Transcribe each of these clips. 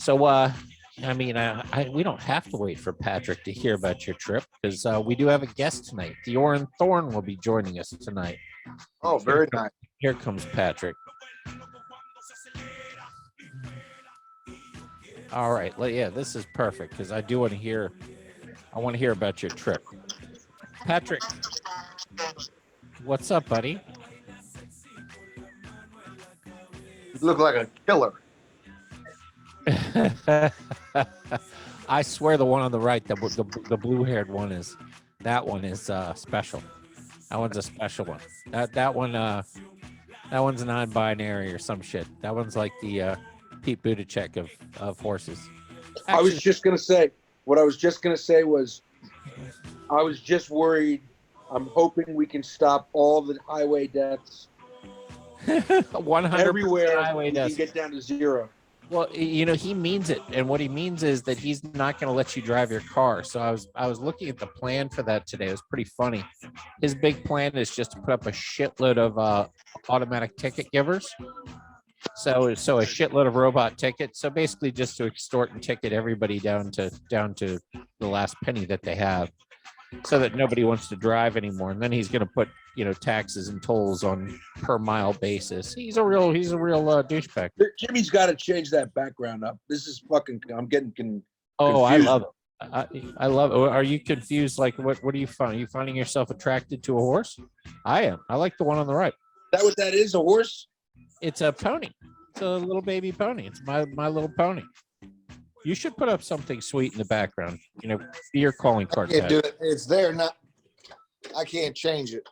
So, we don't have to wait for Patrick to hear about your trip because we do have a guest tonight. Theoren Thorn will be joining us tonight. Oh, very nice. Here comes Patrick. All right. Well, yeah, this is perfect because I want to hear about your trip. Patrick, what's up, buddy? You look like a killer. I swear the one on the right, the blue-haired one is special. That one's a special one. That one's non-binary or some shit. That one's like the Pete Buttigieg of horses. Actually, I was just gonna say was I was just worried. I'm hoping we can stop all the highway deaths 100% everywhere. highway We deaths. can get down to zero. Well, he means it, and what he means is that he's not going to let you drive your car. So I was looking at the plan for that today. It was pretty funny. His big plan is just to put up a shitload of automatic ticket givers. So a shitload of robot tickets. So basically, just to extort and ticket everybody down to the last penny that they have, so that nobody wants to drive anymore. And then he's going to put taxes and tolls on per mile basis. He's a real douchebag. Jimmy's got to change that background up. This is fucking. I'm getting confused. I love it. I love it. Are you confused? Like, what are you finding? Are you finding yourself attracted to a horse? I am. I like the one on the right. Is that what that is? A horse? It's a pony. It's a little baby pony. It's my little pony. You should put up something sweet in the background. Be your calling card. I can't do it. It's there. I can't change it.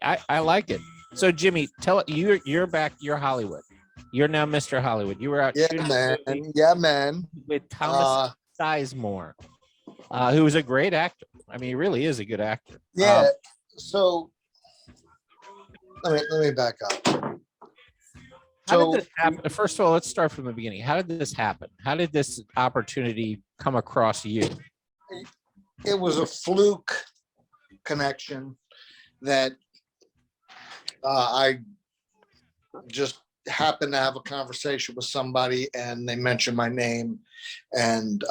I like it. So Jimmy, you're back. You're Hollywood. You're now Mr. Hollywood. You were out. Yeah, man. With Thomas Sizemore, who is a great actor. I mean, he really is a good actor. Yeah. So let me back up. How did this happen? First of all, let's start from the beginning. How did this happen? How did this opportunity come across you? It was a fluke connection that I just happened to have a conversation with somebody and they mentioned my name. And,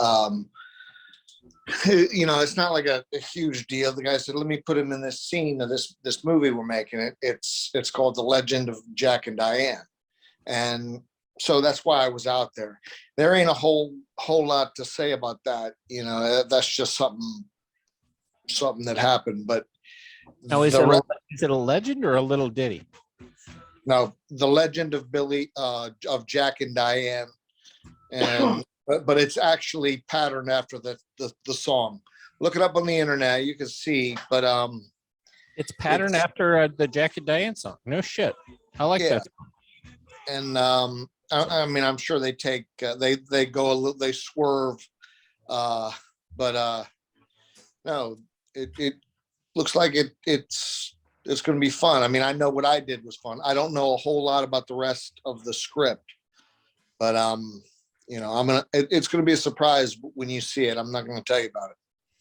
it's not like a huge deal. The guy said, let me put him in this scene of this movie we're making. It's called The Legend of Jack and Diane. And so that's why I was out there. There ain't a whole lot to say about that. That's just something that happened. But now, is it a legend or a little ditty? No, The Legend of of Jack and Diane, and but it's actually patterned after the song. Look it up on the internet, you can see. But it's patterned after the Jack and Diane song. No shit, I like that. And I mean, I'm sure they take they go a little, they swerve, but no, it looks like it's going to be fun. I mean, I know what I did was fun. I don't know a whole lot about the rest of the script, but it's going to be a surprise when you see it. I'm not going to tell you about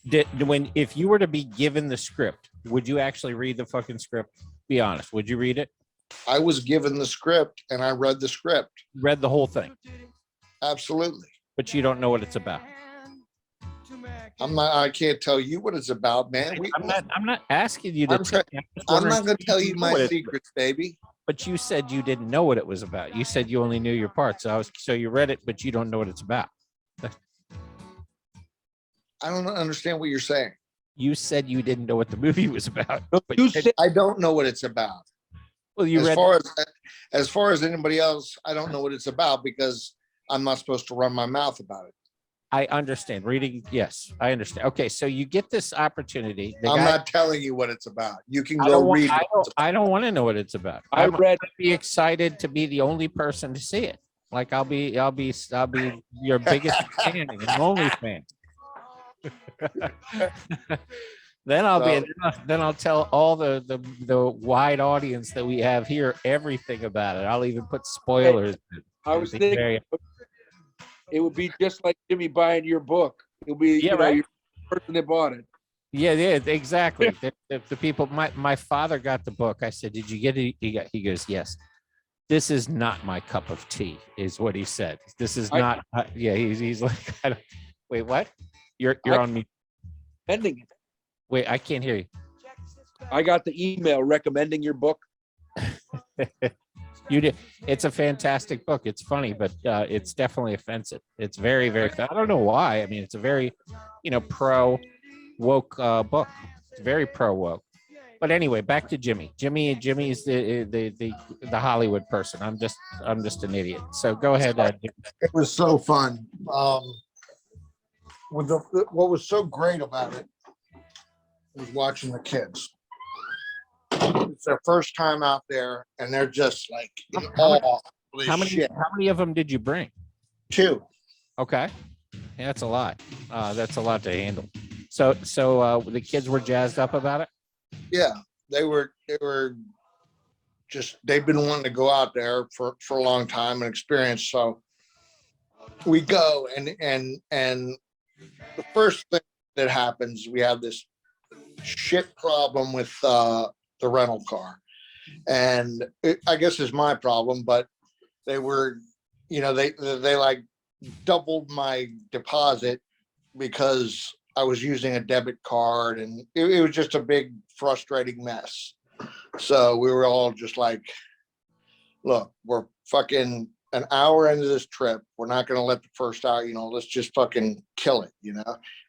it. If you were to be given the script, would you actually read the fucking script? Be honest. Would you read it? I was given the script and I read the script. Read the whole thing. Absolutely. But you don't know what it's about. I can't tell you what it's about, man. I'm not asking you to. I'm not going to tell you my secrets, baby. But you said you didn't know what it was about. You said you only knew your parts. So you read it, but you don't know what it's about. I don't understand what you're saying. You said you didn't know what the movie was about. But you said I don't know what it's about. Well, as far as anybody else, I don't know what it's about because I'm not supposed to run my mouth about it. I understand. Reading, yes, I understand. Okay, so you get this opportunity. I'm not telling you what it's about. You can go read it. I don't want to know what it's about. I'd be excited to be the only person to see it. Like I'll be your biggest fan and only fan. Then I'll tell all the wide audience that we have here everything about it. I'll even put spoilers. I was thinking it would be just like Jimmy buying your book. It'll be right. Your person that bought it. Yeah, exactly. the people. My father got the book. I said, "Did you get it?" He goes, "Yes." this is not my cup of tea, is what he said. This is I- not. Yeah, he's like, I don't, wait, what? You're on me. Ending it. Wait, I can't hear you. I got the email recommending your book. You did. It's a fantastic book. It's funny, but it's definitely offensive. It's very, very. I don't know why. I mean, it's a very, pro woke book. It's very pro woke. But anyway, back to Jimmy. Jimmy's the Hollywood person. I'm just an idiot. So go ahead. It was so fun. What was so great about it was watching the kids. It's their first time out there, and they're just like in awe. How many of them did you bring? 2. Okay, yeah, that's a lot. That's a lot to handle. So the kids were jazzed up about it. Yeah, they were just, they've been wanting to go out there for a long time and experience. So we go, and the first thing that happens, we have this shit problem with the rental car, and I guess it's my problem, but they were, they like doubled my deposit because I was using a debit card, and it was just a big frustrating mess. So we were all just like, look, we're fucking an hour into this trip. We're not going to let the first hour, let's just fucking kill it, And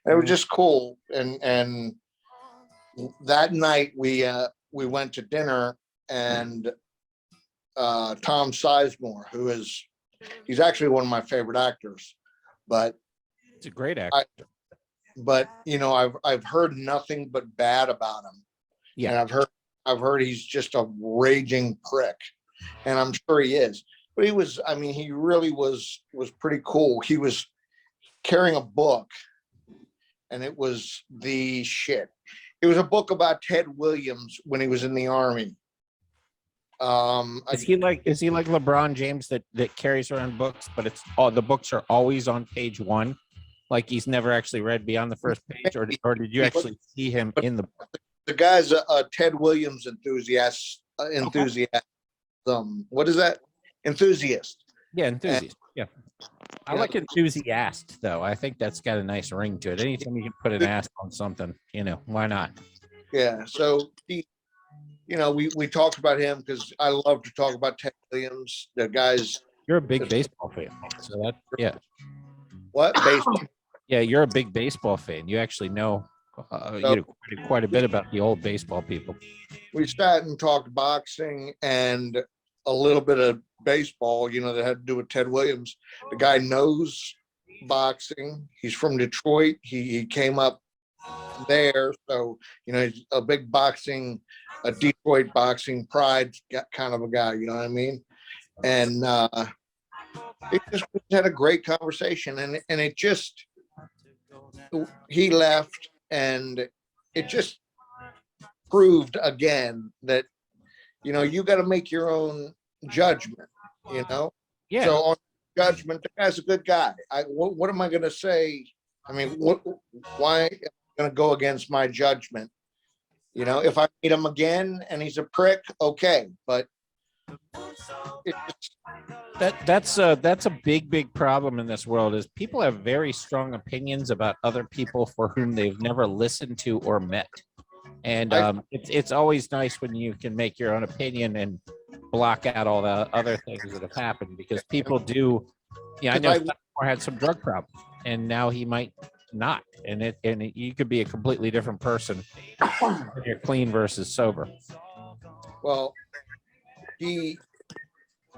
it was just cool. And that night we went to dinner, and Tom Sizemore, he's actually one of my favorite actors, but It's a great actor. I've heard nothing but bad about him. Yeah. And I've heard he's just a raging prick, and I'm sure he is. But he really was pretty cool. He was carrying a book, and it was the shit. It was a book about Ted Williams when he was in the Army. Is he like LeBron James that carries around books, but the books are always on page 1? Like he's never actually read beyond the first page, or did you actually see him in the book? The guy's a Ted Williams enthusiast. What is that? Enthusiast. Yeah, enthusiast. Yeah. I like enthusiast though. I think that's got a nice ring to it. Anytime you can put an ass on something, why not? Yeah. So we talked about him because I love to talk about Ted Williams. The guy's. You're a big baseball fan, so that yeah. What baseball? Yeah, you're a big baseball fan. You actually know, quite a bit about the old baseball people. We sat and talked boxing and a little bit of baseball, that had to do with Ted Williams. The guy knows boxing. He's from Detroit. He came up there. So, he's a big Detroit boxing pride kind of a guy, you know what I mean? And we had a great conversation, and it just, he left, and it just proved again that, you got to make your own judgment, Yeah. So on judgment, the guy's a good guy. What am I going to say? I mean, why am I going to go against my judgment? If I meet him again and he's a prick, okay, but that's a big problem in this world, is people have very strong opinions about other people for whom they've never listened to or met. And it's always nice when you can make your own opinion and block out all the other things that have happened, because people do. Yeah, I know Sizemore had some drug problems, and now he might not, and you could be a completely different person when you're clean versus sober. Well,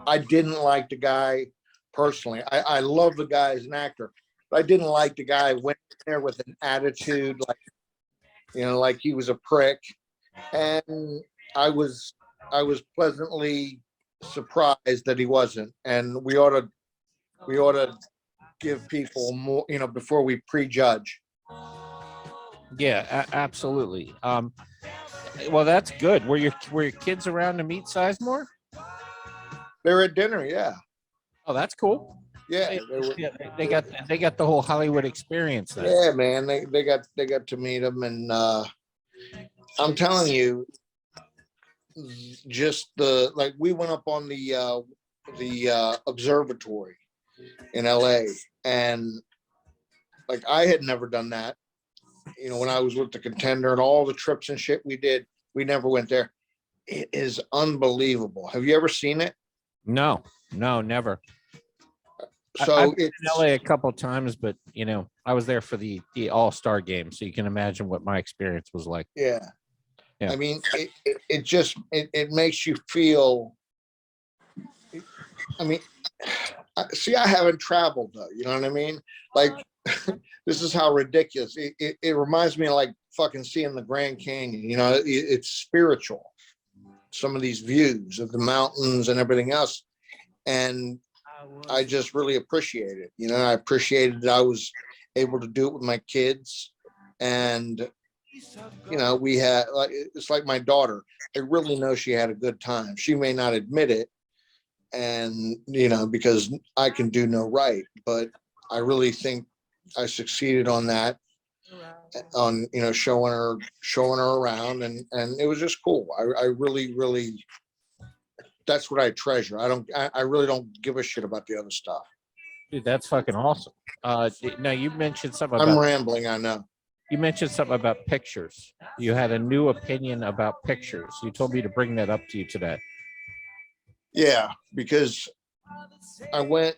I didn't like the guy personally. I love the guy as an actor, but I didn't like the guy went there with an attitude like he was a prick. And I was pleasantly surprised that he wasn't. And we ought to give people more, before we prejudge. Yeah, absolutely. Well, that's good. Were your kids around to meet Sizemore? They're at dinner, yeah. Oh, that's cool. Yeah, they got the whole Hollywood experience there. Yeah, man, they got to meet him, and I'm telling you, just the, like, we went up on the observatory in LA, and like I had never done that. You know, when I was with the Contender and all the trips and shit we did, we never went there. It is unbelievable. Have you ever seen it? No, never. So I've been it's in LA a couple times, but you know, I was there for the All-Star game, so you can imagine what my experience was like. yeah. Yeah. I mean, it just it makes you feel. I mean, see, I haven't traveled though. You know what I mean? Like, this is how ridiculous. It reminds me of like fucking seeing the Grand Canyon. You know, it's spiritual. Some of these views of the mountains and everything else, and I just really appreciate it. You know, I appreciated that I was able to do it with my kids, and you know, we had like, it's like my daughter. I really know she had a good time. She may not admit it, and you know, because I can do no right, but I really think I succeeded on that, on, you know, showing her around, and it was just cool. I really, that's what I treasure. I really don't give a shit about the other stuff. Dude, that's fucking awesome. Now you mentioned something I'm about rambling, I know. you mentioned something about pictures. You had a new opinion about pictures. You told me to bring that up to you today. Yeah, because I went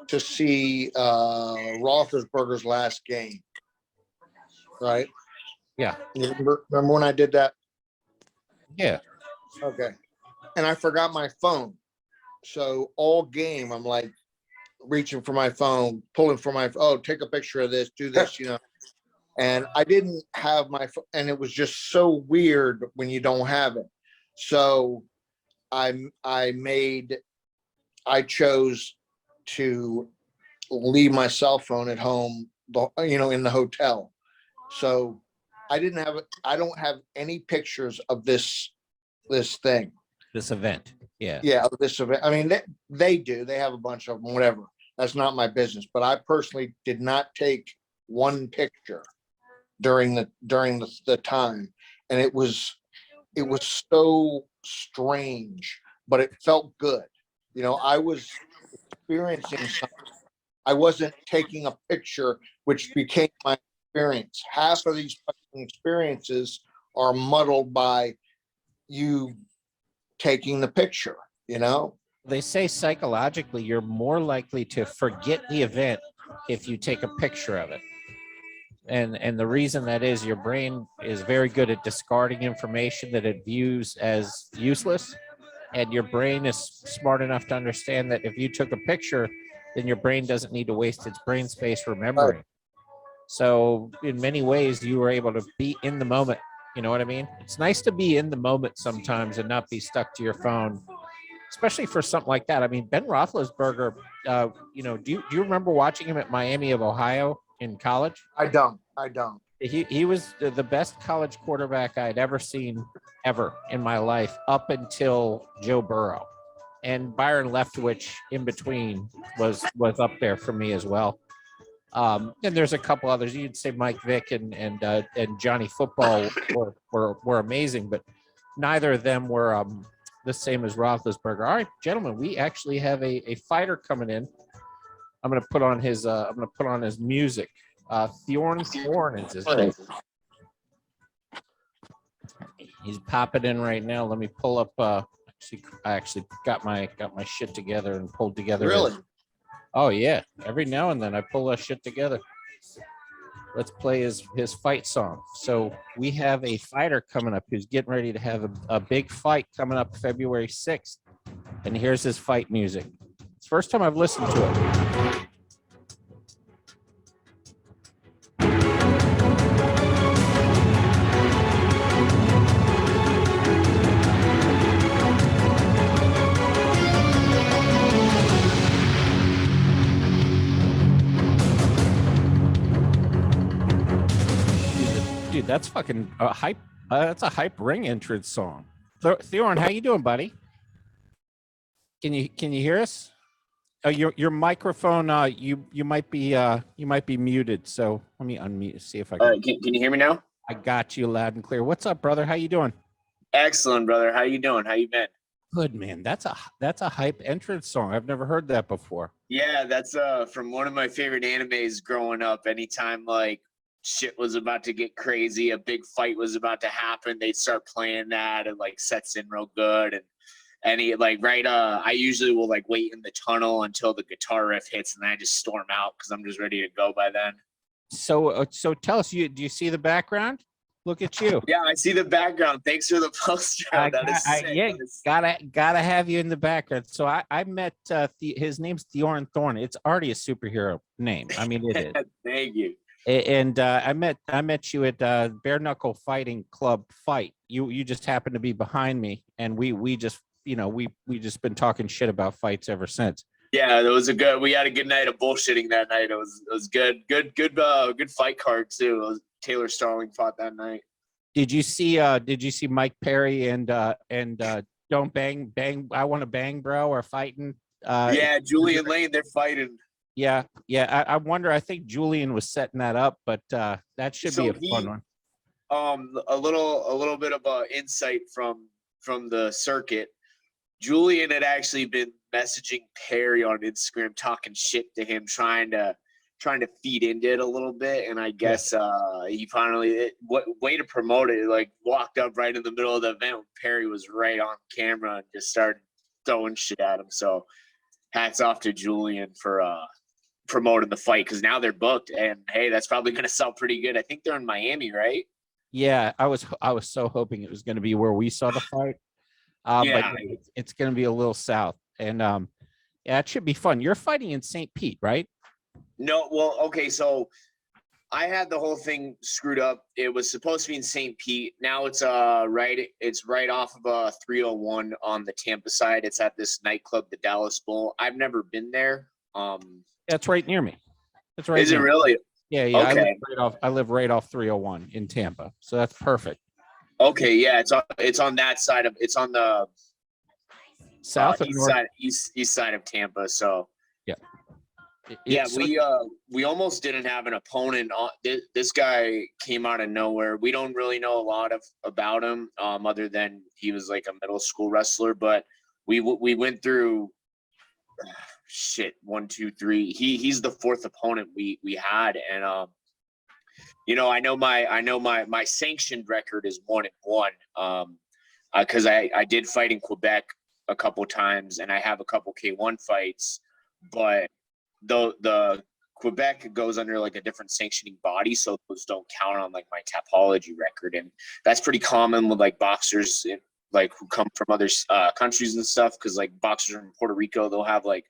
to see Roethlisberger's last game, right? Yeah. You remember when I did that? Yeah. Okay. And I forgot my phone. So all game, I'm like reaching for my phone, pulling for my, oh, take a picture of this, do this, you know. And I didn't have my phone, and it was just so weird when you don't have it. So I chose to leave my cell phone at home, you know, in the hotel. So I don't have any pictures of this thing. This event. Yeah. Yeah, of this event. I mean, they do. They have a bunch of them, whatever. That's not my business. But I personally did not take one picture during the time. And it was so strange, but it felt good. You know, I was experiencing something. I wasn't taking a picture, which became my experience. Half of these fucking experiences are muddled by you taking the picture, you know? They say psychologically you're more likely to forget the event if you take a picture of it. And the reason that is, your brain is very good at discarding information that it views as useless. And your brain is smart enough to understand that if you took a picture, then your brain doesn't need to waste its brain space remembering. Right. So in many ways, you were able to be in the moment. You know what I mean? It's nice to be in the moment sometimes and not be stuck to your phone, especially for something like that. I mean, Ben Roethlisberger, you know, do you remember watching him at Miami of Ohio in college? I don't. He was the best college quarterback I'd ever seen ever in my life, up until Joe Burrow, and Byron Leftwich in between was up there for me as well. And there's a couple others. You'd say Mike Vick and Johnny Football were amazing, but neither of them were the same as Roethlisberger. All right, gentlemen, we actually have a fighter coming in. I'm gonna put on his music. Theoren Thorn is his name. He's popping in right now. Let me pull up. I actually got my shit together and pulled together. Really? Oh yeah. Every now and then I pull that shit together. Let's play his fight song. So we have a fighter coming up who's getting ready to have a big fight coming up February 6th. And here's his fight music. It's the first time I've listened to it. Dude, that's fucking hype. That's a hype ring entrance song. Theoren, how you doing, buddy? Can you hear us? Your microphone. You might be muted. So let me unmute. See if I can. Can you hear me now? I got you loud and clear. What's up, brother? How you doing? Excellent, brother. How you doing? How you been? Good, man. That's a hype entrance song. I've never heard that before. Yeah, that's from one of my favorite animes growing up. Anytime like shit was about to get crazy, a big fight was about to happen, they'd start playing that and like sets in real good. And he like right I usually will like wait in the tunnel until the guitar riff hits and then I just storm out because I'm just ready to go by then. So tell us, do you see the background? Look at you. Yeah, I see the background. Thanks for the poster. That is sick. Yeah, That is sick. gotta have you in the background. So I met his name's Theoren Thorn. It's already a superhero name. I mean, it is. Thank you. And I met you at Bare Knuckle Fighting Club Fight. You just happened to be behind me, and we just we just been talking shit about fights ever since. Yeah, we had a good night of bullshitting that night. It was good fight card too. Taylor Starling fought that night. Did you see Mike Perry and Don't Bang I Want to Bang Bro are fighting? Yeah, Julian Lane, they're fighting. Yeah. I wonder. I think Julian was setting that up, but that should be a fun one. A little bit of insight from the circuit. Julian had actually been messaging Perry on Instagram, talking shit to him, trying to feed into it a little bit, and I guess he finally way to promote it. Like walked up right in the middle of the event when Perry was right on camera and just started throwing shit at him. So hats off to Julian for promoting the fight because now they're booked, and hey, that's probably going to sell pretty good. I think they're in Miami, right? Yeah, I was so hoping it was going to be where we saw the fight. Yeah. But it's going to be a little south, and yeah, it should be fun. You're fighting in St. Pete, right? No, well, okay, so I had the whole thing screwed up. It was supposed to be in St. Pete. Now it's right off of 301 on the Tampa side. It's at this nightclub, the Dallas Bull. I've never been there. That's right near me. That's right. Is it really? Yeah. Okay. I live right off 301 in Tampa, so that's perfect. Okay, yeah, it's on that side of it's on the South east side of Tampa. So yeah. We almost didn't have an opponent. This guy came out of nowhere. We don't really know a lot about him, other than he was like a middle school wrestler. But we went through shit 1, 2, 3. He's the fourth opponent we had, and I know my sanctioned record is 1-1. Because I did fight in Quebec a couple times, and I have a couple K1 fights, but the Quebec goes under like a different sanctioning body, so those don't count on like my Tapology record, and that's pretty common with like boxers like who come from other countries and stuff, because like boxers from Puerto Rico, they'll have like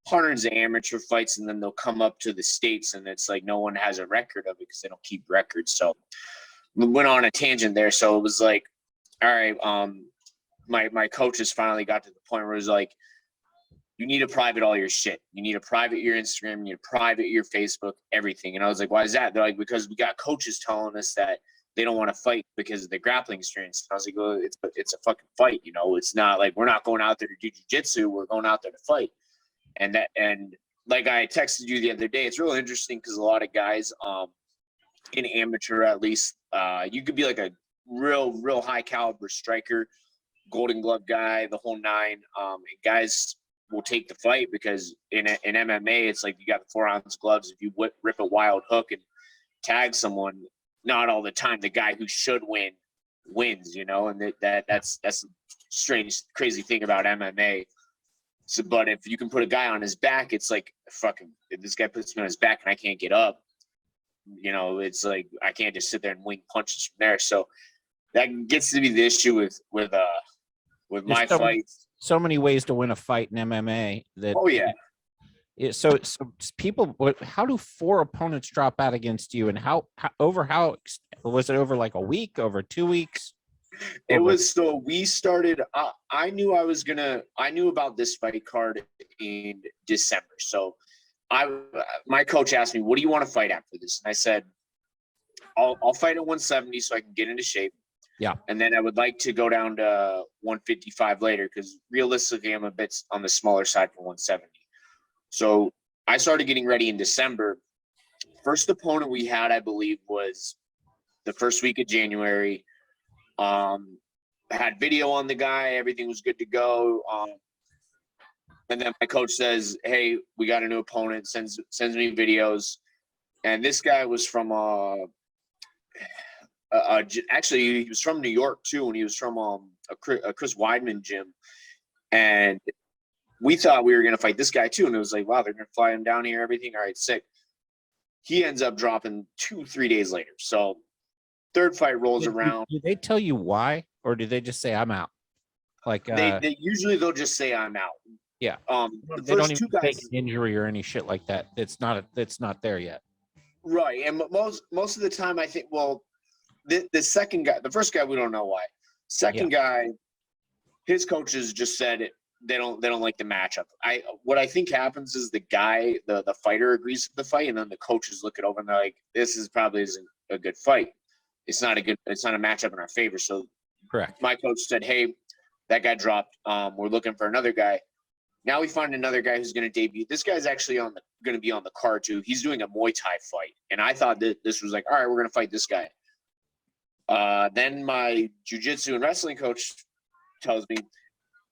hundreds of amateur fights, and then they'll come up to the States, and it's like no one has a record of it because they don't keep records. So we went on a tangent there. So it was like, all right, my coaches finally got to the point where it was like, you need to private all your shit. You need to private your Instagram. You need to private your Facebook, everything. And I was like, why is that? They're like, because we got coaches telling us that they don't want to fight because of the grappling experience. I was like, well, it's a fucking fight. It's not like we're not going out there to do jiu-jitsu. We're going out there to fight. And like I texted you the other day, it's really interesting because a lot of guys in amateur, at least, you could be like a real high caliber striker, Golden Glove guy, the whole nine. And guys will take the fight because in MMA, it's like you got the 4-ounce gloves. If you rip a wild hook and tag someone, not all the time the guy who should win wins, and that's a strange, crazy thing about MMA. So, but if you can put a guy on his back, it's like fucking. If this guy puts me on his back and I can't get up, it's like I can't just sit there and wing punches from there. So that gets to be the issue with my fights. So many ways to win a fight in MMA. Oh yeah. So people, how do 4 opponents drop out against you, and how was it over like a week, over 2 weeks? It was, so we started, I knew about this fight card in December. So my coach asked me, what do you want to fight after this? And I said, I'll fight at 170 so I can get into shape. Yeah. And then I would like to go down to 155 later, because realistically I'm a bit on the smaller side for 170. So I started getting ready in December. First opponent we had, I believe, was the first week of January. had video on the guy. Everything was good to go. And then my coach says, "Hey, we got a new opponent." Sends me videos, and this guy was from actually he was from New York too, and he was from a Chris Weidman gym, and we thought we were gonna fight this guy too, and it was like, wow, they're gonna fly him down here, everything. All right, sick. He ends up dropping 2-3 days later. So third fight rolls around. Did they tell you why, or did they just say I'm out? Like they usually they'll just say I'm out. Yeah. The they don't first even two take guys, an injury or any shit like that. It's not there yet. right? And most of the time, I think. Well, the second guy, the first guy, we don't know why. Second guy, his coaches just said they don't like the matchup. What I think happens is the guy, the fighter agrees to the fight, and then the coaches look it over and they're like, this is probably isn't a good fight. It's not a matchup in our favor. So Correct. my coach said, hey, that guy dropped. We're looking for another guy. Now we find another guy who's going to debut. This guy's actually going to be on the card too. He's doing a Muay Thai fight, and I thought that this was like, all right, we're going to fight this guy. Then my jiu-jitsu and wrestling coach tells me,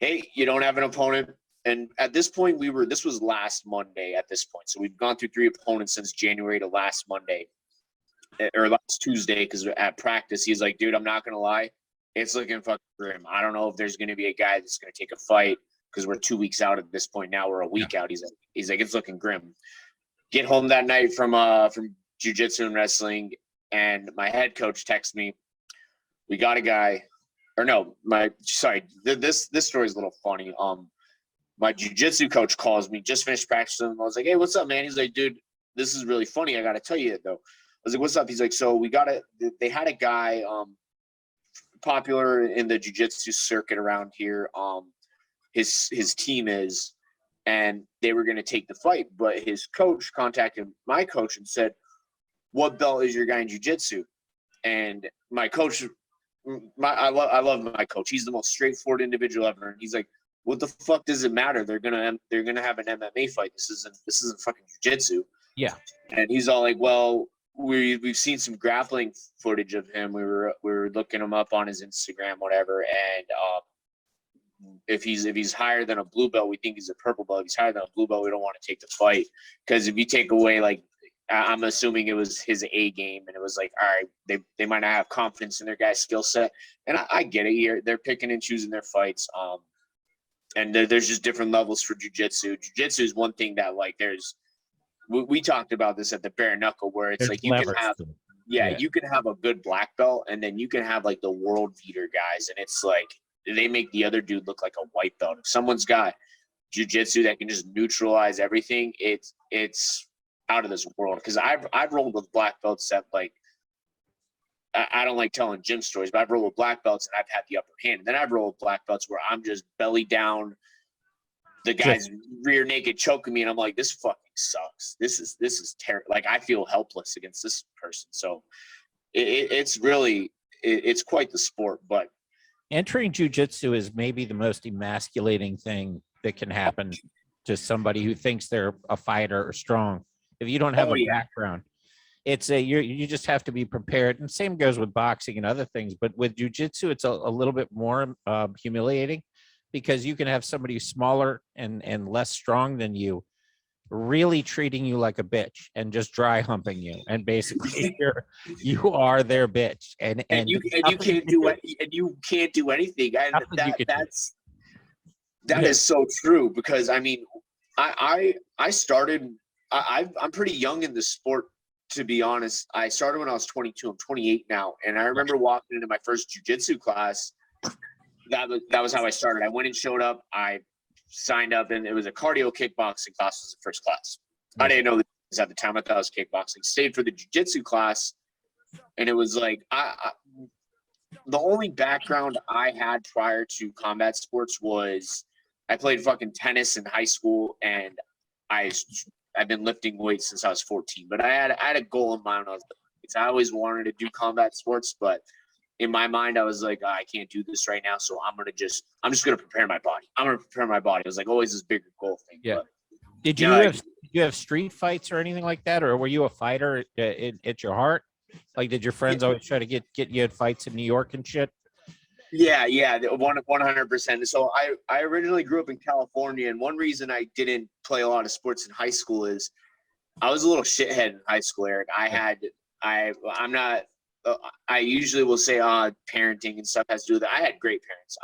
hey, you don't have an opponent. And at this point, this was last Monday at this point. So we've gone through 3 opponents since January to last Monday or last Tuesday, because at practice, he's like, dude, I'm not going to lie. It's looking fucking grim. I don't know if there's going to be a guy that's going to take a fight, because we're 2 weeks out at this point now. We're a week out. He's like, it's looking grim. Get home that night from jiu-jitsu and wrestling, and my head coach texts me, we got a guy. Or no, this story is a little funny. My jiu-jitsu coach calls me, just finished practicing. I was like, hey, what's up, man? He's like, dude, this is really funny. I got to tell you it, though. I was like, what's up? He's like, so they had a guy popular in the jiu-jitsu circuit around here. His team is, and they were going to take the fight, but his coach contacted my coach and said, what belt is your guy in jiu-jitsu? And my coach, I love my coach. He's the most straightforward individual ever. And he's like, what the fuck does it matter? They're gonna have an MMA fight. This isn't fucking jiu-jitsu. Yeah. And he's all like, well, we've seen some grappling footage of him. We were looking him up on his Instagram, whatever. And if he's higher than a blue belt, we think he's a purple belt. If he's higher than a blue belt, we don't want to take the fight, because if you take away, like, I'm assuming it was his A game, and it was like, all right, they might not have confidence in their guy's skill set, and I get it here. They're picking and choosing their fights, and there's just different levels for jiu-jitsu. Jiu-jitsu is one thing that, like, we talked about this at the bare knuckle, where it's like you can have, you can have a good black belt, and then you can have like the world beater guys, and it's like they make the other dude look like a white belt. If someone's got jiu-jitsu that can just neutralize everything, it's out of this world. Because I've rolled with black belts that, like, I don't like telling gym stories, but I've rolled with black belts and I've had the upper hand. And then I've rolled with black belts where I'm just belly down, the guy's rear naked choking me, and I'm like, this fucking sucks. This is terrible. Like, I feel helpless against this person. So it's quite the sport. But entering jiu-jitsu is maybe the most emasculating thing that can happen to somebody who thinks they're a fighter or strong. If you don't have a background, it's you just have to be prepared. And same goes with boxing and other things. But with jiu-jitsu, it's a little bit more humiliating, because you can have somebody smaller and less strong than you really treating you like a bitch and just dry humping you, and basically you are their bitch, and you can't do anything. And that is so true, because I mean, I started. I'm pretty young in the sport, to be honest. I started when I was 22. I'm 28 now, and I remember walking into my first jiu-jitsu class. That was how I started. I went and showed up. I signed up, and it was a cardio kickboxing class. Was the first class. I didn't know this at the time. I thought it was kickboxing. Stayed for the jiu-jitsu class, and it was like the only background I had prior to combat sports was I played fucking tennis in high school, and I've been lifting weights since I was 14. But I had a goal in mind. I always wanted to do combat sports, but in my mind, I was like, oh, I can't do this right now, so I'm just gonna prepare my body. It was like always this bigger goal thing. Yeah. But, did you have street fights or anything like that, or were you a fighter at your heart? Like, did your friends always try to get you at fights in New York and shit? Yeah, 100%. So I originally grew up in California, and one reason I didn't play a lot of sports in high school is I was a little shithead in high school, Eric. I'm not. I usually will say, parenting and stuff has to do with it. I had great parents.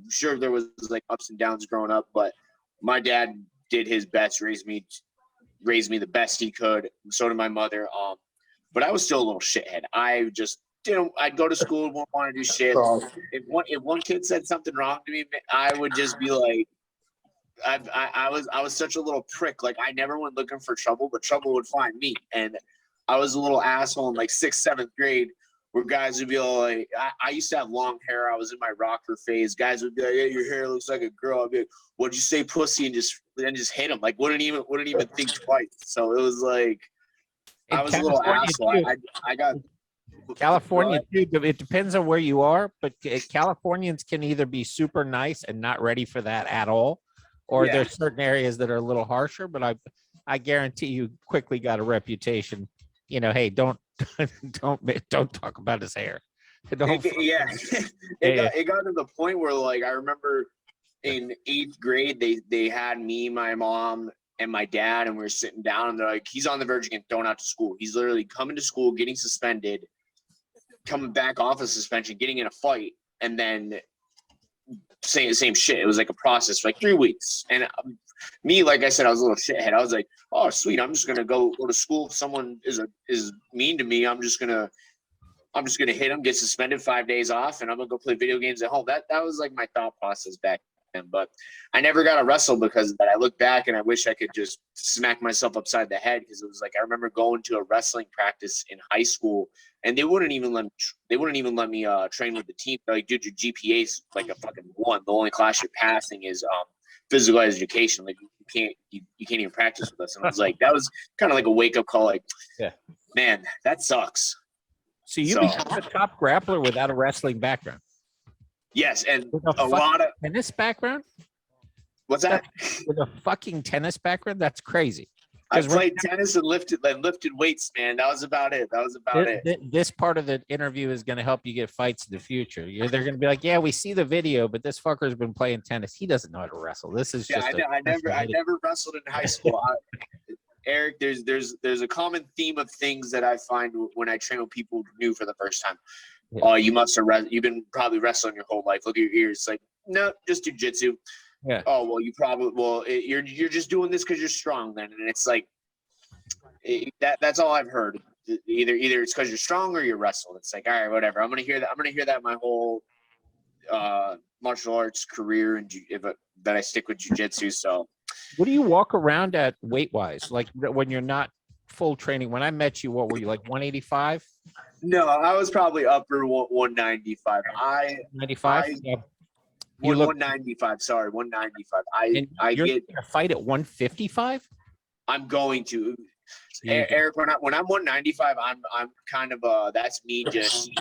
Sure there was like ups and downs growing up, but my dad did his best, raised me the best he could. So did my mother. But I was still a little shithead. I just I'd go to school, wouldn't want to do shit. If one kid said something wrong to me, I would just be like, I was such a little prick. Like I never went looking for trouble, but trouble would find me. And I was a little asshole in like 6th, 7th grade, where guys would be like, I used to have long hair. I was in my rocker phase. Guys would be like, "Hey, your hair looks like a girl." I'd be like, "What'd you say, pussy?" And just hit them. Like wouldn't even think twice. So it was like I was a little asshole. I got California too. It depends on where you are, but Californians can either be super nice and not ready for that at all, or there's certain areas that are a little harsher. But I guarantee you quickly got a reputation. Hey, don't talk about his hair. It got to the point where like I remember in 8th grade they had me, my mom, and my dad, and we were sitting down, and they're like, he's on the verge of getting thrown out to school. He's literally coming to school, getting suspended, coming back off of suspension, getting in a fight, and then saying the same shit. It was like a process for like 3 weeks. And me, like I said, I was a little shithead. I was like, oh, sweet, I'm just gonna go to school. If someone is mean to me, I'm just gonna hit him, get suspended, 5 days off, and I'm gonna go play video games at home. That was like my thought process back then. But I never got to wrestle because of that. I look back and I wish I could just smack myself upside the head, because it was like I remember going to a wrestling practice in high school, and they wouldn't even let me train with the team. They're like, dude, your GPA's like a fucking 1. The only class you're passing is physical education. Like you can't even practice with us. And I was like, that was kind of like a wake up call. Like, man, that sucks. So you become a top grappler without a wrestling background. Yes, and with a lot of tennis background. What's that? With a fucking tennis background? That's crazy. I played tennis and lifted weights, man. That was about it. This part of the interview is going to help you get fights in the future. They're going to be like, yeah, we see the video, but this fucker's been playing tennis. He doesn't know how to wrestle. This is just. I never wrestled in high school. Eric, there's a common theme of things that I find when I train with people new for the first time. Yeah. Oh, you must have you've been probably wrestling your whole life. Look at your ears. Like, no, just jujitsu. Yeah. Oh, well, you're just doing this because you're strong then. And it's like that's all I've heard. Either it's because you're strong or you're wrestling. It's like, all right, whatever. I'm gonna hear that my whole martial arts career, and that I stick with jujitsu. So what do you walk around at weight wise? Like when you're not full training? When I met you, what were you, like 185? No, I was probably upper 195. 95? Yeah. 195. Sorry, 195. You're gonna fight at 155. I'm going to. Eric, when I'm 195, I'm kind of that's me just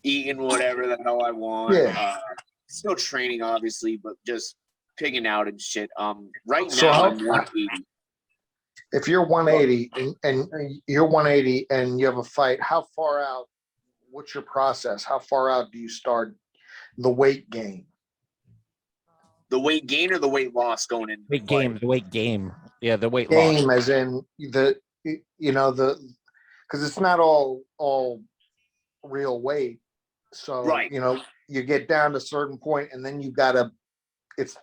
eating whatever the hell I want. Yeah. Still training, obviously, but just pigging out and shit. Right now I'm 180. If you're 180 and you're 180 and you have a fight, how far out? What's your process? How far out do you start the weight gain? The weight gain or the weight loss going in? The weight game. Yeah, the weight game loss. As in because it's not all real weight. So right. You get down to a certain point and then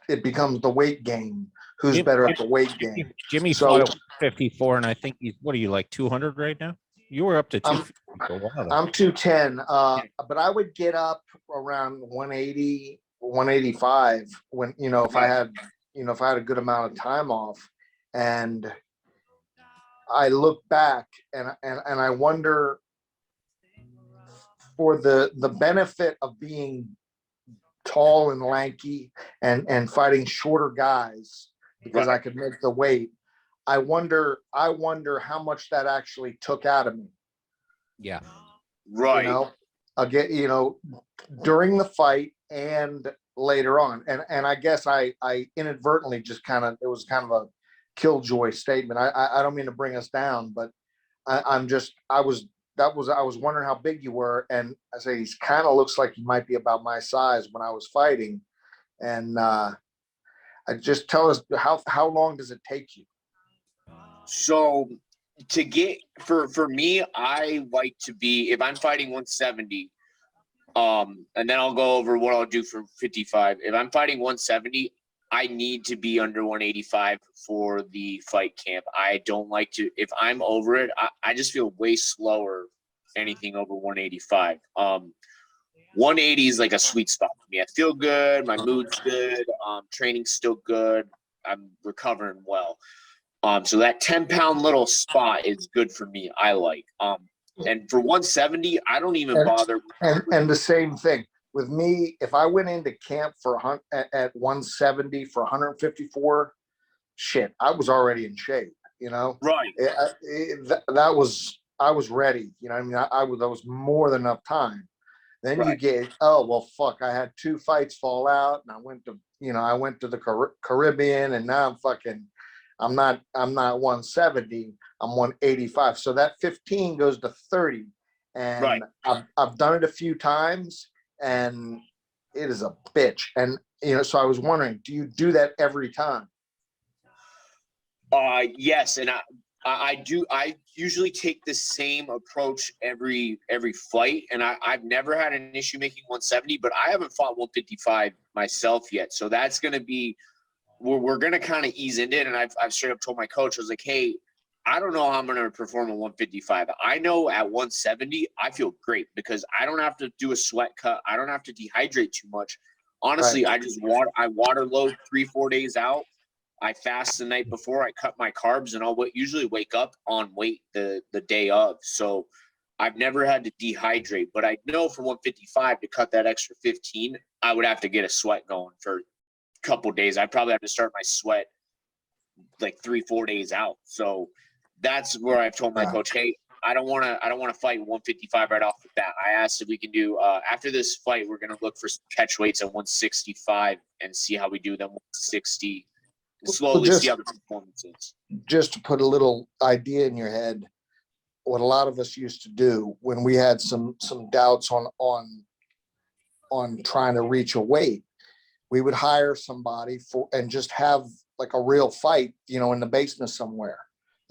it becomes the weight game. Who's better at the weight game? Jimmy's fought at 54, and I think what are you, like 200 right now? You were up to 250 for a while. I'm 210, but I would get up around 180, 185 when if I had a good amount of time off. And I look back and I wonder, for the benefit of being tall and lanky and fighting shorter guys, because I could make the weight. I wonder how much that actually took out of me. Yeah. Right. I'll get, during the fight and later on. And I guess I inadvertently it was kind of a killjoy statement. I don't mean to bring us down, but I was I was wondering how big you were, and I say he's kind of looks like he might be about my size when I was fighting, and I just tell us how long does it take you? So to get for me, I like to be, if I'm fighting 170, and then I'll go over what I'll do for 55. If I'm fighting 170, I need to be under 185 for the fight camp. I don't like to, if I'm over it, I just feel way slower anything over 185. 180 is like a sweet spot for me. I feel good, my mood's good, training's still good, I'm recovering well. So that 10-pound little spot is good for me. I like. And for 170, I don't even bother. And the same thing with me. If I went into camp at 170 for 154, shit, I was already in shape. You know, Right. That was, I was ready. You know, I mean, that was more than enough time. Then Right. you get, oh well, fuck, I had 2 fights fall out, and I went to the Caribbean, and now I'm not 170, I'm 185. So that 15 goes to 30. And Right. I've done it a few times, and it is a bitch. And so I was wondering, do you do that every time? Yes, and I do. I usually take the same approach every fight, and I've never had an issue making 170, but I haven't fought 155 myself yet. So that's going to be, we're going to kind of ease into it. And I've straight up told my coach, I was like, hey, I don't know how I'm going to perform at 155. I know at 170, I feel great because I don't have to do a sweat cut. I don't have to dehydrate too much. Honestly, Right. I water load 3-4 days out. I fast the night before, I cut my carbs, and I'll usually wake up on weight the day of. So I've never had to dehydrate, but I know for 155 to cut that extra 15, I would have to get a sweat going for a couple days. I'd probably have to start my sweat like 3-4 days out. So that's where I've told my coach, hey, I don't want to fight 155 right off the bat. I asked if we can do after this fight, we're going to look for some catch weights at 165 and see how we do them 160. Slowly see how the performance is. Just to put a little idea in your head, what a lot of us used to do when we had some doubts on trying to reach a weight, we would hire somebody and just have like a real fight, in the basement somewhere,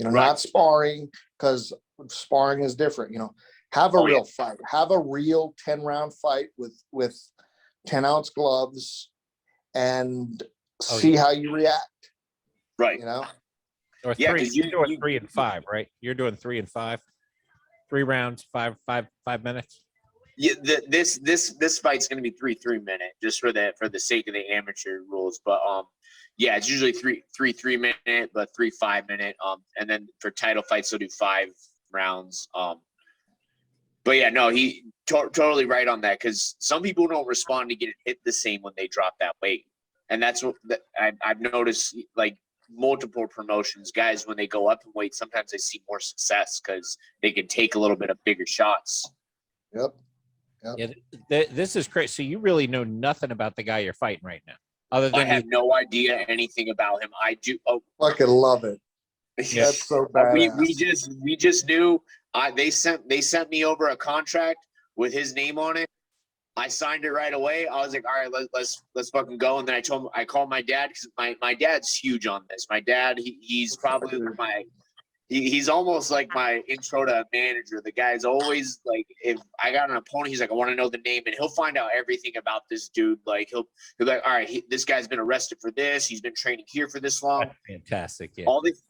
Right. Not sparring, because sparring is different, have a real fight, have a real 10-round fight with 10-ounce gloves and see how you react. Right. Or Yeah, three, because you're doing 3 and 5, right? You're doing 3 and 5, 3 rounds, 5 minutes. Yeah, this fight's gonna be 3-3-minute just for the sake of the amateur rules. But yeah, it's usually 3-3-minute, but 3-5-minute. And then for title fights they'll do 5 rounds. But yeah, no, he totally right on that, because some people don't respond to getting hit the same when they drop that weight, and that's what I've noticed. Like multiple promotions, guys, when they go up in weight, sometimes they see more success because they can take a little bit of bigger shots. Yep. Yeah, this is crazy. So you really know nothing about the guy you're fighting right now, other than I have no idea anything about him. I do. Oh, fucking love it. Yeah. That's so badass. we just knew. They sent me over a contract with his name on it. I signed it right away. I was like, all right, let's fucking go. And then I called my dad, because my dad's huge on this. My dad, he's probably he's almost like my intro to a manager. The guy's always like, if I got an opponent, he's like, I want to know the name, and he'll find out everything about this dude. Like he'll be like, all right, this guy's been arrested for this. He's been training here for this long. That's fantastic. Yeah. All this,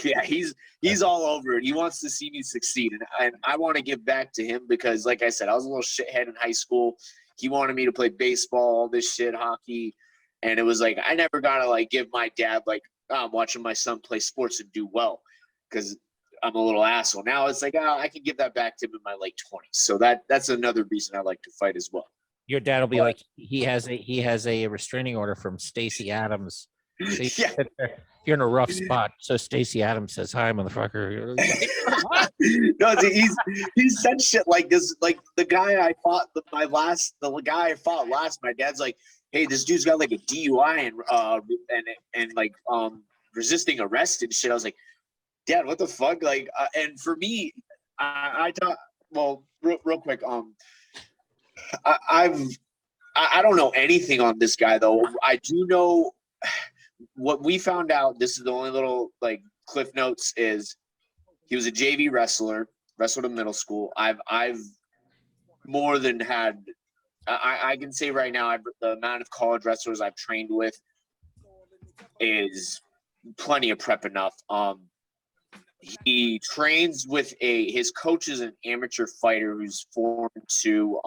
yeah, he's all over it. He wants to see me succeed, and I want to give back to him because, like I said, I was a little shithead in high school. He wanted me to play baseball, all this shit, hockey, and it was like I never got to like give my dad like, oh, I'm watching my son play sports and do well, because I'm a little asshole. Now it's like, oh, I can give that back to him in my late 20s. So that's another reason I like to fight as well. Your dad will be like, he has a restraining order from Stacey Adams. So Yeah. You're in a rough spot. So Stacey Adams says, hi, motherfucker. No, he said shit like this. Like the guy I fought, the guy I fought last, my dad's like, hey, this dude's got like a DUI and like resisting arrest and shit. I was like, Dad, what the fuck? Like, and for me, I thought, well, real quick. I don't know anything on this guy though. I do know what we found out. This is the only little like cliff notes is he was a JV wrestler, wrestled in middle school. I've more than had. I can say right now, the amount of college wrestlers I've trained with is plenty of prep enough. He trains with his coach is an amateur fighter who's foreign to.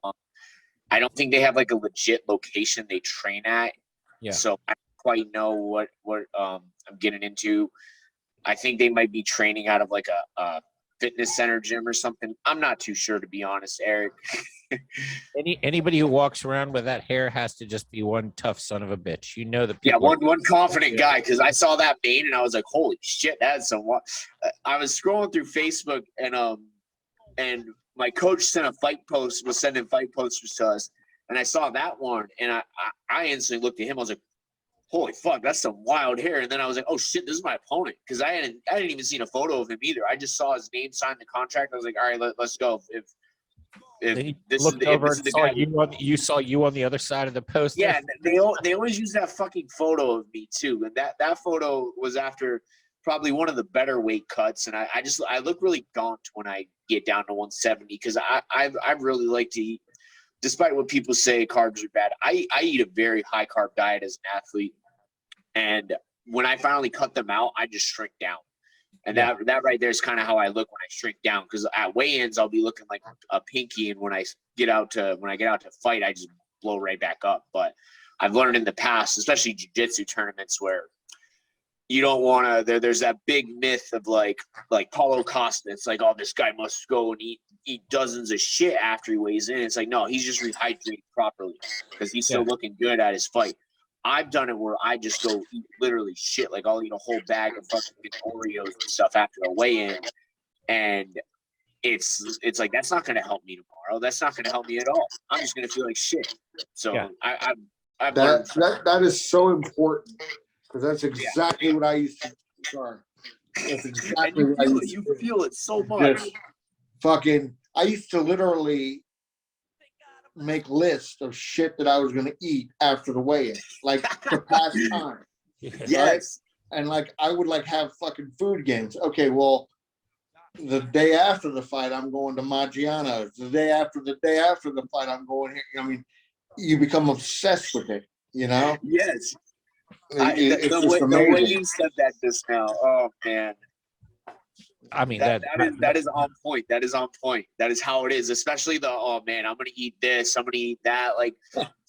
I don't think they have like a legit location they train at. Yeah. So I don't quite know what I'm getting into. I think they might be training out of like a fitness center gym or something. I'm not too sure, to be honest, Eric. Anybody who walks around with that hair has to just be one tough son of a bitch. You know the Yeah, people. one confident guy, because I saw that mane and I was like, holy shit, that's some. I was scrolling through Facebook and my coach sent a fight post, was sending fight posters to us, and I saw that one, and I instantly looked at him. I was like, holy fuck, that's some wild hair. And then I was like, oh shit, this is my opponent, because I hadn't even seen a photo of him either. I just saw his name sign the contract. I was like, all right, let's go. If this is the guy, you saw you on the other side of the post. yeah, they always use that fucking photo of me too, and that photo was after probably one of the better weight cuts, and I look really gaunt when I get down to 170 because I really like to eat, despite what people say carbs are bad. I eat a very high carb diet as an athlete, and when I finally cut them out, I just shrink down. And that right there is kind of how I look when I shrink down, because at weigh-ins I'll be looking like a pinky, and when I get out to fight, I just blow right back up. But I've learned in the past, especially jiu-jitsu tournaments, where you don't want to. There's that big myth of like Paulo Costa. It's like, oh, this guy must go and eat dozens of shit after he weighs in. It's like, no, he's just rehydrating properly because he's still looking good at his fight. I've done it where I just go eat literally shit. Like I'll eat a whole bag of fucking Oreos and stuff after a weigh-in, and it's like that's not going to help me tomorrow. That's not going to help me at all. I'm just going to feel like shit. So I've learned that is so important, because that's exactly what I used to. Sorry, that's exactly what I used to. You feel it so much. Fucking, I used to literally make lists of shit that I was going to eat after the weigh-in, like to pass time. Yes. Right? And like I would like have fucking food games. Okay, well, the day after the fight, I'm going to Maggiano's. The day after the fight, I'm going here. I mean, you become obsessed with it, you know? Yes. The way you said that just now, oh man. I mean that is on point. That is on point. That is how it is. Especially oh man, I'm gonna eat this. I'm gonna eat that. Like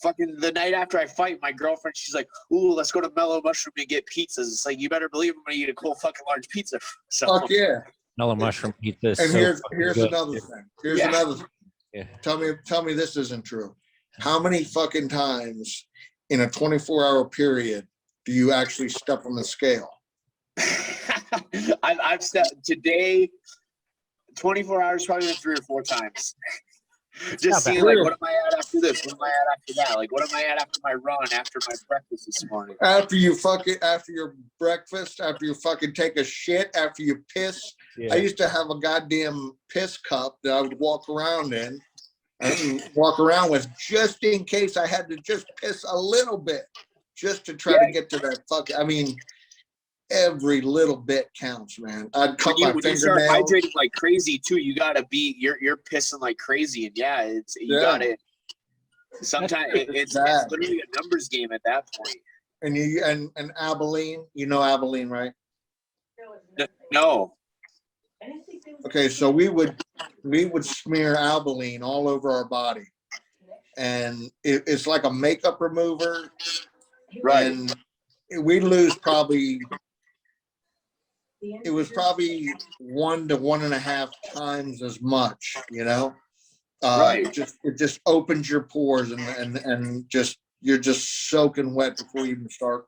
fucking the night after I fight, my girlfriend, she's like, "Ooh, let's go to Mellow Mushroom and get pizzas." It's like, you better believe I'm gonna eat a cool fucking large pizza. So, fuck yeah. Mellow Mushroom pizza. And here's another thing. Here's another thing. Yeah. Tell me this isn't true. How many fucking times in a 24-hour period do you actually step on the scale? I've stepped today, 24 hours, probably 3 or 4 times. Just seeing like, what am I at after this? What am I at after that? Like, what am I at after my run, after my breakfast this morning? After your breakfast, after you fucking take a shit, after you piss. Yeah. I used to have a goddamn piss cup that I would walk around with just in case I had to just piss a little bit, just to try to get to that fucking. I mean, every little bit counts, man. I'd cut my fingernails. When you start hydrating like crazy too, you gotta be you're pissing like crazy, and you gotta. Sometimes it's literally a numbers game at that point. And Abilene, you know Abilene, right? No. Okay, so we would smear Abilene all over our body, and it's like a makeup remover, right? And we lose probably. It was probably 1 to 1.5 times as much, you know. Right. It just opens your pores and just you're just soaking wet before you even start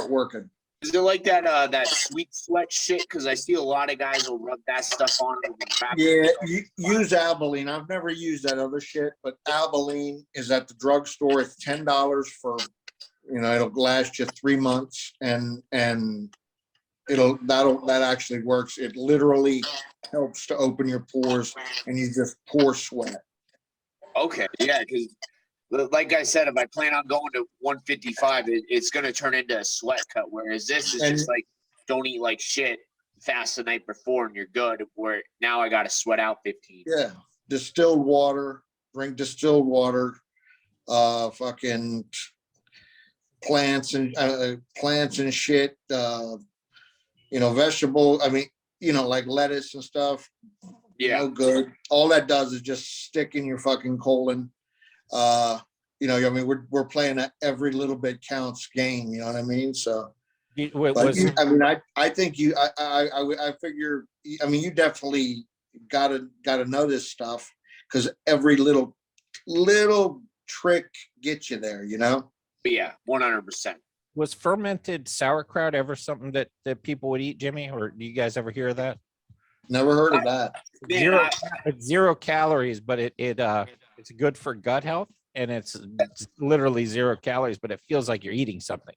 working. Is it like that sweet sweat shit? Because I see a lot of guys will rub that stuff on. Yeah, use Abilene. I've never used that other shit, but Abilene is at the drugstore. It's $10 for, it'll last you 3 months, and that actually works. It literally helps to open your pores, and you just pour sweat. Okay, yeah, because like I said, if I plan on going to 155, it's going to turn into a sweat cut. Whereas this is just like, don't eat like shit, fast the night before, and you're good. Where now I got to sweat out 15. Yeah, distilled water. Drink distilled water. Fucking plants and shit. Vegetable. I mean, like lettuce and stuff. Yeah. No good. All that does is just stick in your fucking colon. I mean, we're playing a every little bit counts game. You know what I mean? So, I think I figure. I mean, you definitely gotta know this stuff, because every little trick gets you there. Yeah, 100%. Was fermented sauerkraut ever something that people would eat, Jimmy? Or do you guys ever hear of that? Never heard of that. It's 0 calories, but it's good for gut health, and it's literally 0 calories, but it feels like you're eating something.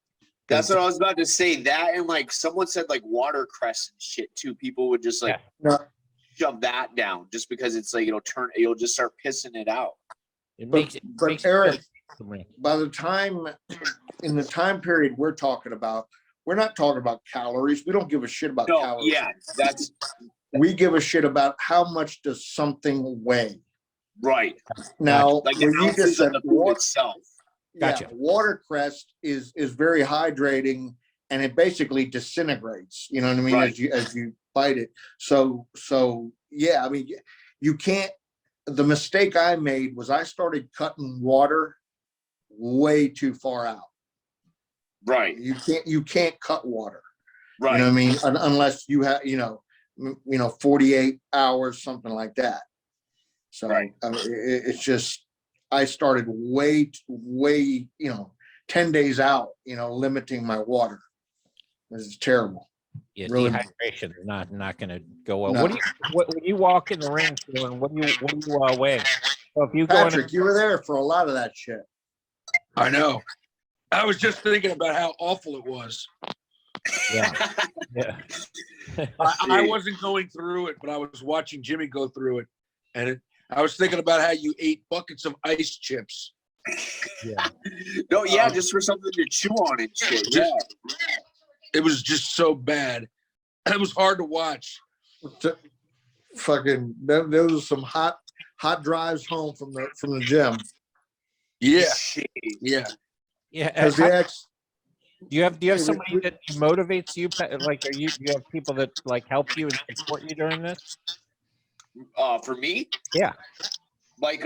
That's what I was about to say. That, and like someone said like watercress and shit too. People would just like shove that down just because it's like you'll just start pissing it out. But Eric, by the time, in the time period we're talking about, we're not talking about calories. We don't give a shit about calories. Yeah, we give a shit about how much does something weigh. Right. Now, like when you just said the food itself. Gotcha. Yeah, watercress is very hydrating, and it basically disintegrates. You know what I mean? Right. As you bite it. So yeah, I mean, you can't. The mistake I made was I started cutting water way too far out. Right. You can't cut water. Right. You know what I mean? Unless you have 48 hours, something like that. So right. I mean, it's just, I started way 10 days out, limiting my water. This is terrible. Yeah, really, dehydration is not going to go well. No. When you walk in the ring, what do you weigh? So if you Patrick, you were there for a lot of that shit. I know. I was just thinking about how awful it was. Yeah. Yeah. I wasn't going through it, but I was watching Jimmy go through it. And I was thinking about how you ate buckets of ice chips. Yeah. No, yeah, just for something to chew on and shit. Yeah. It was just so bad. It was hard to watch. Fucking, there was some hot drives home from the gym. Yeah. Yeah. Yeah. Do you have somebody that motivates you? Like, do you have people that like help you and support you during this? For me? Yeah. Like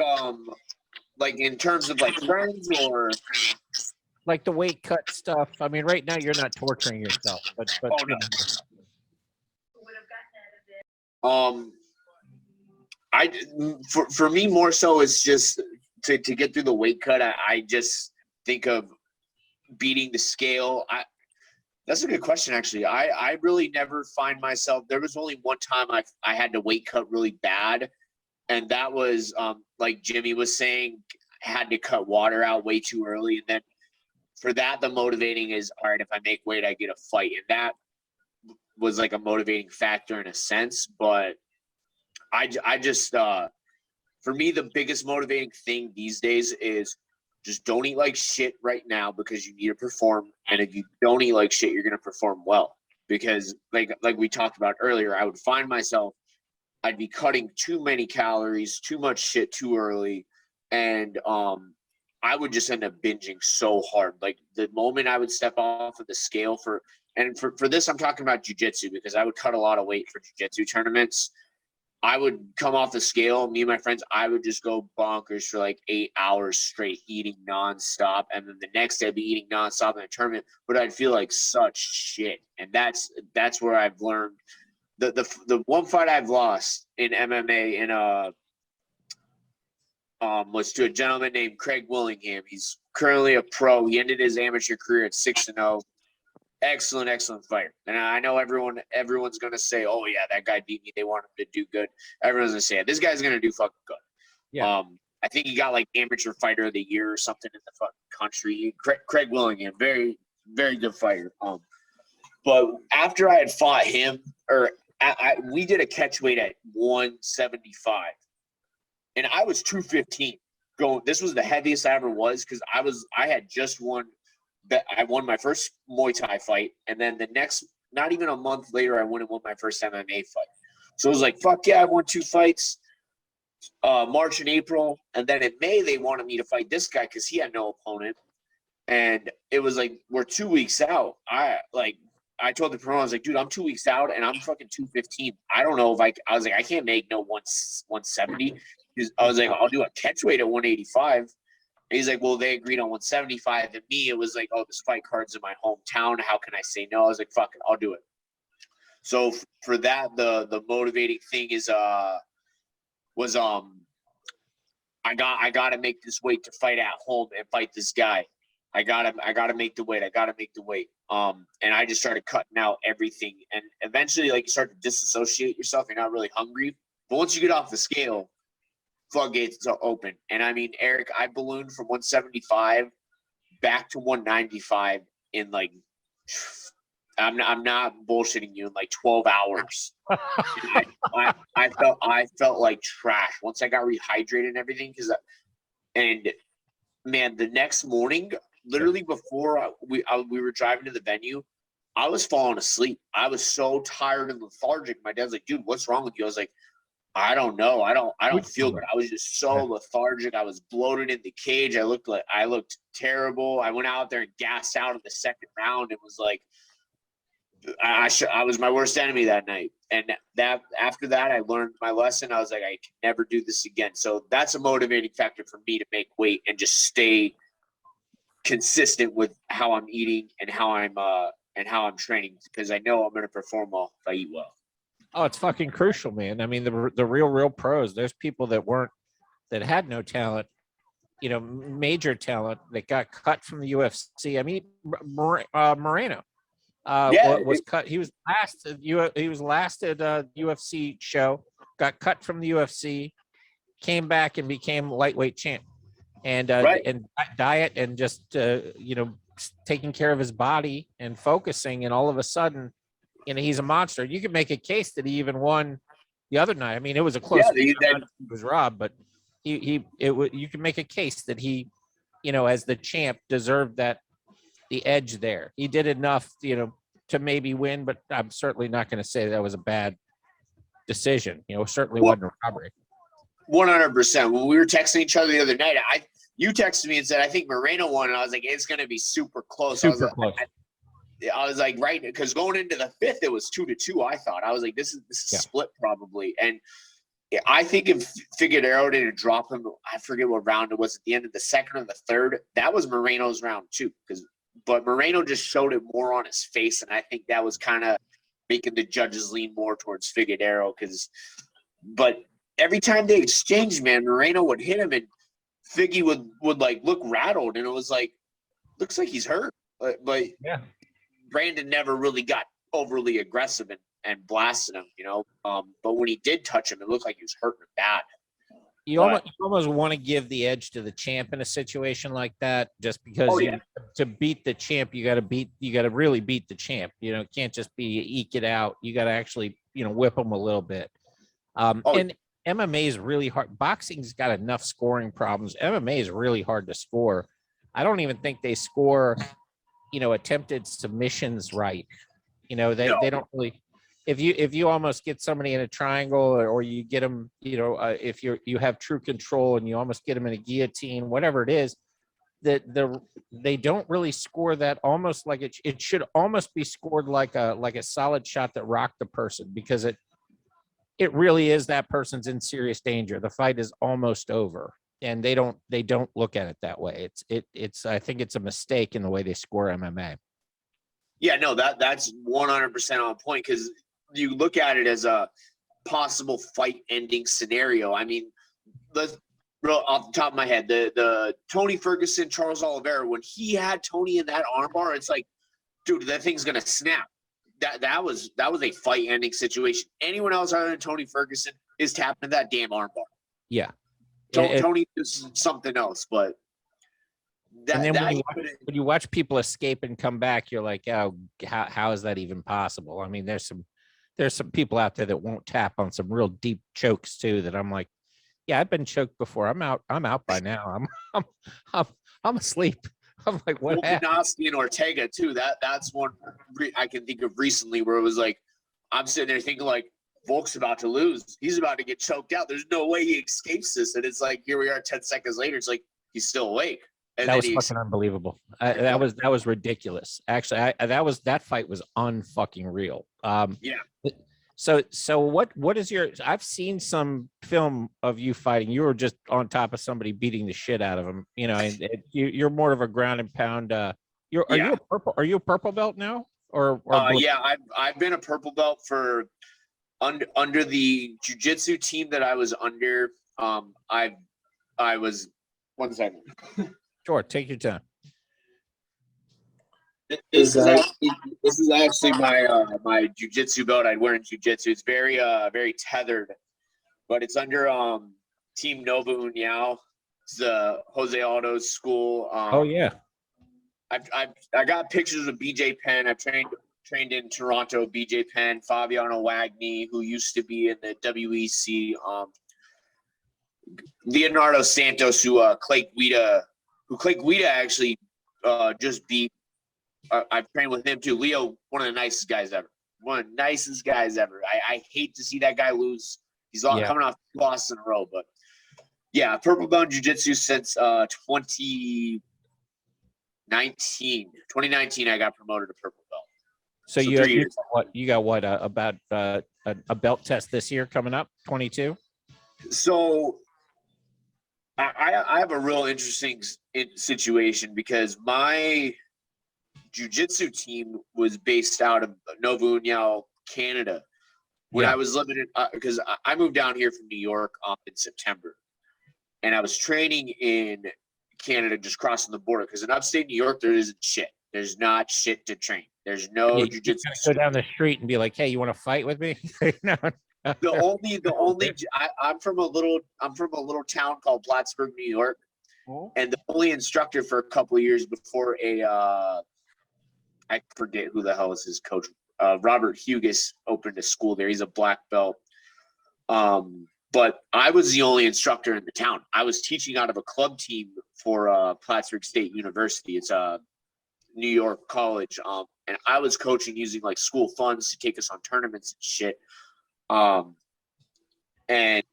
in terms of like friends, or like the weight cut stuff. I mean, right now you're not torturing yourself, but oh, no. For me more so it's just to get through the weight cut. I just think of beating the scale. That's a good question, actually. I really never find myself. There was only one time I had to weight cut really bad, and that was like Jimmy was saying, had to cut water out way too early. And then for that, the motivating is, all right, if I make weight, I get a fight. And that was like a motivating factor in a sense. But I just, for me, the biggest motivating thing these days is just don't eat like shit right now, because you need to perform. And if you don't eat like shit, you're going to perform well. Because like we talked about earlier, I would find myself, I'd be cutting too many calories, too much shit too early. And I would just end up binging so hard. Like the moment I would step off of the scale for this, I'm talking about jiu-jitsu, because I would cut a lot of weight for jiu-jitsu tournaments. I would come off the scale, me and my friends, I would just go bonkers for like 8 hours straight, eating nonstop. And then the next day I'd be eating nonstop in a tournament, but I'd feel like such shit. And that's where I've learned. The one fight I've lost in MMA was to a gentleman named Craig Willingham. He's currently a pro. He ended his amateur career at 6-0. Excellent fighter. And I know everyone's gonna say, "Oh yeah, that guy beat me. They want him to do good." Everyone's gonna say it. This guy's gonna do fucking good. Yeah. I think he got like amateur fighter of the year or something in the fucking country. Craig Willingham, very very good fighter. But after I had fought him, we did a catch weight at 175, and I was 215. This was the heaviest I ever was because I had just won. I won my first Muay Thai fight, and then the next, not even a month later, I went and won my first MMA fight. So it was like, fuck yeah, I won 2 fights, March and April, and then in May they wanted me to fight this guy because he had no opponent, and it was like we're 2 weeks out. I told the promoter, I was like, dude, I'm 2 weeks out, and I'm fucking 215. I don't know if I was like, I can't make no 170. I was like, I'll do a catch weight at 185. And he's like, well, they agreed on 175. And me, it was like, oh, this fight card's in my hometown. How can I say no? I was like, fuck it, I'll do it. So for that, the motivating thing is I gotta make this weight to fight at home and fight this guy. I gotta make the weight. And I just started cutting out everything. And eventually, like, you start to disassociate yourself. You're not really hungry. But once you get off the scale, floodgates are open. And I mean, Eric, I ballooned from 175 back to 195 in like, I'm not bullshitting you, in like 12 hours. I felt like trash once I got rehydrated and everything. And man, the next morning, literally before we were driving to the venue, I was falling asleep. I was so tired and lethargic. My dad's like, dude, what's wrong with you? I was like, I don't know. I don't feel good. I was just so lethargic. I was bloated in the cage. I looked terrible. I went out there and gassed out in the second round. It was like, I was my worst enemy that night. And that after that, I learned my lesson. I was like, I can never do this again. So that's a motivating factor for me to make weight and just stay consistent with how I'm eating and how I'm training, because I know I'm going to perform well if I eat well. Oh, it's fucking crucial, man. I mean, the real pros, there's people that had no talent, major talent, that got cut from the UFC. I mean, Moreno was cut. He was last at UFC show, got cut from the UFC, came back and became lightweight champ, and diet and just taking care of his body and focusing, and all of a sudden, he's a monster. You could make a case that he even won the other night. I mean, it was a close. Yeah, he was robbed, but you can make a case that he, as the champ, deserved the edge there. He did enough, to maybe win, but I'm certainly not going to say that was a bad decision. Certainly wasn't a robbery. 100%. When we were texting each other the other night, you texted me and said, I think Moreno won, and I was like, it's going to be super close. I was like, right, because going into the fifth, it was 2-2. I thought, I was like, this is split probably. And I think if Figueroa didn't drop him, I forget what round it was, at the end of the second or the third, that was Moreno's round too. But Moreno just showed it more on his face, and I think that was kind of making the judges lean more towards Figueroa. But every time they exchanged, man, Moreno would hit him, and Figgy would like look rattled, and it was like, looks like he's hurt. But yeah. Brandon never really got overly aggressive and blasted him, but when he did touch him, it looked like he was hurting him bad. You almost want to give the edge to the champ in a situation like that, just because to beat the champ, you got to really beat the champ. It can't just be eke it out. You got to actually, whip them a little bit. And MMA is really hard. Boxing's got enough scoring problems. MMA is really hard to score. I don't even think they score attempted submissions right. They don't really, if you almost get somebody in a triangle, or you get them, if you have true control and you almost get them in a guillotine, whatever it is, that they don't really score that. Almost like it should almost be scored like a solid shot that rocked the person, because it really is that person's in serious danger. The fight is almost over. And they don't look at it that way. It's I think it's a mistake in the way they score MMA. Yeah, no, that's 100% on point, because you look at it as a possible fight ending scenario. I mean, off the top of my head, the Tony Ferguson, Charles Oliveira, when he had Tony in that armbar, it's like, dude, that thing's gonna snap. That was a fight ending situation. Anyone else other than Tony Ferguson is tapping that damn armbar. Yeah. Tony is something else, but And then that when you watch people escape and come back, you're like, oh, how is that even possible? I mean, there's some people out there that won't tap on some real deep chokes too. That I'm like, yeah, I've been choked before. I'm out by now. I'm asleep. I'm like, what happened? Volkanovski and Ortega too. That's one I can think of recently where it was like, I'm sitting there thinking like, Volk's about to lose. He's about to get choked out. There's no way he escapes this. And it's like, here we are 10 seconds later. It's like, he's still awake. And that was fucking unbelievable. That was ridiculous. Actually, that fight was unfucking real. Yeah. So what is your? I've seen some film of you fighting. You were just on top of somebody beating the shit out of him. You know, and you're more of a ground and pound. Are you a purple belt now? Or yeah, I've been a purple belt for under the jiu-jitsu team that I was under. I was 1 second. Sure, take your time. This is actually my jiu-jitsu belt I'd wear in jiu-jitsu. It's very tethered, but it's under Team Nova União. It's the Jose Aldo's school. Oh yeah. I got pictures of BJ Penn. I've trained in Toronto. BJ Penn, Fabiano Wagner, who used to be in the WEC. Leonardo Santos, who Clay Guida actually just beat. I've trained with him too. Leo, one of the nicest guys ever. One of the nicest guys ever. I hate to see that guy lose. He's coming off 2 losses in a row, but yeah, purple belt jiu-jitsu since 2019. 2019, I got promoted to purple belt. So you got what about a belt test this year coming up, 22? So I have a real interesting situation because my jiu-jitsu team was based out of Nova União, Canada. When I was living in, because I moved down here from New York in September, and I was training in Canada, just crossing the border. Because in upstate New York, there isn't shit. There's not shit to train. There's no jiu-jitsu. Go down the street and be like, "Hey, you want to fight with me?" No. I'm from a little town called Plattsburgh, New York, and the only instructor for a couple of years before I forget who the hell is his coach. Robert Hughes opened a school there. He's a black belt. But I was the only instructor in the town. I was teaching out of a club team for Plattsburgh State University. It's a New York college. And I was coaching using like school funds to take us on tournaments and shit. And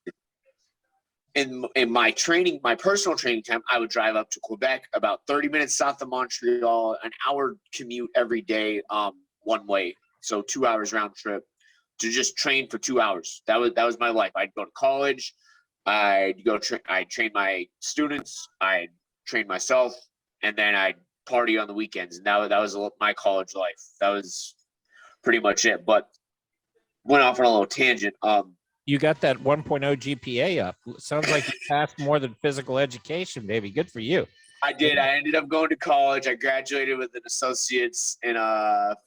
in my training, my personal training time, I would drive up to Quebec, about 30 minutes south of Montreal, an hour commute every day, one way. So 2 hours round trip to just train for 2 hours. That was my life. I'd go to college. I'd train my students. I'd train myself, and then I'd party on the weekends. And that was my college life. That was pretty much it. But went off on a little tangent. You got that 1.0 GPA up. Sounds like you passed more than physical education, baby. Good for you. I did. I ended up going to college. I graduated with an associate's in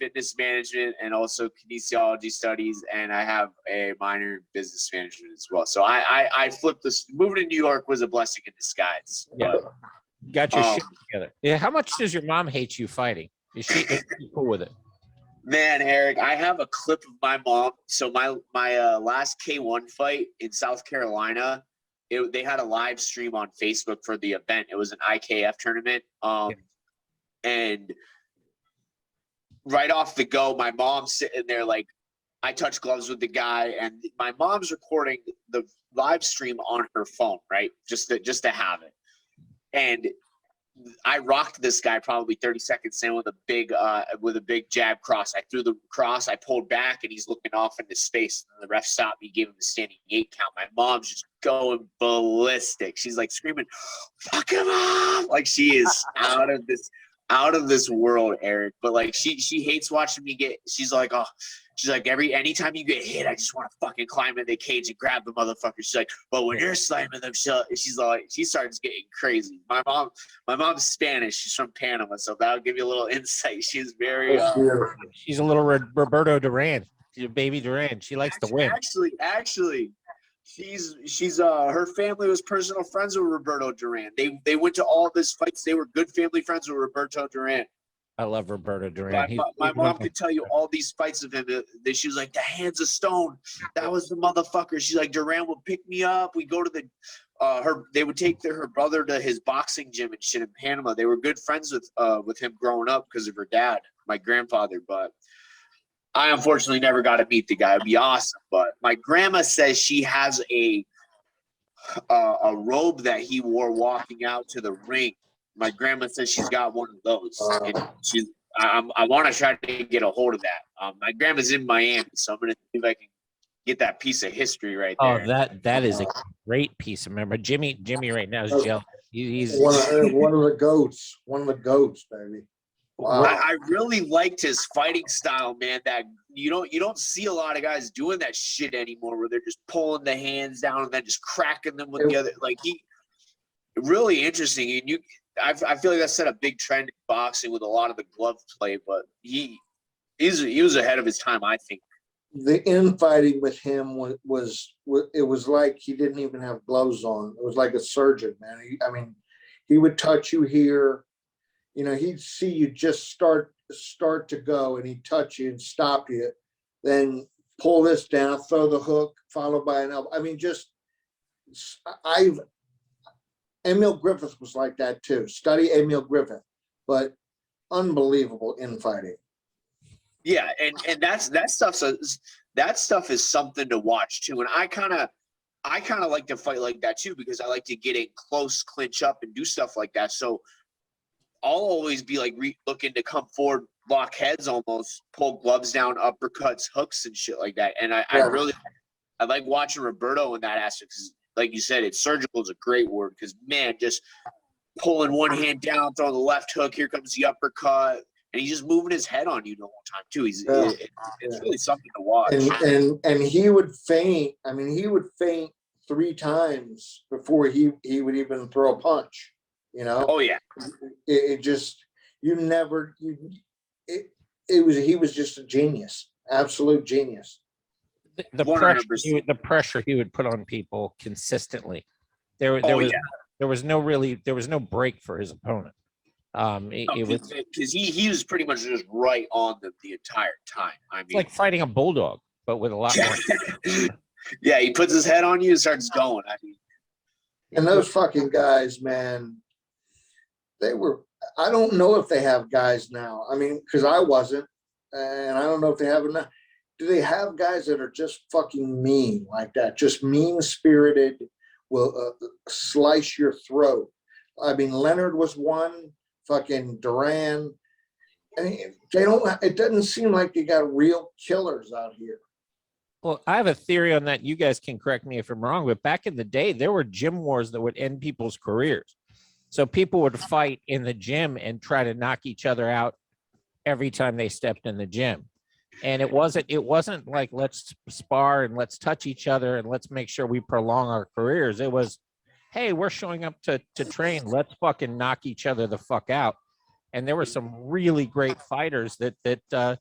fitness management and also kinesiology studies, and I have a minor in business management as well. So I flipped this. Moving to New York was a blessing in disguise. Yeah, got your shit together. Yeah. How much does your mom hate you fighting? Is she cool with it? Man, Eric, I have a clip of my mom. So my last K1 fight in South Carolina, they had a live stream on Facebook for the event. It was an IKF tournament. And right off the go, my mom's sitting there like, I touch gloves with the guy, and my mom's recording the live stream on her phone, right? Just to have it. And I rocked this guy probably 30 seconds in with a big jab cross. I threw the cross, I pulled back, and he's looking off into space. And the ref stopped me, gave him a standing 8 count. My mom's just going ballistic. She's like screaming, "Fuck him up!" Like she is out of this world, Eric. But like she hates watching me get. She's like, oh. She's like, anytime you get hit, I just want to fucking climb in the cage and grab the motherfucker. She's like, but when you're slamming them, she's like, she starts getting crazy. My mom's Spanish. She's from Panama, so that'll give you a little insight. She's very. She's a little Roberto Duran, baby Duran. She likes to win. Actually, She's her family was personal friends with Roberto Duran. They went to all of his fights. They were good family friends with Roberto Duran. I love Roberto Duran. My mom could tell you all these fights of him. That she was like, the hands of stone. That was the motherfucker. She's like, Duran would pick me up. We go to the they would take her brother to his boxing gym and shit in Panama. They were good friends with him growing up because of her dad, my grandfather. But I unfortunately never got to meet the guy. It'd be awesome. But my grandma says she has a robe that he wore walking out to the ring. My grandma says she's got one of those, and I want to try to get a hold of that. My grandma's in Miami, so I'm gonna see if I can get that piece of history right there. Oh, that is a great piece of memory. Jimmy right now is jealous. He's one of the goats. One of the goats, baby. Wow. I really liked his fighting style, man. That you don't see a lot of guys doing that shit anymore, where they're just pulling the hands down and then just cracking them with the other. Like really interesting, and I feel like that set a big trend in boxing with a lot of the glove play, but he was ahead of his time, I think. The infighting with him was like he didn't even have gloves on. It was like a surgeon, man. He would touch you here. He'd see you just start to go, and he'd touch you and stop you, then pull this down, throw the hook, followed by an elbow. Emil Griffith was like that too. Study Emil Griffith, but unbelievable infighting. Yeah, and that stuff is something to watch too. And I kind of like to fight like that too, because I like to get in close, clinch up, and do stuff like that. So I'll always be like looking to come forward, lock heads, almost pull gloves down, uppercuts, hooks, and shit like that. And I like watching Roberto in that aspect. Like you said, it's surgical is a great word, because man, just pulling one hand down, throwing the left hook, here comes the uppercut, and he's just moving his head on you the whole time too. It's really something to watch. And he would feint. He would feint 3 times before he would even throw a punch. Oh yeah. He was just a genius, absolute genius. The pressure he would put on people consistently. There was no break for his opponent. Because he was pretty much just right on them the entire time. It's like fighting a bulldog, but with a lot more. Yeah, he puts his head on you and starts going. And those fucking guys, man, I don't know if they have guys now. Because I wasn't, and I don't know if they have enough. Do they have guys that are just fucking mean like that? Just mean-spirited, will slice your throat. Leonard was one, fucking Duran. It doesn't seem like they got real killers out here. Well, I have a theory on that. You guys can correct me if I'm wrong, but back in the day, there were gym wars that would end people's careers. So people would fight in the gym and try to knock each other out every time they stepped in the gym. And it wasn't like, let's spar and let's touch each other and let's make sure we prolong our careers. It was, hey, we're showing up to train. Let's fucking knock each other the fuck out. And there were some really great fighters that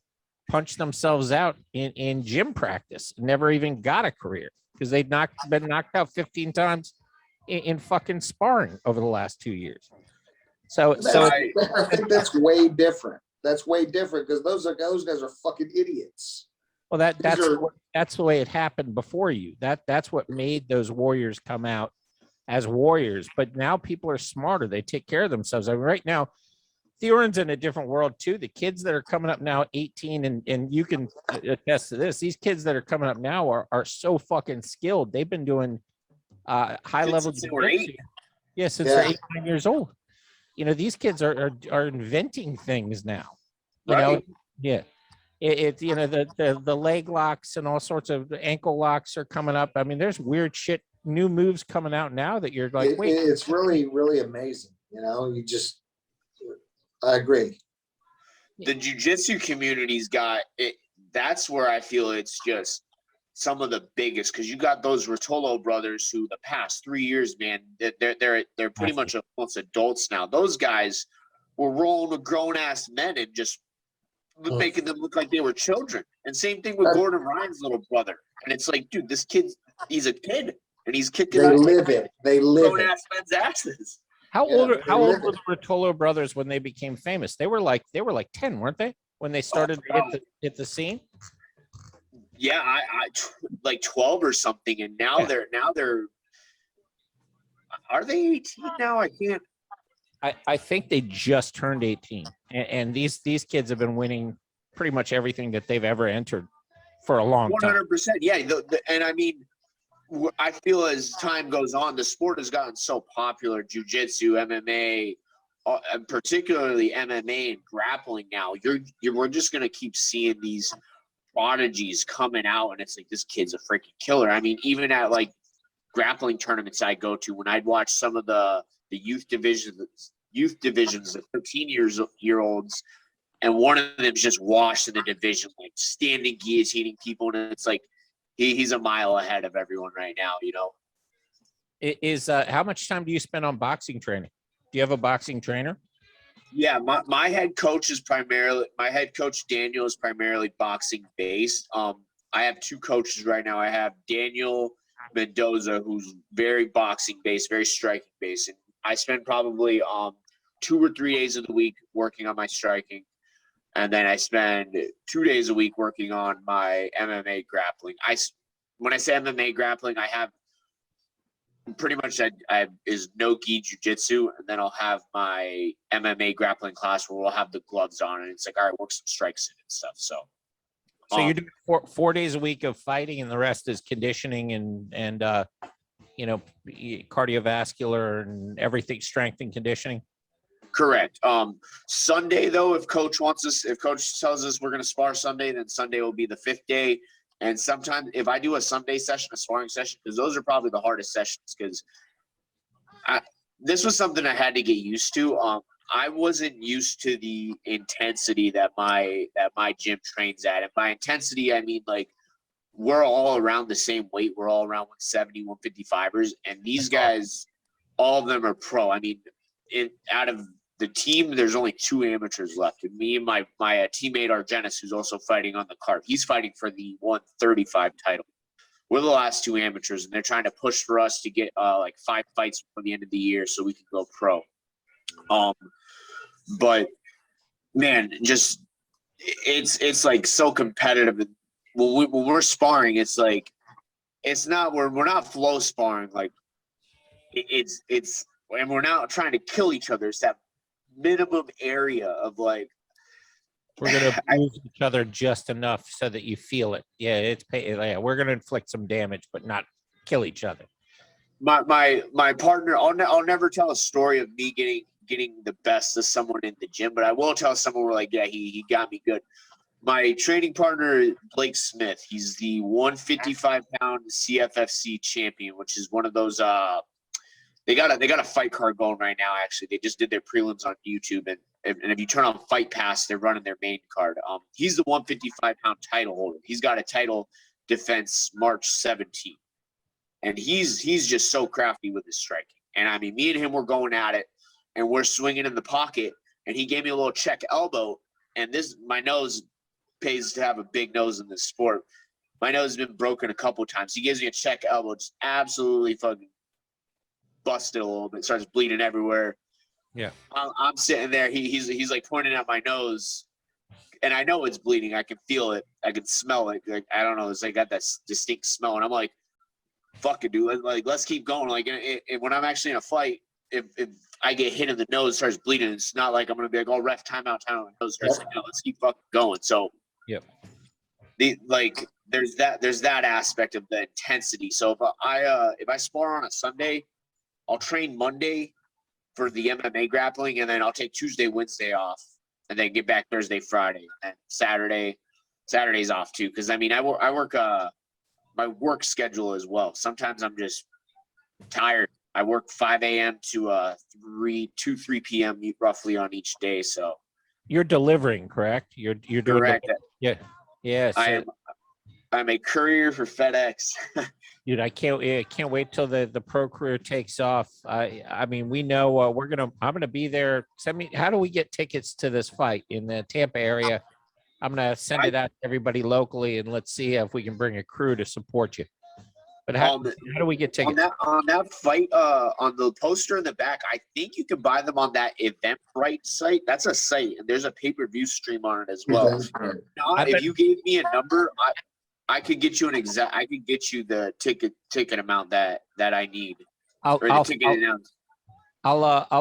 punched themselves out in gym practice, never even got a career because they'd been knocked out 15 times in fucking sparring over the last 2 years. So I think that's way different. That's way different because those guys are fucking idiots. Well, that's the way it happened before you. That's what made those warriors come out as warriors. But now people are smarter. They take care of themselves. Right now, Theoren's in a different world too. The kids that are coming up now, 18, and you can attest to this. These kids that are coming up now are so fucking skilled. They've been doing high level. Since they're 8, 9 years old. These kids are inventing things now. The leg locks and all sorts of ankle locks are coming up. There's weird shit, new moves coming out now that you're like, wait. It's really, really amazing. I agree. The jiu-jitsu community's got it. That's where I feel it's just some of the biggest, because you got those Rotolo brothers who the past 3 years, man, they're pretty much almost adults now. Those guys were rolling with grown ass men and just making them look like they were children. And same thing with Gordon Ryan's little brother. And it's like, dude, this kid, he's a kid, and he's kicking. They live it. They live it. Men's asses. How old were the Rotolo brothers when they became famous? They were like 10, weren't they? When they started to hit the scene? Yeah, I like 12 or something, and now they're are they 18 now? I can't. I think they just turned 18, and these kids have been winning pretty much everything that they've ever entered for a long time. 100%. Yeah, and I mean, I feel as time goes on, the sport has gotten so popular. Jiu-jitsu, MMA, and particularly MMA and grappling. Now, we're just gonna keep seeing these prodigies coming out, and it's like, this kid's a freaking killer. I mean, even at like grappling tournaments I go to, when I'd watch some of the youth divisions, the 13-year-olds, and one of them's just washed in the division, like standing guillotining people, and it's like he's a mile ahead of everyone right now. You know, how much time do you spend on boxing training? Do you have a boxing trainer? Yeah, my head coach Daniel is primarily boxing based. I have two coaches right now. I have Daniel Mendoza, who's very boxing based, very striking based, and I spend probably 2 or 3 days of the week working on my striking, and then I spend 2 days a week working on my MMA grappling. When I say MMA grappling, I have pretty much I is no-gi jiu-jitsu, and then I'll have my MMA grappling class where we'll have the gloves on, and it's like, all right, work some strikes and stuff. So you do 4 days a week of fighting, and the rest is conditioning and cardiovascular and everything, strength and conditioning. Correct. Sunday though, if coach tells us we're going to spar Sunday, then Sunday will be the 5th day. And sometimes if I do a Sunday session, a sparring session, because those are probably the hardest sessions, because this was something I had to get used to. I wasn't used to the intensity that my gym trains at. And by intensity, I mean, like, we're all around the same weight. We're all around 170, 155ers. And these guys, all of them are pro. I mean, out of the team, there's only 2 amateurs left. And me and my teammate Argenis, who's also fighting on the card, he's fighting for the 135 title. We're the last 2 amateurs, and they're trying to push for us to get like 5 fights before the end of the year so we can go pro. But man, just it's like so competitive. When we're sparring, it's like we're not flow sparring. Like it's and we're not trying to kill each other. It's that minimum area of like, we're gonna abuse each other just enough so that you feel it. Yeah, we're gonna inflict some damage, but not kill each other. My partner, I'll never tell a story of me getting the best of someone in the gym, but I will tell someone where like, yeah, he got me good. My training partner, Blake Smith, he's the 155-pound CFFC champion, which is one of those they got a fight card going right now. Actually, they just did their prelims on YouTube, and if you turn on Fight Pass, they're running their main card. He's the 155-pound title holder. He's got a title defense March 17th, and he's just so crafty with his striking. And I mean, me and him were going at it, and we're swinging in the pocket, and he gave me a little check elbow, and my nose pays to have a big nose in this sport. My nose has been broken a couple of times. He gives me a check elbow, just absolutely fucking busted a little bit, starts bleeding everywhere. Yeah, I'm sitting there. He's like pointing at my nose, and I know it's bleeding. I can feel it. I can smell it. Like, I don't know. It's like got that distinct smell, and I'm like, "Fuck it, dude. Let's keep going." Like, when I'm actually in a fight, if I get hit in the nose, starts bleeding, it's not like I'm gonna be like, "Oh, ref, timeout, timeout." My nose starts like, no, let's keep fucking going. So, yep. There's that aspect of the intensity. So if I spar on a Sunday, I'll train Monday for the MMA grappling, and then I'll take Tuesday, Wednesday off, and then get back Thursday, Friday, and Saturday's off too. Because I mean, I work my work schedule as well. Sometimes I'm just tired. I work 5 a.m. to 3 p.m. roughly on each day. So you're delivering, correct? You're doing correct. Yeah. So, I'm a courier for FedEx. Dude, I can't wait till the pro career takes off. I mean, we know I'm gonna be there. How do we get tickets to this fight in the Tampa area? I'm gonna send it out to everybody locally, and let's see if we can bring a crew to support you. But how do we get tickets? On that fight, on the poster in the back, I think you can buy them on that Eventbrite site. That's a site, and there's a pay-per-view stream on it as well. If you gave me a number, I could get you I could get you the ticket amount that I need. I'll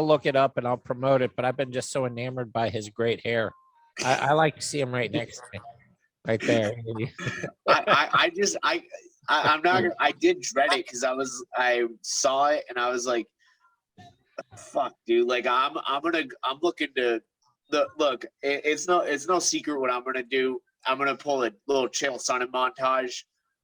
look it up and I'll promote it. But I've been just so enamored by his great hair. I like to see him right next to me, right there. I'm not gonna, I did dread it because I saw it and I was like, fuck, dude. Like I'm looking to look. It's no secret what I'm gonna do. I'm gonna pull a little Chael Sonnen montage.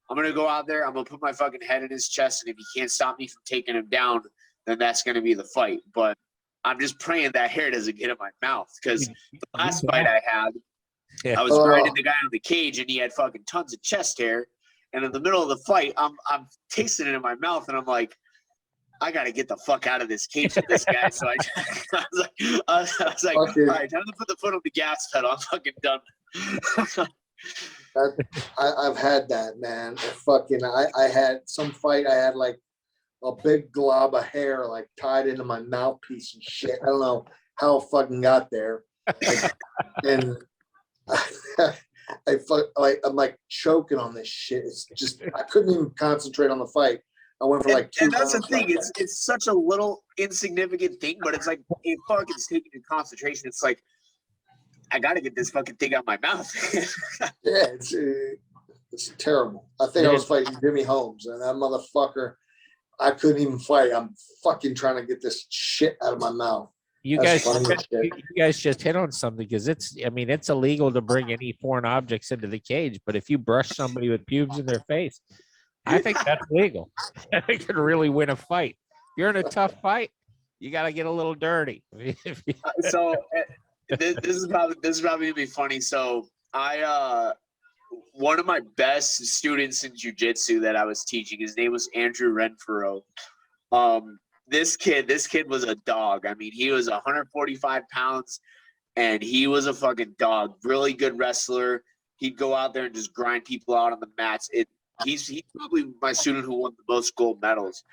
I'm gonna go out there. I'm gonna put my fucking head in his chest, and if he can't stop me from taking him down, then that's gonna be the fight. But I'm just praying that hair doesn't get in my mouth because the last fight I had, I was grinding the guy on the cage, and he had fucking tons of chest hair. And in the middle of the fight, I'm tasting it in my mouth, and I'm like, I got to get the fuck out of this cage with this guy. So I was like, all right, time to put the foot on the gas pedal. I'm fucking done. I've had that, man. I had some fight. I had like a big glob of hair like tied into my mouthpiece and shit. I don't know how it fucking got there. And I'm like choking on this shit. It's just I couldn't even concentrate on the fight. I went for like 2 and that's the rounds thing. It's such a little insignificant thing, but it's like it fucking is taking in concentration. It's like I gotta get this fucking thing out of my mouth. Yeah, it's terrible. I think I was fighting Jimmy Holmes, and that motherfucker, I couldn't even fight. I'm fucking trying to get this shit out of my mouth. You guys just hit on something because it's illegal to bring any foreign objects into the cage, but if you brush somebody with pubes in their face, I think that's legal. It could really win a fight. If you're in a tough fight, you got to get a little dirty. So this is probably gonna be funny. So one of my best students in jiu-jitsu that I was teaching, his name was Andrew Renfro. This kid was a dog. I mean, he was 145 pounds and he was a fucking dog. Really good wrestler. He'd go out there and just grind people out on the mats. He's probably my student who won the most gold medals.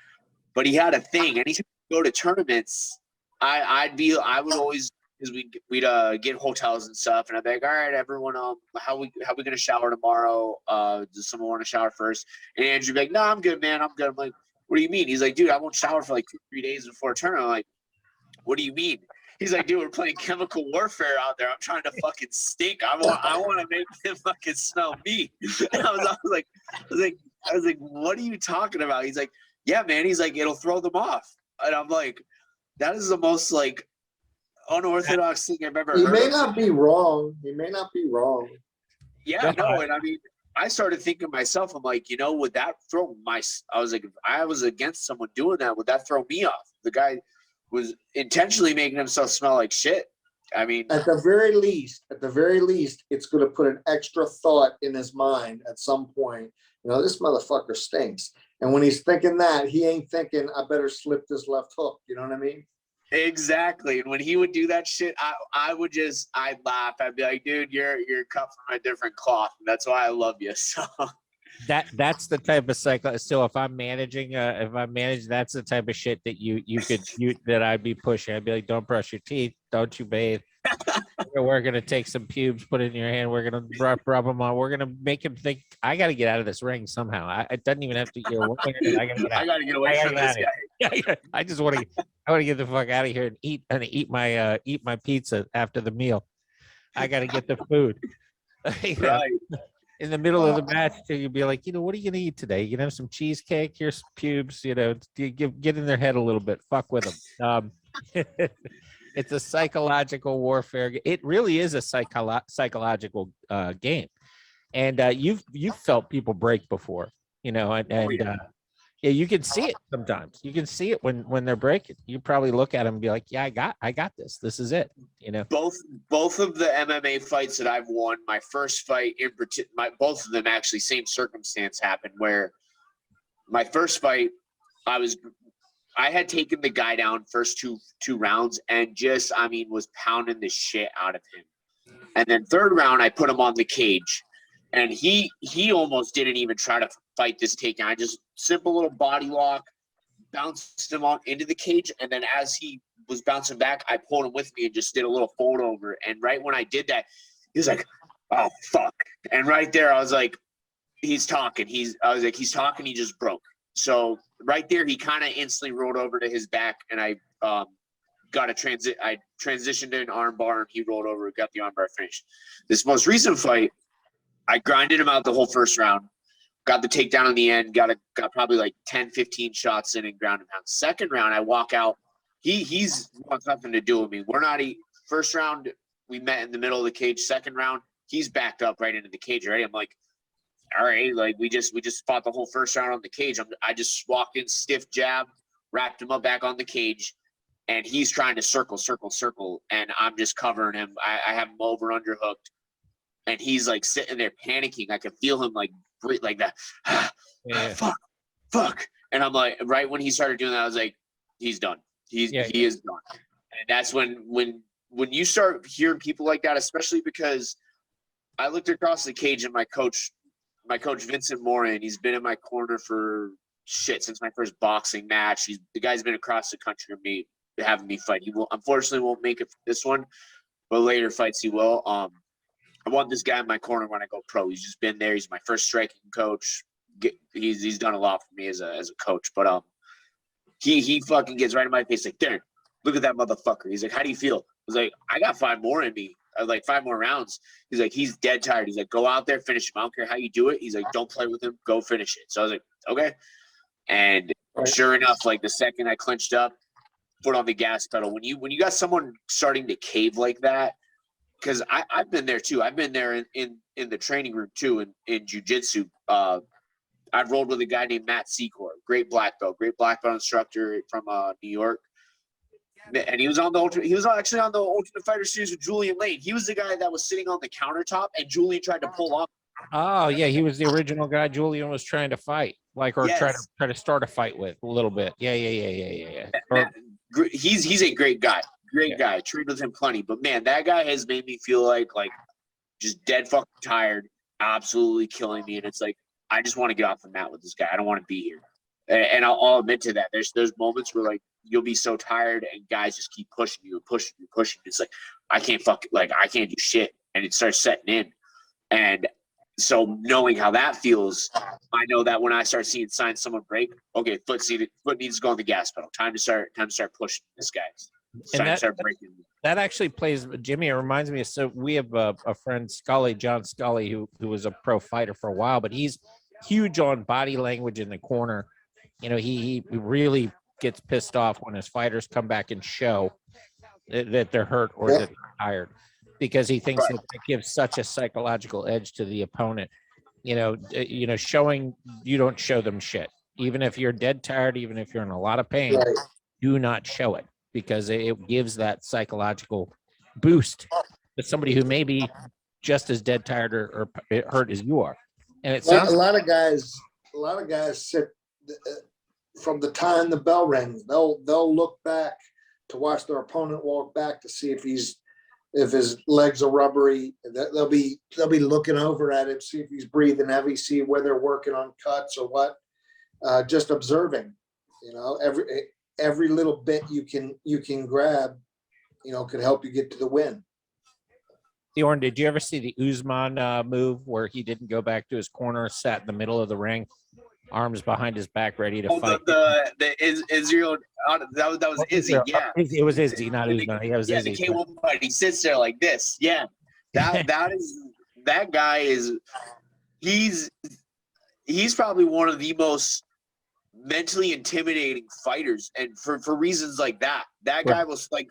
But he had a thing. Anytime we go to tournaments, I would always, because we'd get hotels and stuff, and I'd be like, all right, everyone, how we gonna shower tomorrow? Does someone want to shower first? And Andrew'd be like, no, I'm good, man. I'm good. I'm like, what do you mean? He's like, dude, I won't shower for like 2-3 days before a tournament. I'm like, what do you mean? He's like, dude, we're playing chemical warfare out there. I'm trying to fucking stink. I want to make them fucking smell me. And I was like, what are you talking about? He's like, yeah, man. He's like, it'll throw them off. And I'm like, that is the most like unorthodox thing I've ever heard. He may not be wrong. Yeah, no, and I mean, I started thinking to myself, I'm like, would that throw I was like, if I was against someone doing that, would that throw me off? The guy was intentionally making himself smell like shit. I mean, at the very least, it's going to put an extra thought in his mind at some point. This motherfucker stinks. And when he's thinking that, he ain't thinking, I better slip this left hook. You know what I mean? Exactly. And when he would do that shit, I'd laugh. I'd be like, dude, you're cut from a different cloth. And that's why I love you. So that's the type of cycle. So if I'm managing, that's the type of shit that that I'd be pushing. I'd be like, don't brush your teeth. Don't you bathe. We're going to take some pubes, put it in your hand. We're going to rub them on. We're going to make him think, I got to get out of this ring somehow. It doesn't even have to, I got to get away from this guy. I just want to get the fuck out of here and eat my pizza after the meal. I got to get the food. Right. In the middle of the match, you'd be like, what are you going to eat today? You can have some cheesecake, here's some pubes, get in their head a little bit. Fuck with them. It's a psychological warfare. It really is a psychological game. And you've felt people break before, you can see it sometimes. You can see it when they're breaking. You probably look at them and be like, yeah, I got this. This is it. Both of the MMA fights that I've won, my first fight in particular, both of them actually same circumstance happened where my first fight, I had taken the guy down first two rounds and was pounding the shit out of him. And then third round, I put him on the cage. And he almost didn't even try to fight this takedown. I just simple little body lock, bounced him on into the cage. And then as he was bouncing back, I pulled him with me and just did a little fold over. And right when I did that, he was like, oh, fuck. And right there, I was like, he's talking. I was like, he's talking. He just broke. So right there, he kind of instantly rolled over to his back. And I got a I transitioned to an arm bar and he rolled over, got the arm bar finished. This most recent fight, I grinded him out the whole first round, got the takedown in the end, got probably like 10, 15 shots in and ground him out. Second round, I walk out. He's wants nothing to do with me. We're not first round, we met in the middle of the cage. Second round, he's backed up right into the cage already. I'm like, all right, like we just fought the whole first round on the cage. I just walked in, stiff jab, wrapped him up back on the cage, and he's trying to circle, and I'm just covering him. I have him over underhooked. And he's like sitting there panicking. I could feel him like breathe like that. Yeah. Fuck. And I'm like, right when he started doing that, I was like, he's done. He is done. And that's when you start hearing people like that, especially because I looked across the cage and my coach Vincent Morin, he's been in my corner for since my first boxing match. The guy's been across the country with me, having me fight. He unfortunately won't make it for this one, but later fights he will. I want this guy in my corner when I go pro. He's just been there. He's my first striking coach. He's done a lot for me as a coach. But he fucking gets right in my face like, Darren, look at that motherfucker. He's like, how do you feel? I was like, I got 5 more in me. I was like 5 more rounds. He's like, he's dead tired. He's like, go out there, finish him. I don't care how you do it. He's like, don't play with him. Go finish it. So I was like, okay. And sure enough, like the second I clinched up, foot on the gas pedal. When you got someone starting to cave like that, because I've been there too. I've been there in the training room too in jiu-jitsu. I've rolled with a guy named Matt Secor, great black belt instructor from New York. And he was actually on the Ultimate Fighter series with Julian Lane. He was the guy that was sitting on the countertop and Julian tried to pull off. Oh yeah, he was the original guy Julian was trying to fight, try to start a fight with a little bit. Yeah. Matt, he's a great guy. Great guy. Trained with him plenty. But man, that guy has made me feel like just dead fucking tired, absolutely killing me. And it's like, I just want to get off the mat with this guy. I don't want to be here. And I'll admit to that. There's moments where like you'll be so tired and guys just keep pushing you and pushing you and pushing you. It's like, I can't do shit. And it starts setting in. And so knowing how that feels, I know that when I start seeing signs someone break, okay, foot needs to go on the gas pedal. Time to start pushing this guy. And that actually plays, Jimmy, it reminds me of, so we have a friend, John Scully, who was a pro fighter for a while, but he's huge on body language in the corner. You know, he really gets pissed off when his fighters come back and show that they're hurt or that they're tired, because he thinks that it gives such a psychological edge to the opponent. You know, showing, you don't show them shit. Even if you're dead tired, even if you're in a lot of pain, do not show it, because it gives that psychological boost to somebody who may be just as dead tired or hurt as you are. And it sounds a lot of guys sit from the time the bell rings. They'll look back to watch their opponent walk back to see if his legs are rubbery. They'll be looking over at him, see if he's breathing heavy, see where they're working on cuts or what. Just observing, you know, every little bit you can grab, you know, could help you get to the win. Theoren, did you ever see the Usman move where he didn't go back to his corner, sat in the middle of the ring, arms behind his back, ready to fight? Israel, that was Izzy, yeah. It was Izzy, not Usman. Yeah, it was Izzy. The K1 fight. He sits there like this. Yeah, that guy is. He's probably one of the most mentally intimidating fighters, and for reasons like that. That guy was like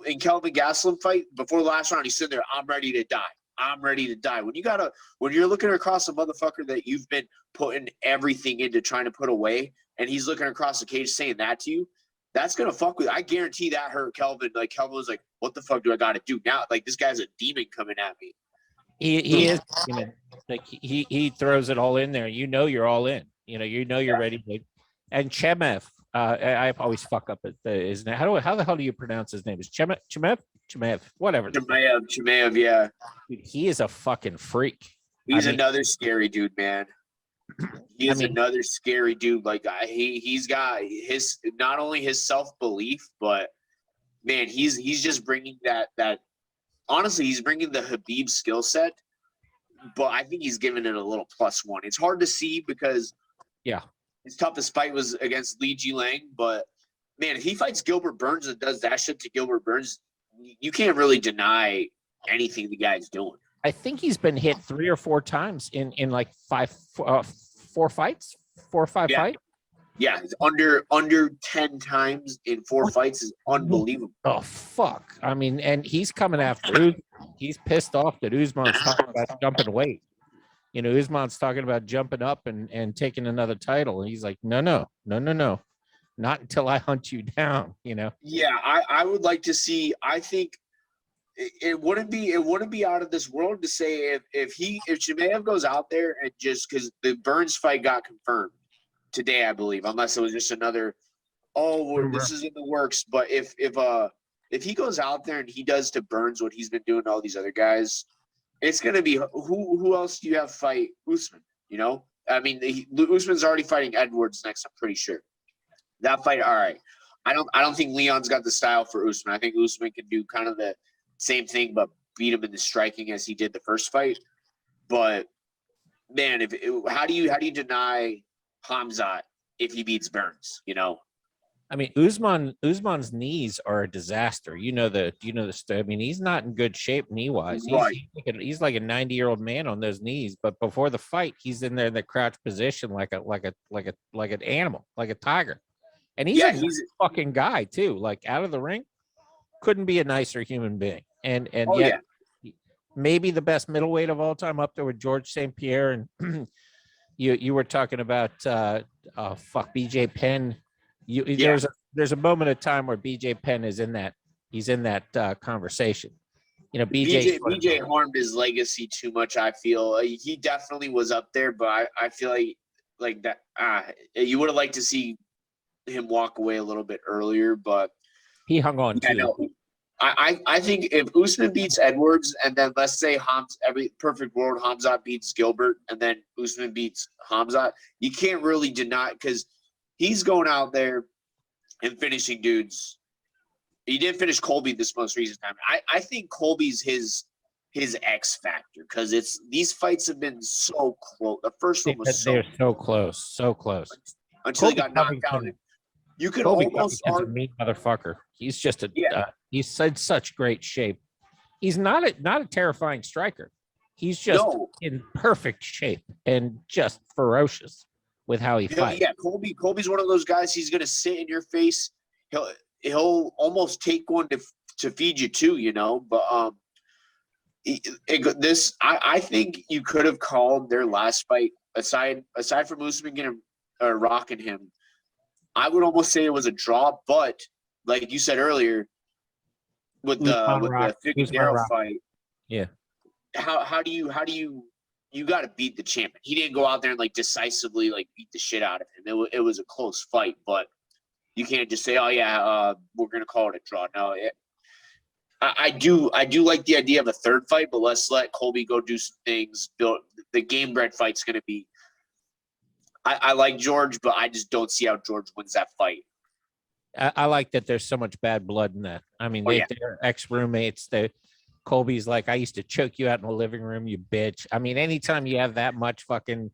in Kelvin Gastelum fight before the last round. He's sitting there. I'm ready to die. I'm ready to die. When you're looking across a motherfucker that you've been putting everything into trying to put away, and he's looking across the cage saying that to you, that's gonna fuck with you. I guarantee that hurt Kelvin. Like Kelvin was like, "What the fuck do I got to do now?" Like this guy's a demon coming at me. He is, you know, like he throws it all in there. You know, you're all in. You know you're ready. And Chemev, I always fuck up his name. How the hell do you pronounce his name? Is Chimev, whatever. Chimaev, yeah. Dude, he is a fucking freak. He's another scary dude, man. He is I mean, another scary dude. Like he's got his not only his self belief, but man, he's just bringing that. Honestly, he's bringing the Habib skill set, but I think he's giving it a little +1. It's hard to see because his toughest fight was against Li Jilang, but man, if he fights Gilbert Burns and does that shit to Gilbert Burns, you can't really deny anything the guy's doing. I think he's been hit 3 or 4 times in like 4 fights, 4 or 5 fights. Yeah, it's under 10 times in 4 fights is unbelievable. Oh fuck! I mean, and he's coming after. He's pissed off that Usman's talking about jumping weight. You know, Usman's talking about jumping up and taking another title, and he's like, no, not until I hunt you down. You know. Yeah, I would like to see. I think it wouldn't be out of this world to say if Chimaev goes out there and just because the Burns fight got confirmed today, I believe, unless it was just another, this is in the works. But if he goes out there and he does to Burns what he's been doing to all these other guys, it's gonna be who else do you have fight Usman? You know, I mean, Usman's already fighting Edwards next. I'm pretty sure that fight. All right, I don't think Leon's got the style for Usman. I think Usman can do kind of the same thing, but beat him in the striking as he did the first fight. But man, how do you deny Hamzat if he beats Burns? You know, I mean, Usman's knees are a disaster. You know the. I mean, he's not in good shape knee wise. He's like a 90-year-old man on those knees. But before the fight, he's in there in the crouch position like an animal, like a tiger. And he's a fucking guy too. Like out of the ring, couldn't be a nicer human being. And yet, maybe the best middleweight of all time, up there with George St. Pierre. And you were talking about BJ Penn. There's a moment of time where BJ Penn is in that. He's in that conversation. You know, BJ harmed his legacy too much. I feel he definitely was up there, but I feel like that. You would have liked to see him walk away a little bit earlier, but he hung on too. No, I think if Usman beats Edwards and then let's say every perfect world Hamzat beats Gilbert and then Usman beats Hamzat, you can't really deny because he's going out there and finishing dudes. He did finish Colby this most recent time. I think Colby's his X factor because these fights have been so close. The first one was they're so close until he got knocked out. You could almost argue a mean motherfucker. He's just he's in such great shape. He's not a terrifying striker. He's just in perfect shape and just ferocious with how he fights. Yeah, Colby's one of those guys. He's gonna sit in your face. He'll almost take one to feed you too, you know. But I think you could have called their last fight aside from Usman getting rocking him. I would almost say it was a draw, but like you said earlier, with the Figueroa fight, how do you got to beat the champion? He didn't go out there and like decisively like beat the shit out of him. It was a close fight, but you can't just say, we're gonna call it a draw. No, I do like the idea of a third fight, but let's let Colby go do some things. The game bred fight's gonna be. I like George, but I just don't see how George wins that fight. I like that there's so much bad blood in that. I mean, they're ex-roommates. Colby's like, I used to choke you out in the living room, you bitch. I mean, anytime you have that much fucking,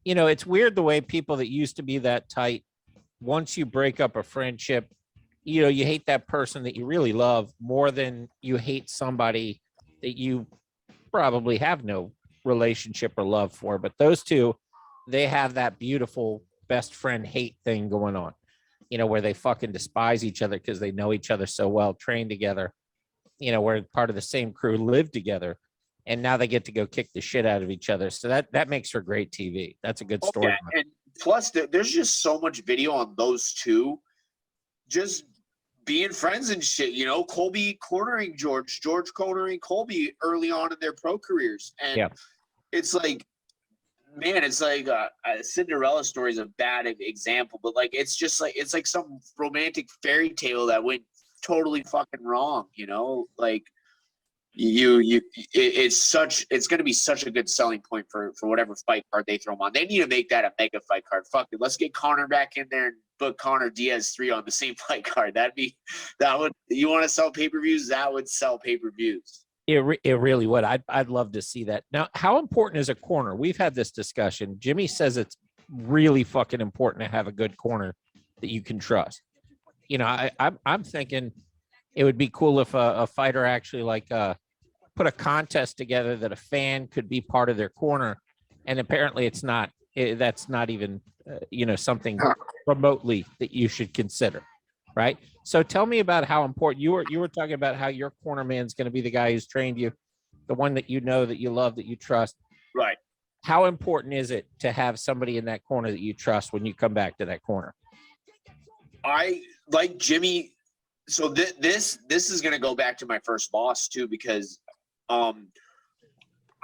you know, it's weird the way people that used to be that tight, once you break up a friendship, you know, you hate that person that you really love more than you hate somebody that you probably have no relationship or love for. But those two, they have that beautiful best friend hate thing going on, you know, where they fucking despise each other because they know each other so well, train together, you know, we're part of the same crew, live together, and now they get to go kick the shit out of each other. So that makes for great TV. That's a good story. And plus, there's just so much video on those two just being friends and shit, you know, Colby cornering George cornering Colby early on in their pro careers. And it's like, man, it's like a Cinderella story is a bad example, but like it's like some romantic fairy tale that went totally fucking wrong, you know? Like it's going to be such a good selling point for whatever fight card they throw them on. They need to make that a mega fight card. Fuck it, let's get Conor back in there and put Conor Diaz 3 on the same fight card. You want to sell pay-per-views? That would sell pay-per-views. It really would. I'd love to see that. Now, how important is a corner? We've had this discussion. Jimmy says it's really fucking important to have a good corner that you can trust. You know, I'm thinking it would be cool if a fighter actually put a contest together that a fan could be part of their corner, and apparently it's not. That's not even something remotely that you should consider, right? So tell me about how important you were talking about how your corner man's going to be the guy who's trained you, the one that you know, that you love, that you trust. Right. How important is it to have somebody in that corner that you trust when you come back to that corner? I like Jimmy. So this is going to go back to my first loss too, because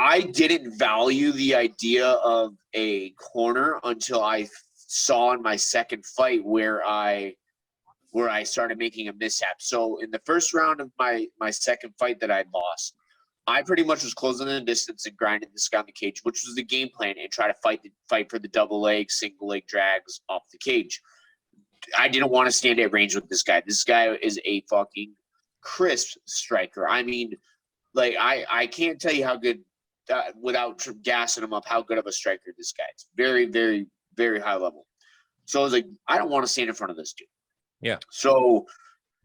I didn't value the idea of a corner until I saw in my second fight where I started making a mishap. So in the first round of my second fight that I'd lost, I pretty much was closing the distance and grinding this guy on the cage, which was the game plan, and try to fight for the double leg, single leg drags off the cage. I didn't want to stand at range with this guy. This guy is a fucking crisp striker. I mean, like I can't tell you how good, without gassing him up, how good of a striker this guy is. Very, very, very high level. So I was like, I don't want to stand in front of this dude. Yeah. So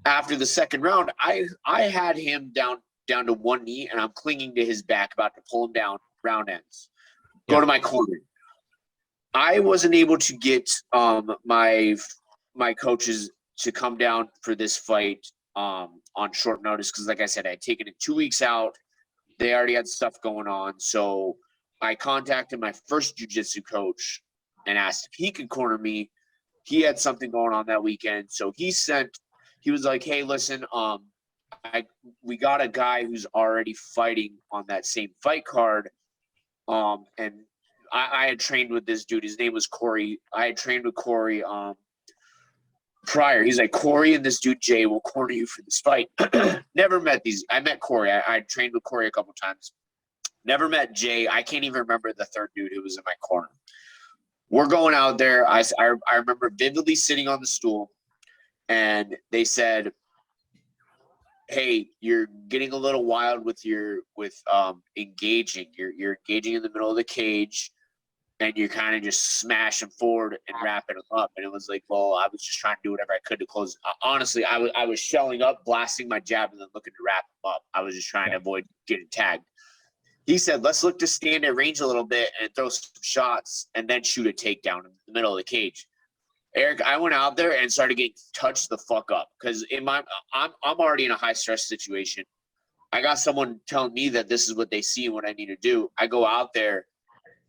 after the second round, I had him down to one knee, and I'm clinging to his back, about to pull him down, round ends. Go to my corner. I wasn't able to get my coaches to come down for this fight on short notice, because like I said, I had taken it 2 weeks out. They already had stuff going on. So I contacted my first jiu-jitsu coach and asked if he could corner me. He had something going on that weekend. So he was like, hey, listen, we got a guy who's already fighting on that same fight card. And I had trained with this dude. His name was Corey. I had trained with Corey prior. He's like, Corey and this dude Jay will corner you for this fight. Never met these. I met Corey. I trained with Corey a couple times. Never met Jay. I can't even remember the third dude who was in my corner. We're going out there. I remember vividly sitting on the stool, and they said, hey, you're getting a little wild with engaging. You're engaging in the middle of the cage, and you're kind of just smashing forward and wrapping them up. And it was like, well, I was just trying to do whatever I could to close. Honestly, I was shelling up, blasting my jab, and then looking to wrap them up. I was just trying to avoid getting tagged. He said, let's look to stand at range a little bit and throw some shots and then shoot a takedown in the middle of the cage. Eric, I went out there and started getting touched the fuck up, because I'm already in a high stress situation. I got someone telling me that this is what they see and what I need to do. I go out there,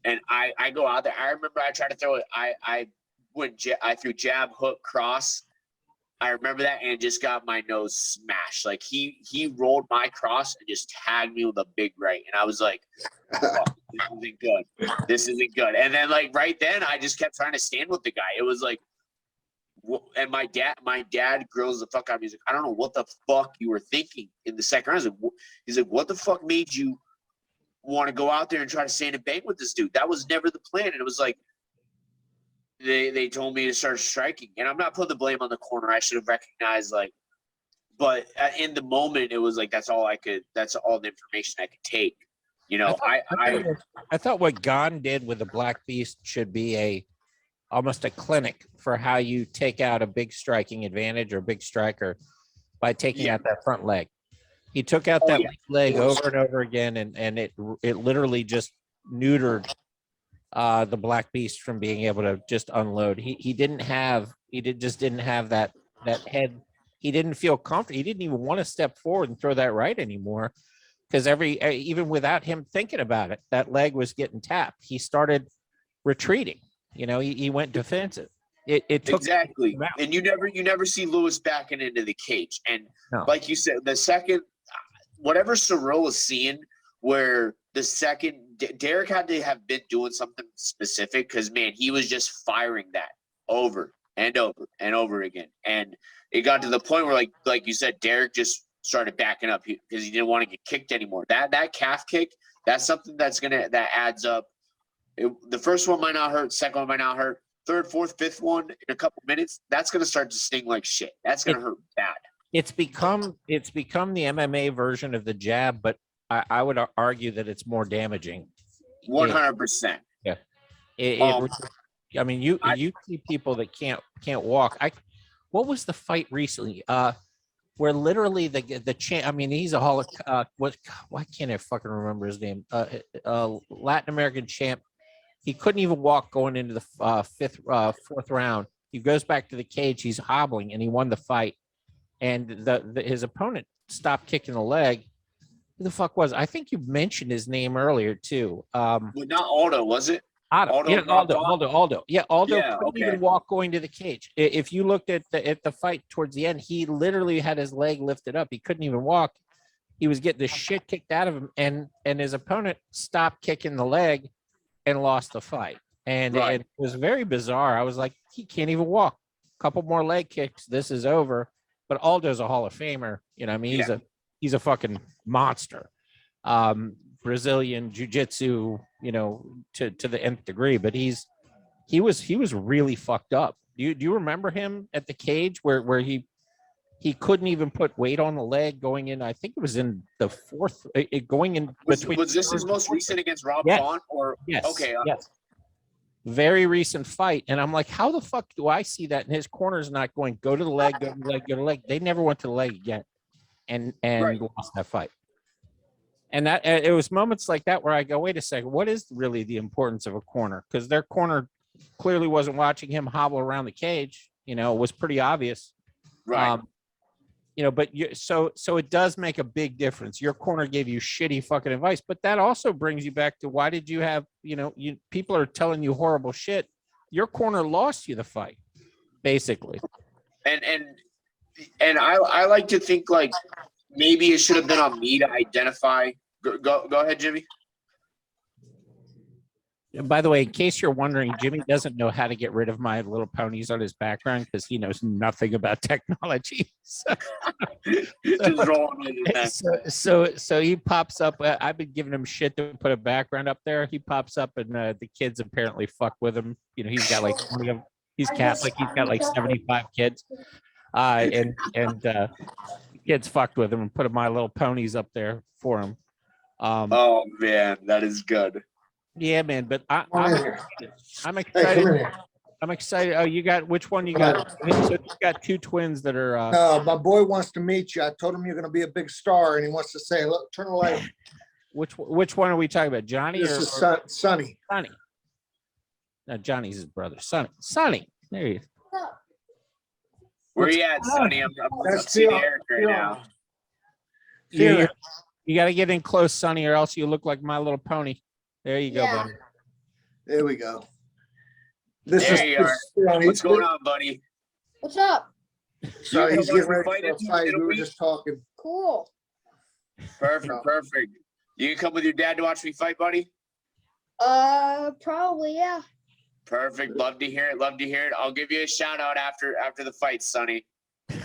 and I go out there. I remember I tried to throw it. I threw jab, hook, cross. I remember that, and just got my nose smashed. Like he rolled my cross and just tagged me with a big right, and I was like, oh, this isn't good. This isn't good. And then like right then, I just kept trying to stand with the guy. It was like, and my dad grills the fuck out of me. He's like, I don't know what the fuck you were thinking in the second round. He's like, what the fuck made you want to go out there and try to stand and bang with this dude? That was never the plan. And it was like, they told me to start striking, and I'm not putting the blame on the corner. I should have recognized, but in the moment, it was like, that's all the information I could take. You know, I thought what Gon did with the Black Beast should be almost a clinic for how you take out a big striking advantage or big striker by taking out that front leg. He took out that leg over and over again, and it literally just neutered the Black Beast from being able to just unload. He didn't have that head. He didn't feel comfortable. He didn't even want to step forward and throw that right anymore, because even without him thinking about it, that leg was getting tapped. He started retreating. You know, he went defensive. It took exactly, and you never see Lewis backing into the cage. And like you said, the second, whatever Cyril was seeing, where the second Derek had to have been doing something specific because, man, he was just firing that over and over and over again. And it got to the point where, like you said, Derek just started backing up because he didn't want to get kicked anymore. That calf kick, that's something that adds up. The first one might not hurt, second one might not hurt, third, fourth, fifth one in a couple minutes, that's going to start to sting like shit. That's going to hurt bad. It's become the MMA version of the jab, but I would argue that it's more damaging. 100%. Yeah. I mean, you see people that can't walk. What was the fight recently? Where literally the champ. I mean, he's a why can't I fucking remember his name? Latin American champ. He couldn't even walk going into the fourth round. He goes back to the cage. He's hobbling, and he won the fight. And his opponent stopped kicking the leg. Who the fuck was? I think you mentioned his name earlier too. Not Aldo, was it? Aldo. Yeah, Aldo couldn't even walk going to the cage. If you looked at the fight towards the end, he literally had his leg lifted up. He couldn't even walk. He was getting the shit kicked out of him, and his opponent stopped kicking the leg and lost the fight. And it was very bizarre. I was like, he can't even walk. A couple more leg kicks, this is over. But Aldo's a Hall of Famer. You know, I mean, he's a fucking monster. Brazilian jiu-jitsu, you know, to the nth degree. But he was really fucked up. Do you remember him at the cage where he couldn't even put weight on the leg going in? I think it was in the fourth, going in between. Was this his most recent against Rob Font? Or yes, okay, yes. Very recent fight, and I'm like, how the fuck do I see that? And his corner's not going, go to the leg, go to the leg, go to the leg. They never went to the leg again, and lost that fight. And that it was moments like that where I go, wait a second, what is really the importance of a corner? Because their corner clearly wasn't watching him hobble around the cage. You know, it was pretty obvious. Right. You know, but so it does make a big difference. Your corner gave you shitty fucking advice, but that also brings you back to why did you have, you know, people are telling you horrible shit. Your corner lost you the fight, basically. And I like to think like maybe it should have been on me to identify. Go ahead, Jimmy. And by the way, in case you're wondering, Jimmy doesn't know how to get rid of My Little Ponies on his background because he knows nothing about technology. So he pops up. I've been giving him shit to put a background up there. He pops up, and the kids apparently fuck with him. You know, he's got like 20 of them. He's Catholic. He's got like 75 kids, and kids fucked with him and put My Little Ponies up there for him. Oh man, that is good. Yeah, man, but I'm excited. I'm excited. Oh, you got which one you got? So you got two twins that are. My boy wants to meet you. I told him you're going to be a big star, and he wants to say, "Look, turn the light." Which one are we talking about, Johnny? This is Sonny. Sonny. No, Johnny's his brother. Sonny. There he is. Where you at, Sonny? I'm seeing Eric right now. You got to get in close, Sonny, or else you look like My Little Pony. There you go, buddy. There we go. There you are. What's going on, buddy? What's up? So he's getting ready for a fight. We were just talking. Cool. Perfect. You can come with your dad to watch me fight, buddy? Probably, yeah. Perfect. Love to hear it. I'll give you a shout out after the fight, Sonny.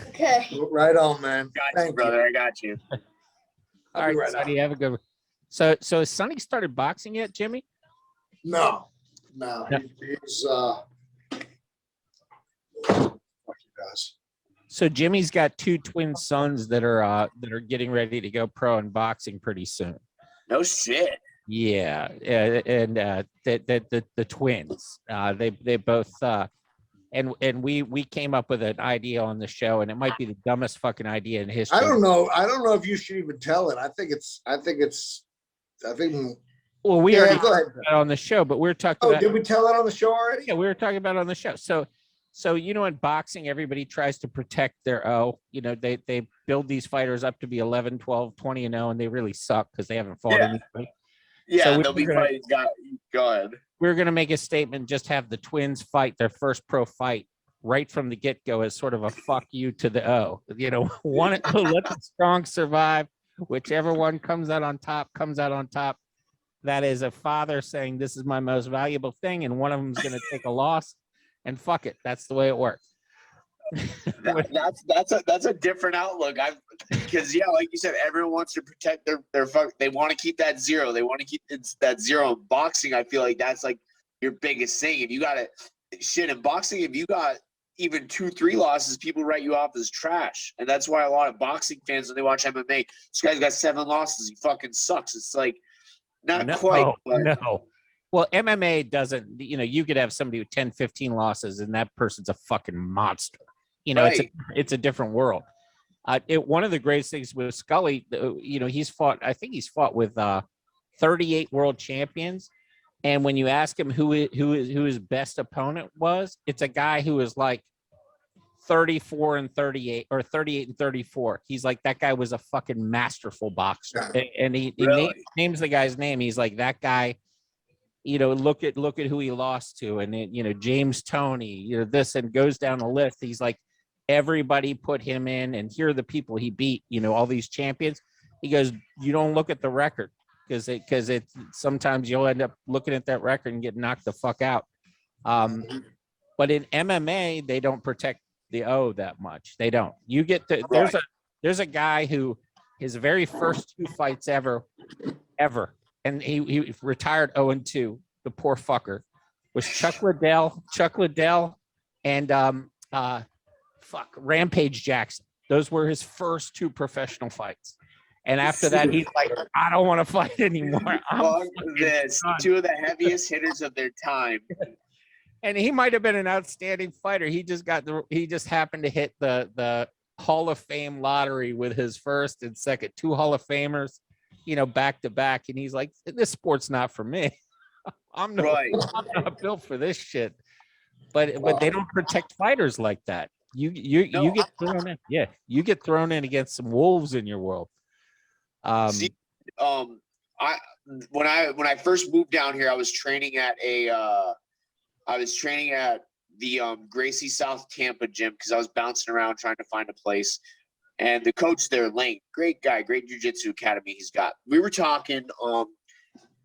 Okay. Right on, man. Got you, brother. I got you. All right, Sonny, have a good one. So has Sonny started boxing yet, Jimmy? No. He's what he does. So Jimmy's got two twin sons that are getting ready to go pro in boxing pretty soon. No shit. Yeah, and the twins, they both and we came up with an idea on the show, and it might be the dumbest fucking idea in history. I don't know if you should even tell it. I think well, we already go ahead. on the show, but we're talking Oh, about, did we tell it on the show already? yeah, we were talking about it on the show. So you know, in boxing, everybody tries to protect their you know, they build these fighters up to be 11, 12, 20 and 0, and they really suck because they haven't fought anybody. Yeah, So they'll be fighting. Go ahead. We're going to make a statement, just have the twins fight their first pro fight right from the get-go as sort of a fuck you to the O. You know, let the strong survive. Whichever one comes out on top, comes out on top. that is a father saying, this is my most valuable thing, and one of them is going to take a loss, and fuck it. That's the way it works. That's a different outlook. Because like you said, everyone wants to protect their fuck. They want to keep that zero. They want to keep that zero. In boxing, I feel like that's like your biggest thing. If you got shit in boxing, if you got even 2-3 losses, people write you off as trash, and that's why a lot of boxing fans, when they watch MMA, this guy's got 7 losses. He fucking sucks. It's like not quite. But No. Well, MMA doesn't. You could have somebody with 10, 15 losses, and that person's a fucking monster. Right. It's a different world. One of the greatest things with Scully, he's fought. I think he's fought with 38 world champions, and when you ask him who his best opponent was, it's a guy who is like 34 and 38 or 38 and 34. He's like, that guy was a fucking masterful boxer, and he Really? names the guy's name. He's like, that guy. Look at who he lost to, and James Toney, this, and goes down the list. He's like, everybody put him in, and here are the people he beat. All these champions. He goes, you don't look at the record because it sometimes you'll end up looking at that record and get knocked the fuck out. But in MMA, they don't protect the O that much. They don't. You get there's a guy who his very first 2 fights ever. And he retired 0-2. The poor fucker was Chuck Liddell, and Rampage Jackson. Those were his first 2 professional fights. And after that, he's like, I don't want to fight anymore. Fuck this. 2 of the heaviest hitters of their time. And he might have been an outstanding fighter. He just happened to hit the Hall of Fame lottery with his first and second 2 Hall of Famers. Back to back, and he's like, this sport's not for me. I'm not built for this shit. But they don't protect fighters like that. You get thrown in. Yeah, you get thrown in against some wolves in your world. When I first moved down here, I was training at the Gracie South Tampa gym because I was bouncing around trying to find a place. And the coach there, Lane, great guy, great jiu-jitsu academy he's got. We were talking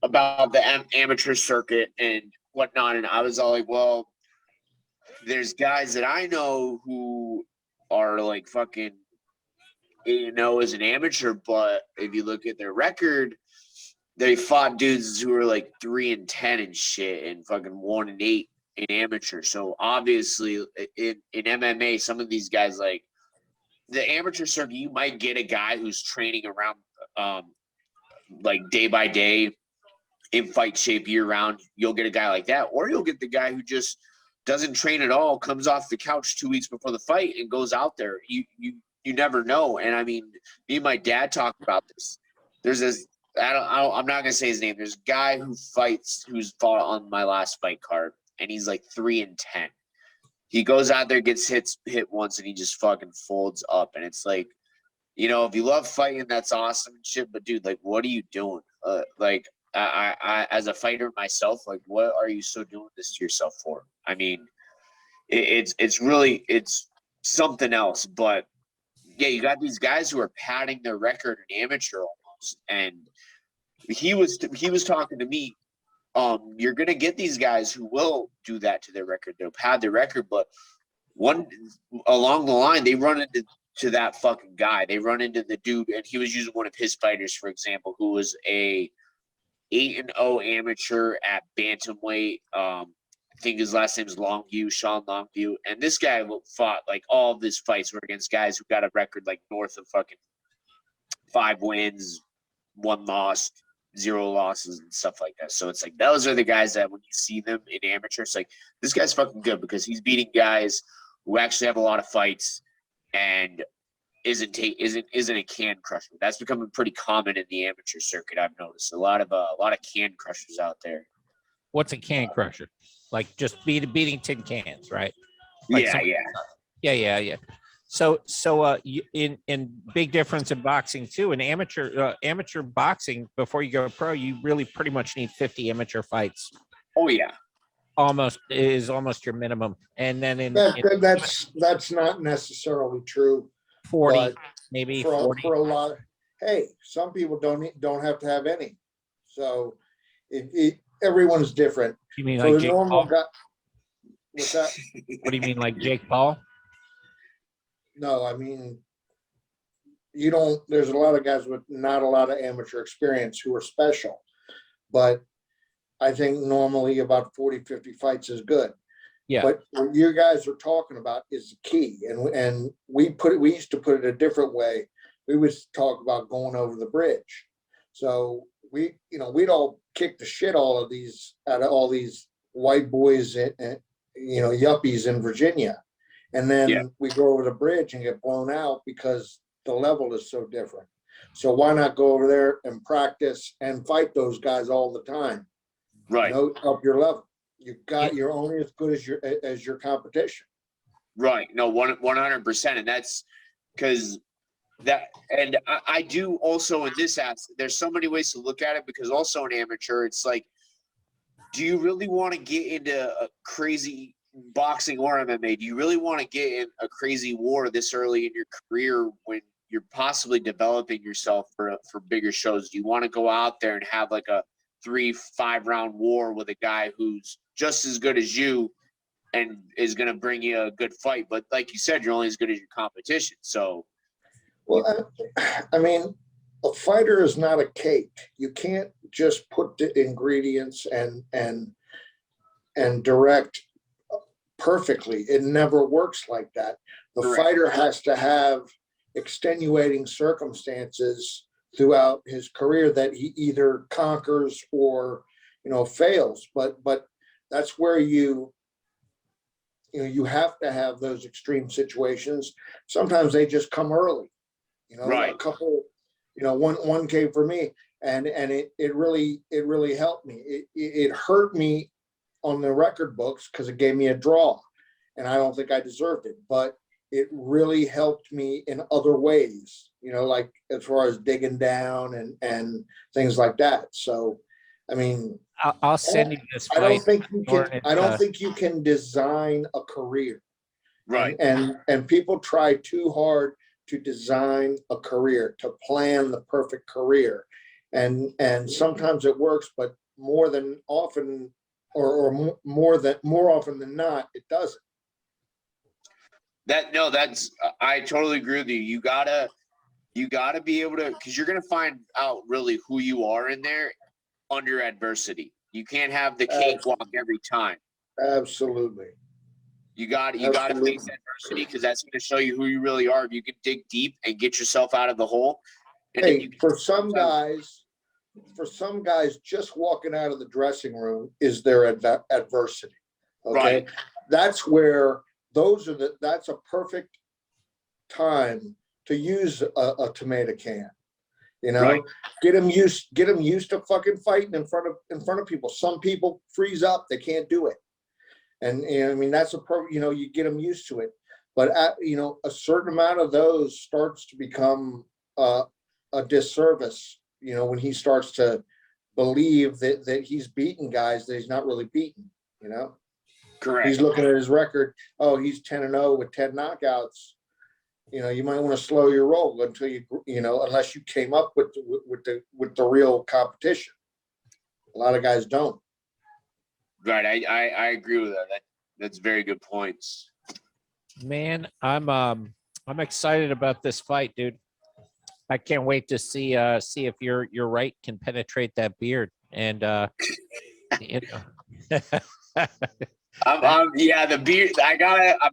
about the amateur circuit and whatnot, and I was all like, well, there's guys that I know who are like fucking 8-0 as an amateur, but if you look at their record, they fought dudes who were like 3-10 and shit, and fucking 1-8 in amateur. So obviously in MMA, some of these guys, like, the amateur circuit, you might get a guy who's training around like day by day in fight shape year round. You'll get a guy like that, or you'll get the guy who just doesn't train at all, comes off the couch 2 weeks before the fight and goes out there. You never know. And I mean, me and my dad talked about this. There's this, I'm not gonna say his name. There's a guy who's fought on my last fight card, and he's like 3-10. He goes out there, gets hit once, and he just fucking folds up. And it's like, if you love fighting, that's awesome and shit. But dude, like, what are you doing? Like, I as a fighter myself, like, what are you so doing this to yourself for? I mean, it's really something else. But yeah, you got these guys who are padding their record in amateur almost. And he was talking to me. You're gonna get these guys who will do that to their record. They'll pad their record, but along the line, they run into that fucking guy. They run into the dude, and he was using one of his fighters, for example, who was a 8-0 amateur at bantamweight. I think his last name is Longview, Sean Longview, and this guy fought like all of his fights were against guys who got a record like north of fucking 5 wins, 1 loss, 0 losses and stuff like that. So it's like, those are the guys that when you see them in amateur, it's like, this guy's fucking good because he's beating guys who actually have a lot of fights and isn't a can crusher. That's becoming pretty common in the amateur circuit. I've noticed a lot of can crushers out there. What's a can crusher? Like just beating tin cans, right? Like yeah. So in big difference in boxing too. In amateur boxing, before you go pro, you really pretty much need 50 amateur fights. Oh yeah, almost your minimum. And then that's not necessarily true. 40, maybe 40 for a lot. Hey, some people don't have to have any. So Everyone's different. You mean For like the Jake normal Paul? guy, what's that? What do you mean like Jake Paul? No, I mean, you don't, there's a lot of guys with not a lot of amateur experience who are special, but I think normally about 40, 50 fights is good. Yeah. But what you guys are talking about is the key. And we used to put it a different way. We would talk about going over the bridge. So we'd all kick the shit out of all these white boys and yuppies in Virginia. And then we go over the bridge and get blown out because the level is so different. So why not go over there and practice and fight those guys all the time? Right. Up your level. You're only as good as your competition. Right. No, 100%. And that's because and I do also in this aspect, there's so many ways to look at it, because also an amateur, it's like, do you really want to get into a crazy boxing or MMA? Do you really want to get in a crazy war this early in your career when you're possibly developing yourself for bigger shows? Do you want to go out there and have like a 3-5 round war with a guy who's just as good as you and is going to bring you a good fight? But like you said, you're only as good as your competition. So, well, I mean, a fighter is not a cake. You can't just put the ingredients and direct perfectly. It never works like that. The Correct. fighter has to have extenuating circumstances throughout his career that he either conquers or fails. But that's where you have to have those extreme situations. Sometimes they just come early. Right. A couple, one came for me, and it really helped me. It hurt me on the record books because it gave me a draw, and I don't think I deserved it, but it really helped me in other ways, like as far as digging down and things like that. So, I mean, I'll send you this fight. I don't think you can design a career. Right. And people try too hard to design a career, to plan the perfect career. And sometimes it works, but more often than not, it doesn't. I totally agree with you. You gotta be able to, because you're gonna find out really who you are in there under adversity. You can't have the cakewalk every time. Absolutely. You got to face adversity, because that's going to show you who you really are. If you can dig deep and get yourself out of the hole. And for some guys, just walking out of the dressing room is their adversity. Okay, right. That's where that's a perfect time to use a tomato can. Right. Get them used to fucking fighting in front of people. Some people freeze up; they can't do it. And I mean, that's you get them used to it. But a certain amount of those starts to become a disservice, when he starts to believe that he's beating guys that he's not really beating, Correct. He's looking at his record. Oh, he's 10-0 with 10 knockouts. You might want to slow your roll until unless you came up with the real competition. A lot of guys don't. Right. I agree with that. That's very good points. Man, I'm excited about this fight, dude. I can't wait to see if your right can penetrate that beard. And the beard. I'm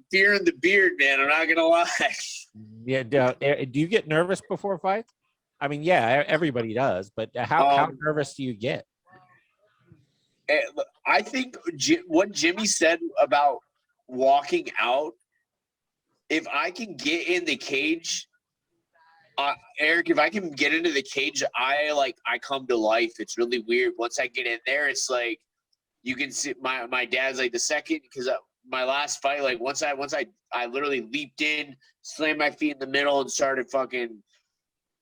fearing the beard, man. I'm not gonna lie. Yeah. Do you get nervous before fights? I mean, yeah, everybody does, but how nervous do you get? I think what Jimmy said about walking out, if I can get in the cage, Eric, if I can get into the cage, I come to life. It's really weird. Once I get in there, it's like you can see my dad's like the second, because my last fight, like once I literally leaped in, slammed my feet in the middle, and started fucking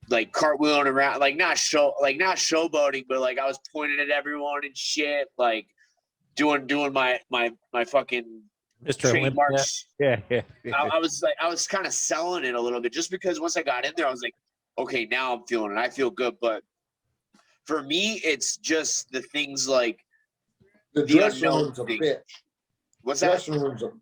like cartwheeling around, like not showboating, but like I was pointing at everyone and shit, like doing my fucking Mr. trademark. Yeah. I was kind of selling it a little bit, just because once I got in there, I was like, okay, now I'm feeling it. I feel good. But for me, it's just the things like The the dressing unknown room's a thing. bitch. What's that?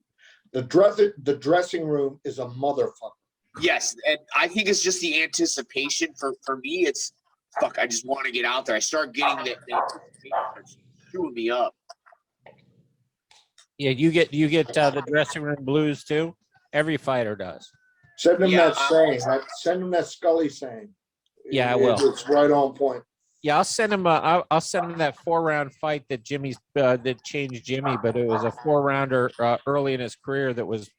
The dressing room is a motherfucker. Yes, and I think it's just the anticipation. For me, it's fuck. I just want to get out there. I start getting the anticipation starts chewing me up. Yeah, you get the dressing room blues too. Every fighter does. Send them Yeah, that saying. Send them that Scully saying. Yeah, I will. It's right on point. Yeah, I'll send him. I'll send him that 4-round fight that Jimmy's that changed Jimmy, but it was a 4-rounder early in his career that was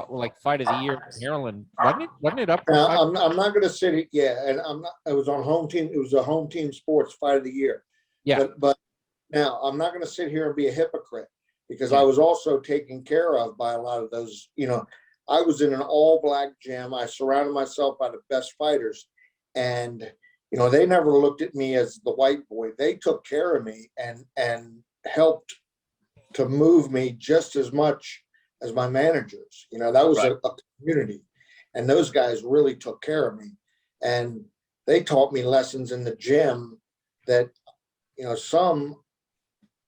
like fight of the year in Maryland, wasn't it? Wasn't it up? Now, I'm not going to sit it. Yeah, and I'm not. It was on home team. It was a home team sports fight of the year. Yeah. But now I'm not going to sit here and be a hypocrite because Yeah. I was also taken care of by a lot of those. I was in an all black gym. I surrounded myself by the best fighters, and they never looked at me as the white boy. They took care of me and helped to move me just as much as my managers. That was Right. a community, and those guys really took care of me. And they taught me lessons in the gym that, some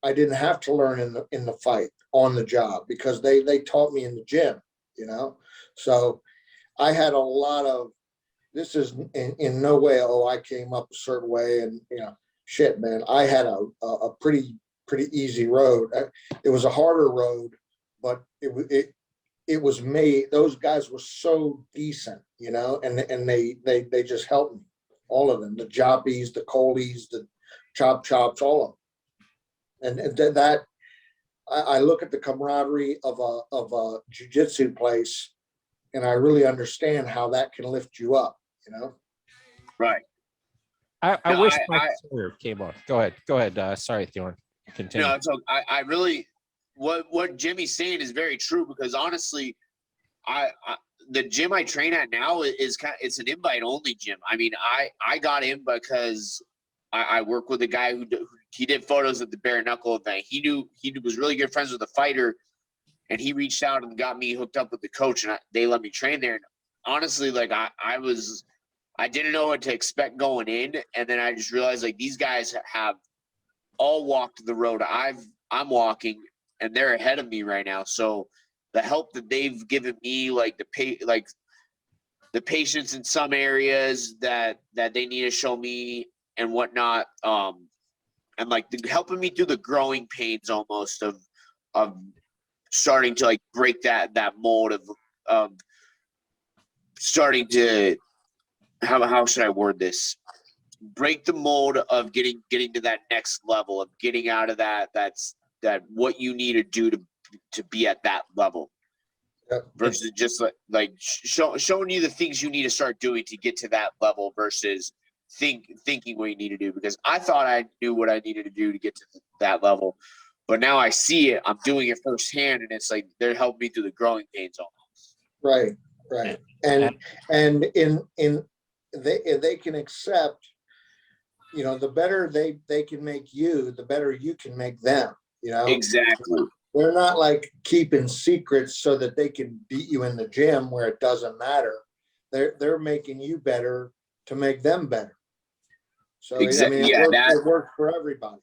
I didn't have to learn in the fight on the job because they taught me in the gym, So I had a lot of, this is in no way, I came up a certain way and, shit, man, I had a pretty easy road. It was a harder road, but it was made. Those guys were so decent, and they just helped me, all of them, the joppies, the colies, the chops, all of them. And that I look at the camaraderie of a jiu-jitsu place, and I really understand how that can lift you up, Right. I No, wish my career came on. Go ahead. Sorry, Theoren. Continue. No, so I really what Jimmy's saying is very true because honestly, I the gym I train at now is it's an invite only gym. I mean, I got in because I work with a guy who he did photos at the bare knuckle event. He was really good friends with the fighter, and he reached out and got me hooked up with the coach, and they let me train there. And honestly, like I didn't know what to expect going in, and then I just realized like these guys have all walked the road I'm walking, and they're ahead of me right now. So the help that they've given me, like the patience in some areas that they need to show me and whatnot, and like helping me through the growing pains almost of starting to like break that mold of starting to how should I word this? Break the mold of getting to that next level of getting out of that what you need to do to be at that level. Yep. Versus just like showing you the things you need to start doing to get to that level versus thinking what you need to do, because I thought I knew what I needed to do to get to that level, but now I see it, I'm doing it firsthand, and it's like they're helping me through the growing pains almost. Right. And in they can accept, the better they can make you, the better you can make them, Exactly. They're not like keeping secrets so that they can beat you in the gym where it doesn't matter. They're making you better to make them better. So Exactly. it works for everybody.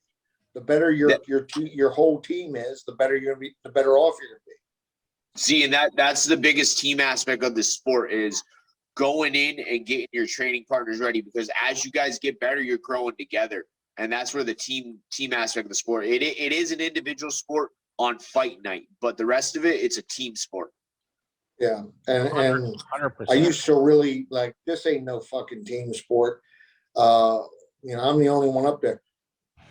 The better your whole team is, the better you're gonna be, the better off you're gonna be. See, and that's the biggest team aspect of the sport is going in and getting your training partners ready, because as you guys get better, you're growing together. And that's where the team aspect of the sport, it is an individual sport on fight night, but the rest of it's a team sport. Yeah. And 100%. I used to really like, this ain't no fucking team sport. I'm the only one up there,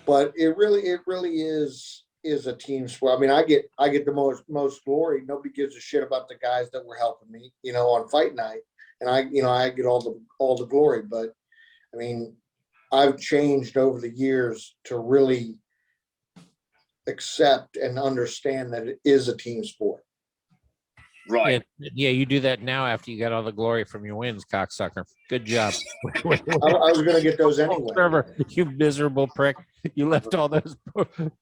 but it really is a team sport. I mean, I get the most glory. Nobody gives a shit about the guys that were helping me, on fight night. And I get all the glory, but I mean, I've changed over the years to really accept and understand that it is a team sport. Right. Yeah, you do that now after you got all the glory from your wins, cocksucker. Good job. I was going to get those anyway. Trevor, you miserable prick. You left all those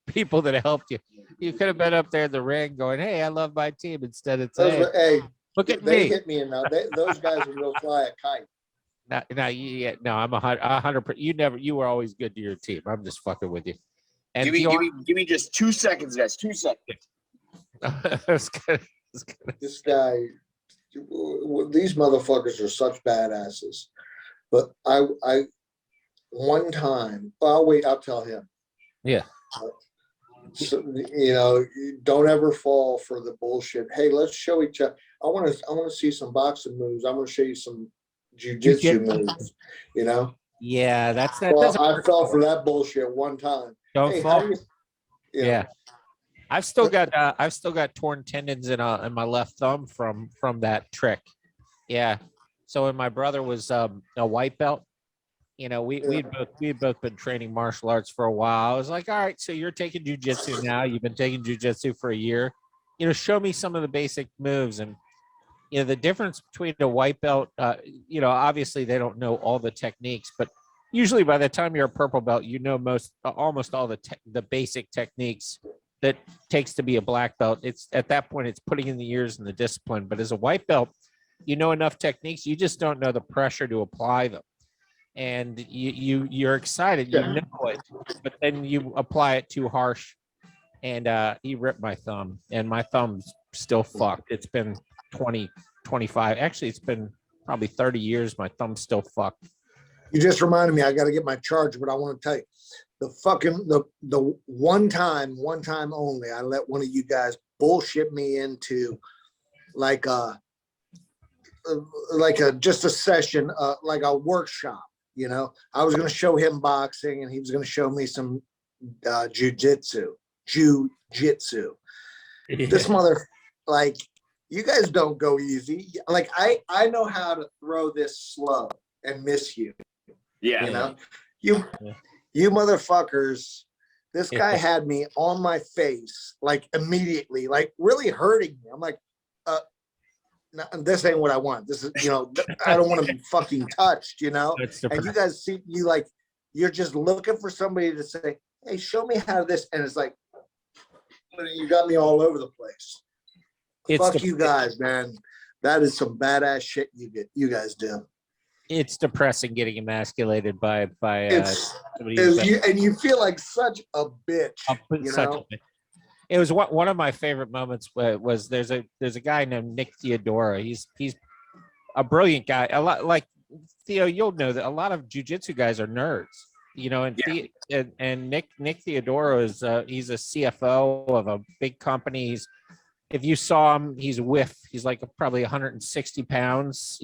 people that helped you. You could have been up there in the ring going, hey, I love my team, instead of saying, Hey, look at they me. hit me enough. Those guys will go fly a kite. No, I'm 100%. You were always good to your team. I'm just fucking with you. And Give me just 2 seconds, guys. 2 seconds. It's good. This guy, these motherfuckers are such badasses. But I one time, I'll wait, I'll tell him. Yeah. So, don't ever fall for the bullshit. Hey, let's show each other. I want to see some boxing moves. I'm going to show you some jujitsu moves. Yeah, that Well, doesn't. I fell for that bullshit one time. Don't Hey, fall. Yeah. I've still got torn tendons in my left thumb from that trick. Yeah. So when my brother was a white belt, we'd both been training martial arts for a while. I was like, all right, so you're taking jujitsu now. You've been taking jujitsu for a year. Show me some of the basic moves. And the difference between a white belt, obviously they don't know all the techniques, but usually by the time you're a purple belt, almost all the basic techniques that takes to be a black belt. It's at that point, it's putting in the years and the discipline. But as a white belt, enough techniques, you just don't know the pressure to apply them. And you're excited, you know it, but then you apply it too harsh. And he ripped my thumb, and my thumb's still fucked. It's been 20, 25. Actually, it's been probably 30 years. My thumb's still fucked. You just reminded me, I got to get my charger, but I want to tell you, the one time only, I let one of you guys bullshit me into just a session, like a workshop. I was going to show him boxing, and he was going to show me some jujitsu. This mother, you guys don't go easy. I know how to throw this slow and miss you. Yeah. You motherfuckers. This guy had me on my face, immediately, really hurting me. I'm like, no, this ain't what I want. This is, I don't want to be fucking touched, And you guys see, you're just looking for somebody to say, hey, show me how this, and it's like, you got me all over the place. Fuck you guys, man. That is some badass shit you guys do. It's depressing getting emasculated by and you feel like such a bitch. It was one of my favorite moments was there's a guy named Nick Theodora. He's a brilliant guy. A lot like Theo, you'll know that a lot of jujitsu guys are nerds. And Nick Theodora is he's a CFO of a big company. If you saw him, he's like probably 160 pounds.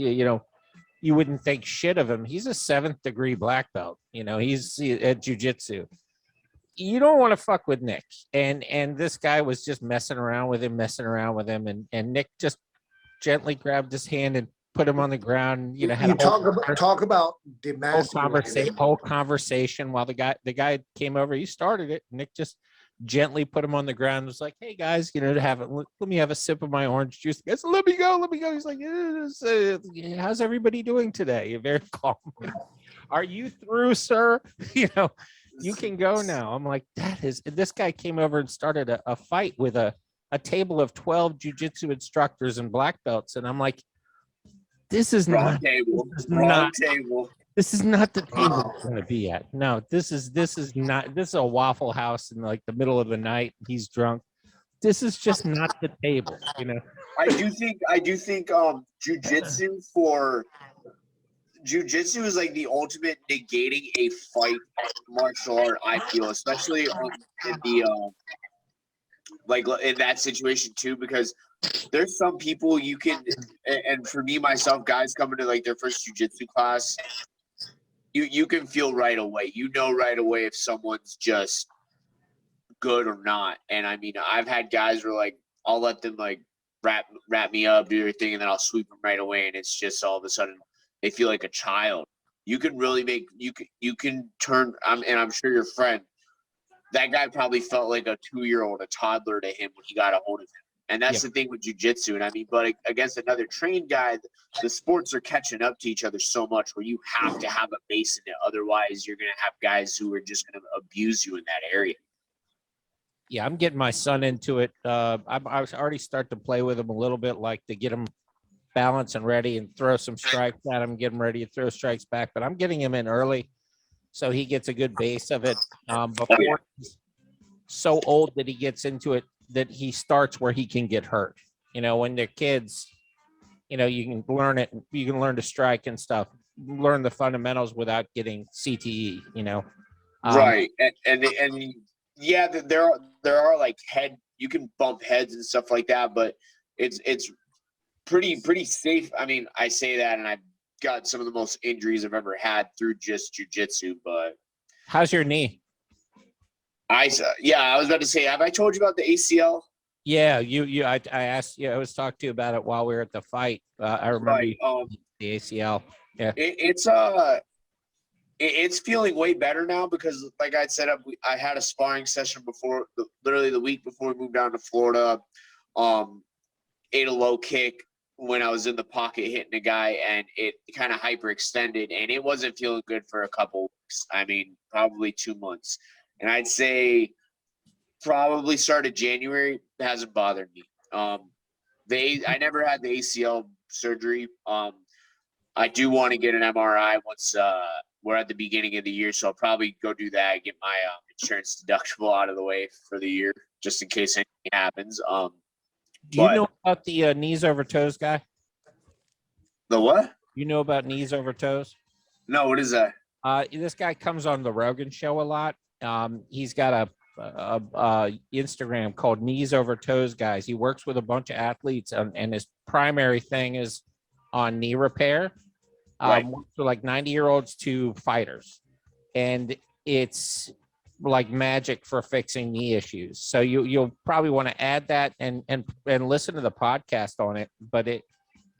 You wouldn't think shit of him. He's a 7th degree black belt. He's at jujitsu. You don't want to fuck with Nick. And this guy was just messing around with him. And Nick just gently grabbed his hand and put him on the ground. Had talk about whole conversation while the guy came over. He started it. Nick just gently put him on the ground. Was like, hey guys, let me have a sip of my orange juice. Guys, let me go. He's like, how's everybody doing today? You're very calm. Are you through, sir? You can go now. I'm like, this guy came over and started a fight with a table of 12 jujitsu instructors and black belts. And I'm like, this is not the table it's going to be at. No, this is a Waffle House in the middle of the night. He's drunk. This is just not the table, I do think jujitsu is like the ultimate negating a fight martial art. I feel, especially in that situation too, because there's some people you can, and for me myself, guys coming to their first jujitsu class, you can feel right away. Right away if someone's just good or not. And I mean, I've had guys where I'll let them wrap me up, do their thing, and then I'll sweep them right away, and it's just all of a sudden they feel like a child. You can really you can turn. I'm sure your friend, that guy probably felt like a 2-year-old, a toddler to him when he got a hold of him. And that's the thing with jujitsu. And I mean, but against another trained guy, the sports are catching up to each other so much where you have to have a base in it. Otherwise, you're going to have guys who are just going to abuse you in that area. Yeah, I'm getting my son into it. I was already start to play with him a little bit, to get him balance and ready and throw some strikes at him, get him ready to throw strikes back. But I'm getting him in early so he gets a good base of it before he's so old that he gets into it, that he starts where he can get hurt. You know, when they're kids, you know, you can learn it. You can learn to strike and stuff, learn the fundamentals without getting CTE, you know. Right. And yeah, there are like you can bump heads and stuff like that, but it's pretty safe. I mean, I say that, and I've got some of the most injuries I've ever had through just jujitsu. But how's your knee? I was about to say, have I told you about the ACL? Yeah, I asked you. I was talking to you about it while we were at the fight. I remember the ACL. Yeah, it's feeling way better now because, like I said, I had a sparring session before, literally the week before we moved down to Florida. Ate a low kick when I was in the pocket hitting a guy, and it kind of hyperextended, and it wasn't feeling good for a couple weeks. I mean, probably 2 months. And I'd say probably started January, it hasn't bothered me. I never had the ACL surgery. I do want to get an MRI once we're at the beginning of the year, so I'll probably go do that, get my insurance deductible out of the way for the year, just in case anything happens. Do you know about the knees over toes guy? The what? You know about knees over toes? No, what is that? This guy comes on the Rogan show a lot. He's got a Instagram called Knees Over Toes Guys. He works with a bunch of athletes, and his primary thing is on knee repair. Right. So like 90-year-olds to fighters, and it's like magic for fixing knee issues. So you'll probably want to add that and listen to the podcast on it. But it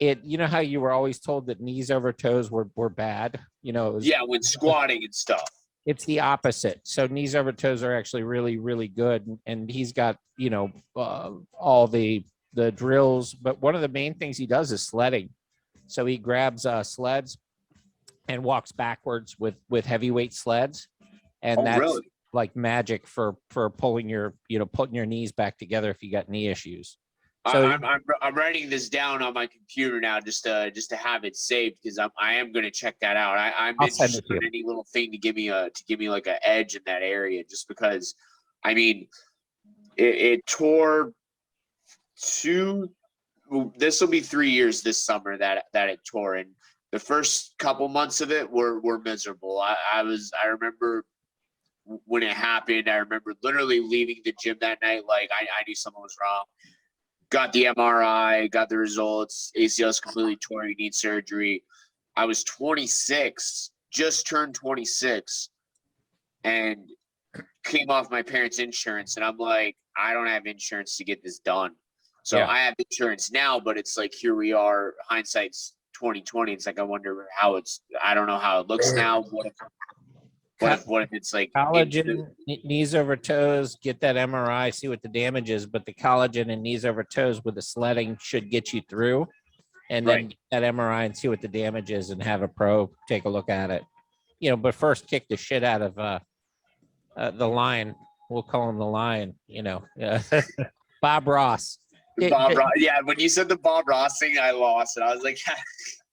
you know how you were always told that knees over toes were bad, you know? When squatting and stuff. It's the opposite. So knees over toes are actually really, really good. And he's got, you know, all the drills. But one of the main things he does is sledding. So he grabs sleds and walks backwards with heavyweight sleds. And that's really? like magic for putting your knees back together if you got knee issues. So I'm writing this down on my computer now just to have it saved, because I am going to check that out. I'm interested in any little thing to give me like an edge in that area, just because, I mean, it tore this will be 3 years this summer that it tore, and the first couple months of it were miserable. I remember when it happened. I remember literally leaving the gym that night like I knew something was wrong. Got the MRI, got the results. ACL is completely torn. You need surgery. I was 26, just turned 26, and came off my parents' insurance. And I'm like, I don't have insurance to get this done. So I have insurance now, but it's like, here we are. Hindsight's 2020. It's like, I wonder I don't know how it looks now. What if it's like collagen, knees over toes, get that MRI, see what the damage is, but the collagen and knees over toes with the sledding should get you through, and then get that MRI and see what the damage is and have a pro take a look at it. You know, but first kick the shit out of the Lion. We'll call him the Lion, you know. Bob Ross. Yeah, when you said the Bob Ross thing, I lost it. I was like,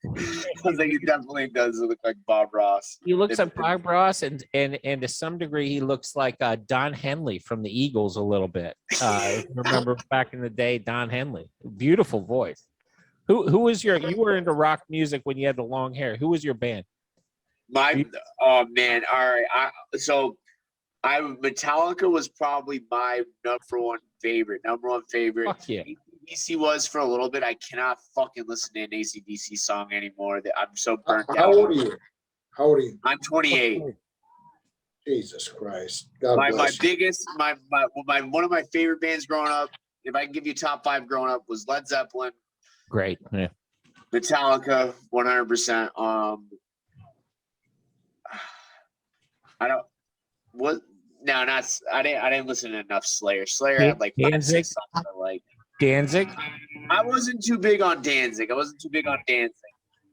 it definitely does look like Bob Ross. He looks like Bob Ross, and to some degree, he looks like Don Henley from the Eagles a little bit. Remember back in the day, Don Henley, beautiful voice. Who was you were into rock music when you had the long hair? Who was your band? Oh man, all right. Metallica was probably my number one favorite. Fuck yeah. AC/DC was for a little bit. I cannot fucking listen to an AC/DC song anymore. I'm so burnt out. How old are you? I'm 28. Jesus Christ. God my bless you. biggest one of my favorite bands growing up, if I can give you top 5 growing up, was Led Zeppelin. Great. Yeah. Metallica, 100%. I didn't listen to enough Slayer. Slayer had like 5, 6 songs I like. Danzig? I wasn't too big on Danzig.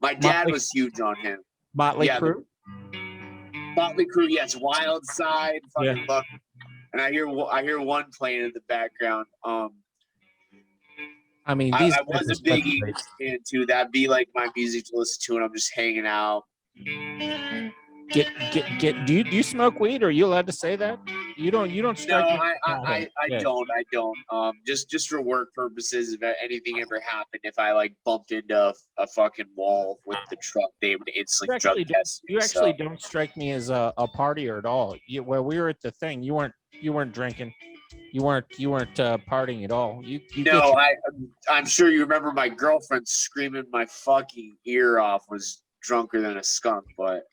My dad was huge on him. Motley Crue? Motley Crue, yes. Wild Side, fucking Buck. And I hear one playing in the background. I mean, I, these I guys was are a big such Eagles fan too. That'd be like my music to listen to when I'm just hanging out. Get. Do you smoke weed? Are you allowed to say that? You don't No, strike me. I Yeah. don't. I don't. Just for work purposes, if anything ever happened, if I like bumped into a fucking wall with the truck, they would instantly drug test me. You So actually don't strike me as a partier at all. Where we were at the thing, you weren't drinking, you weren't partying at all. You get no, your, I'm sure you remember my girlfriend screaming my fucking ear off was drunker than a skunk, but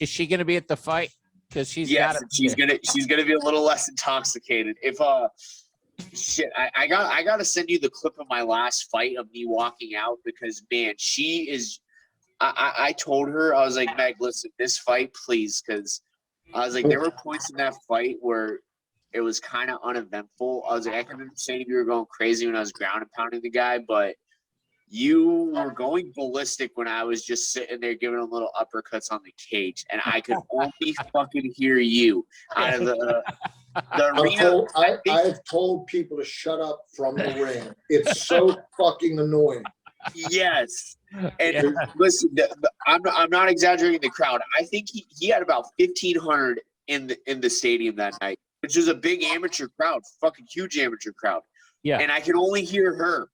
is she gonna be at the fight? Because she's got yes, it. and she's gonna be a little less intoxicated. If shit, I gotta send you the clip of my last fight of me walking out because man, she is. I told her I was like, Meg, listen, this fight, please, because I was like, there were points in that fight where it was kind of uneventful. I was like, I can understand if you were going crazy when I was ground and pounding the guy, but you were going ballistic when I was just sitting there giving him little uppercuts on the cage, and I could only fucking hear you out of the arena. I've told people to shut up from the ring. It's so fucking annoying. Yes. And listen, I'm not exaggerating the crowd. I think he had about 1,500 in the stadium that night, which was a big amateur crowd, fucking huge amateur crowd. Yeah. And I could only hear her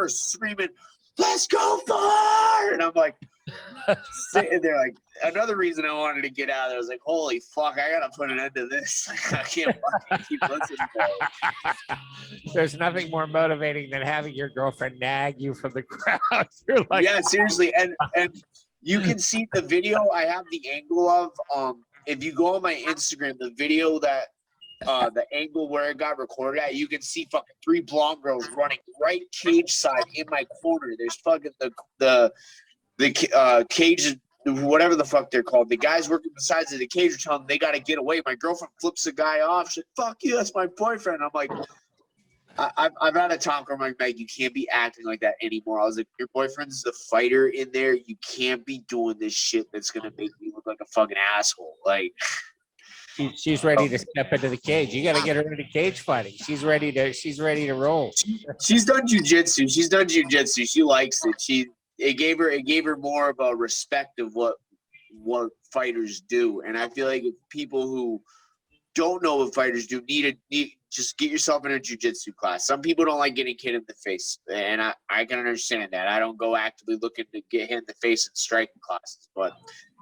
screaming, "Let's go Thor!" And I'm like sitting there like another reason I wanted to get out of there. I was like, holy fuck, I gotta put an end to this. I can't fucking keep listening to it. There's nothing more motivating than having your girlfriend nag you from the crowd. You're like, Yeah, seriously. And you can see the video I have the angle of. If you go on my Instagram, the video that the angle where it got recorded at, you can see fucking 3 blonde girls running right cage side in my corner. There's fucking the cage, whatever the fuck they're called. The guys working the sides of the cage are telling them they got to get away. My girlfriend flips the guy off. She's like, fuck you, that's my boyfriend. I'm like, I've had a talk where I'm like, Meg, you can't be acting like that anymore. I was like, your boyfriend's the fighter in there. You can't be doing this shit that's going to make me look like a fucking asshole. Like, she's ready to step into the cage. You got to get her into cage fighting. She's ready to roll. She's done jujitsu. She likes it. It gave her more of a respect of what fighters do. And I feel like if people who don't know what fighters do need just get yourself in a jujitsu class. Some people don't like getting hit in the face, and I can understand that. I don't go actively looking to get hit in the face in striking classes, but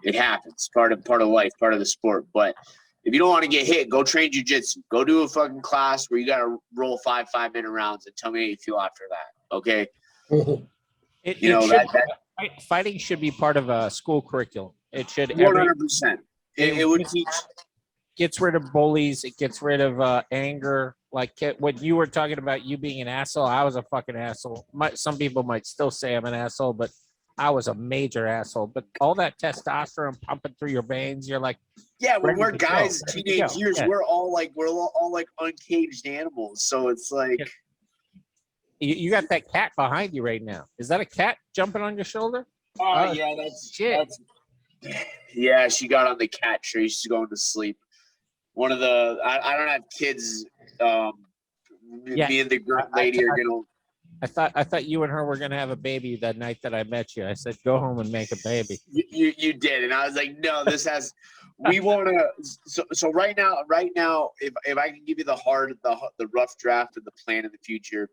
it happens. Part of life, part of the sport. But if you don't want to get hit, go train jujitsu. Go do a fucking class where you got to roll 5-minute rounds and tell me how you feel after that. Okay. Fighting should be part of a school curriculum. It should 100%. It would teach. Gets rid of bullies. It gets rid of anger. Like what you were talking about, you being an asshole. I was a fucking asshole. Some people might still say I'm an asshole, but I was a major asshole. But all that testosterone pumping through your veins, you're like, yeah. When we're guys, teenage years, we're all like uncaged animals. So it's like you got that cat behind you right now. Is that a cat jumping on your shoulder? Oh yeah, that's shit. Yeah, she got on the cat tree. She's going to sleep. One of the I don't have kids. Me and the lady are gonna. I thought you and her were gonna have a baby that night that I met you. I said, go home and make a baby. You did, and I was like, no, this has. We want to. So right now, if I can give you the rough draft of the plan in the future.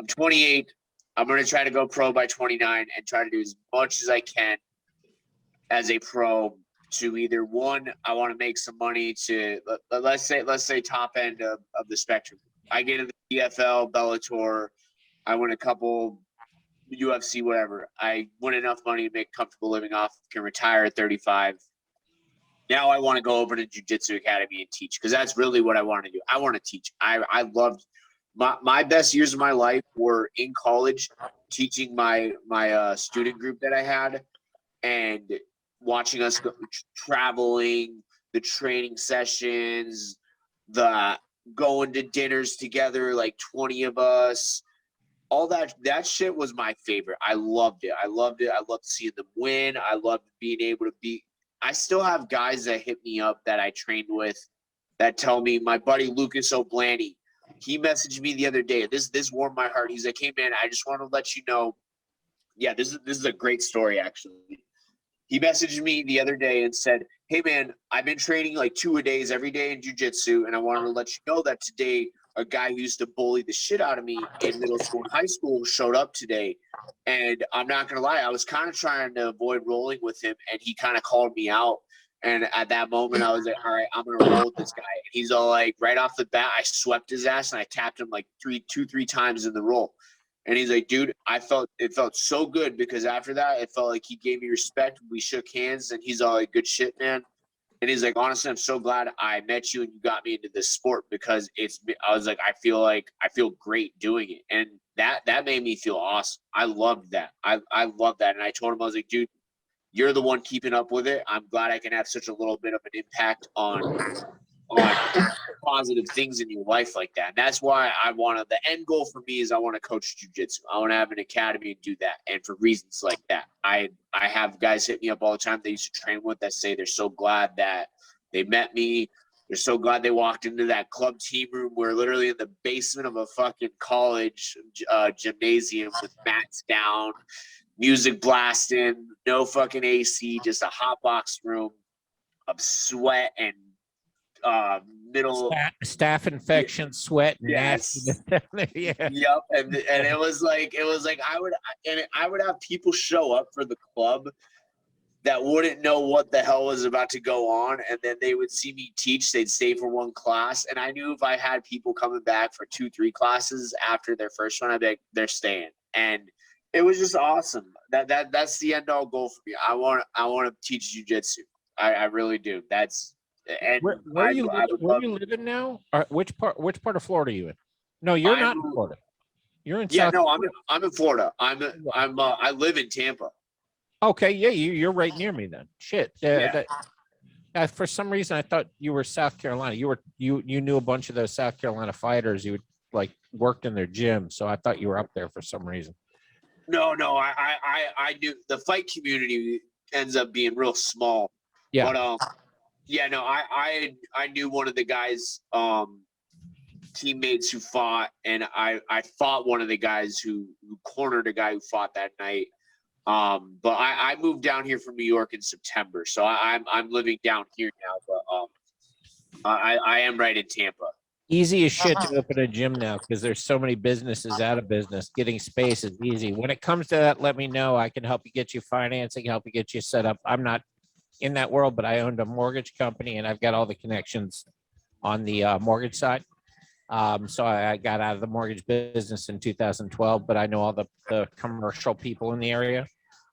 I'm 28. I'm gonna try to go pro by 29 and try to do as much as I can as a pro. To either one, I want to make some money to let's say top end of the spectrum. I get in the PFL, Bellator, I win a couple UFC, whatever. I win enough money to make a comfortable living off, can retire at 35. Now I want to go over to Jiu-Jitsu Academy and teach because that's really what I want to do. I want to teach. I loved my best years of my life were in college teaching my student group that I had and watching us go traveling, the training sessions, the going to dinners together, like 20 of us, all that shit was my favorite. I loved it. I loved seeing them win. I loved being able to be. I still have guys that hit me up that I trained with that tell me, my buddy Lucas O'Blaney, he messaged me the other day. This warmed my heart. He's like, "Hey man, I just want to let you know." Yeah, this is a great story actually. He messaged me the other day and said, "Hey man, I've been training like 2-a-days every day in jiu-jitsu, and I wanted to let you know that today a guy who used to bully the shit out of me in middle school and high school showed up today. And I'm not gonna lie, I was kind of trying to avoid rolling with him, and he kind of called me out. And at that moment, I was like, all right, I'm gonna roll with this guy. And he's all like, right off the bat, I swept his ass and I tapped him like three times in the roll. And he's like, dude, it felt so good because after that, it felt like he gave me respect. We shook hands, and he's all like, good shit, man. And he's like, honestly, I'm so glad I met you and you got me into this sport because I was like, I feel great doing it. And that made me feel awesome. I loved that. I love that. And I told him, I was like, dude, you're the one keeping up with it. I'm glad I can have such a little bit of an impact on positive things in your life like that. And that's why the end goal for me is I want to coach jujitsu. I want to have an academy and do that. And for reasons like that, I have guys hit me up all the time they used to train with that say they're so glad that they met me. They're so glad they walked into that club team room. We're literally in the basement of a fucking college gymnasium with mats down, music blasting, no fucking AC, just a hot box room of sweat and middle staff infection, sweat, yes, yeah. Yep, and it was like I would have people show up for the club that wouldn't know what the hell was about to go on, and then they would see me teach. They'd stay for one class, and I knew if I had people coming back for 2-3 classes after their first one, I'd be like, they're staying, and it was just awesome. That's the end all goal for me. I want to teach jujitsu. I really do. That's and where are you living now? Or which part of Florida are you in? No, you're not in Florida. You're in South Florida. I'm in Florida. I live in Tampa. Okay, yeah, you're right near me then. Shit. Yeah. For some reason I thought you were South Carolina. You knew a bunch of those South Carolina fighters. You like worked in their gym, so I thought you were up there for some reason. No, I knew the fight community ends up being real small. Yeah. But yeah, no, I knew one of the guys teammates who fought, and I fought one of the guys who cornered a guy who fought that night. But I moved down here from New York in September, so I'm living down here now. But I am right in Tampa. Easy as shit to open a gym now because there's so many businesses out of business. Getting space is easy. When it comes to that, let me know. I can help you get you financing, help you get you set up. I'm not in that world, but I owned a mortgage company and I've got all the connections on the mortgage side. So I got out of the mortgage business in 2012, but I know all the commercial people in the area,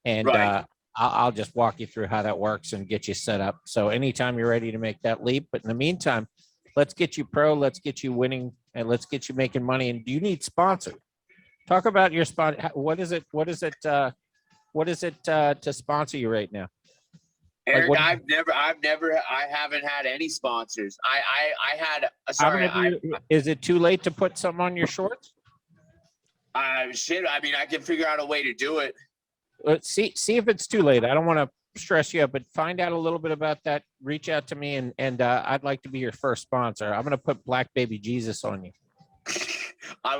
and Right. I'll just walk you through how that works and get you set up. So anytime you're ready to make that leap, but in the meantime, let's get you pro, let's get you winning, and let's get you making money. And do you need sponsors? Talk about your spot. What is it to sponsor you right now? Eric, I haven't had any sponsors. I had, sorry. Is it too late to put something on your shorts? Shit. I mean, I can figure out a way to do it. See if it's too late. I don't want to stress you out, but find out a little bit about that. Reach out to me, and I'd like to be your first sponsor. I'm going to put Black Baby Jesus on you. I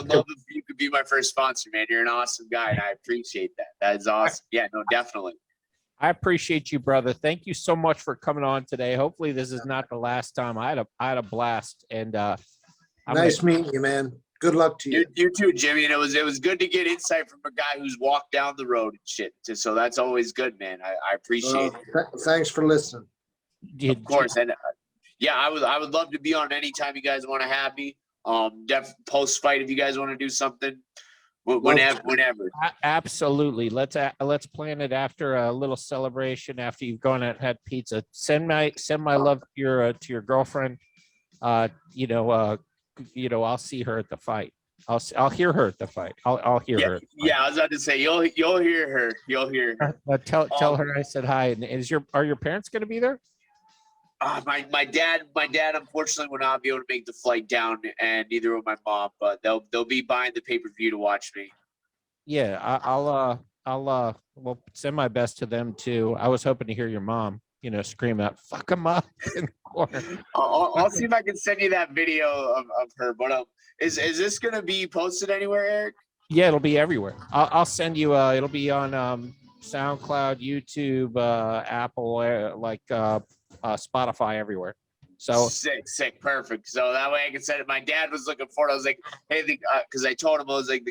would love if you could be my first sponsor, man. You're an awesome guy, and I appreciate that. That is awesome. Yeah, no, definitely. I appreciate you, brother. Thank you so much for coming on today. Hopefully this is not the last time. I had a blast, and nice meeting you, man. Good luck to you. You too, Jimmy. And it was good to get insight from a guy who's walked down the road and shit. So that's always good, man. I appreciate it. Thanks for listening. Of course, and yeah, I would love to be on anytime you guys want to have me. Post fight if you guys want to do something. Whenever. Absolutely. Let's plan it after a little celebration after you've gone out and had pizza. Send my love to your girlfriend. I'll see her at the fight. I'll hear her at the fight. I'll hear her. Yeah, I was about to say you'll hear her. You'll hear her. Tell her I said hi. And are your parents going to be there? My dad unfortunately will not be able to make the flight down, and neither will my mom. But they'll be buying the pay-per-view to watch me. Yeah, I'll send my best to them too. I was hoping to hear your mom. scream out, fuck him up in the corner. I'll see if I can send you that video of her. But is this gonna be posted anywhere, Eric? Yeah, it'll be everywhere. I'll send you. It'll be on SoundCloud, YouTube, Apple, Spotify, everywhere. So sick, perfect. So that way I can send it. My dad was looking for it. I was like, hey, because I told him I was like,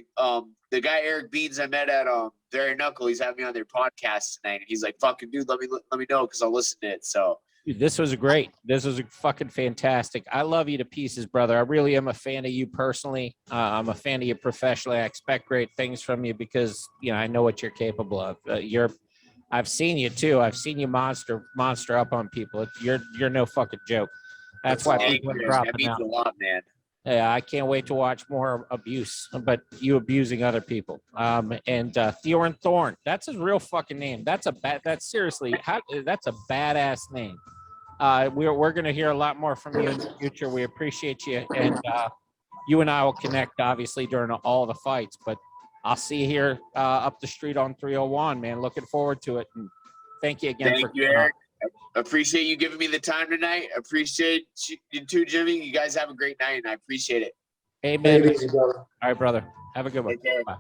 the guy Eric Beans I met at Very Knuckle, he's having me on their podcast tonight, and he's like, fucking dude, let me know because I'll listen to it. So dude, this was great. This was fucking fantastic. I love you to pieces, brother. I really am a fan of you personally. I'm a fan of you professionally. I expect great things from you because I know what you're capable of. I've seen you too. I've seen you monster up on people. You're no fucking joke. That's why people are dropping that means out. a lot, man. Yeah, I can't wait to watch more abuse, but you abusing other people. And Theoren Thorn, that's his real fucking name. That's a seriously, that's a badass name. We're gonna hear a lot more from you in the future. We appreciate you, and you and I will connect obviously during all the fights. But I'll see you here up the street on 301, man. Looking forward to it. And thank you again. Thank you, Eric. Appreciate you giving me the time tonight. Appreciate you too, Jimmy. You guys have a great night, and I appreciate it. Amen. Take it easy, brother. All right, brother. Have a good one. Take care. Bye.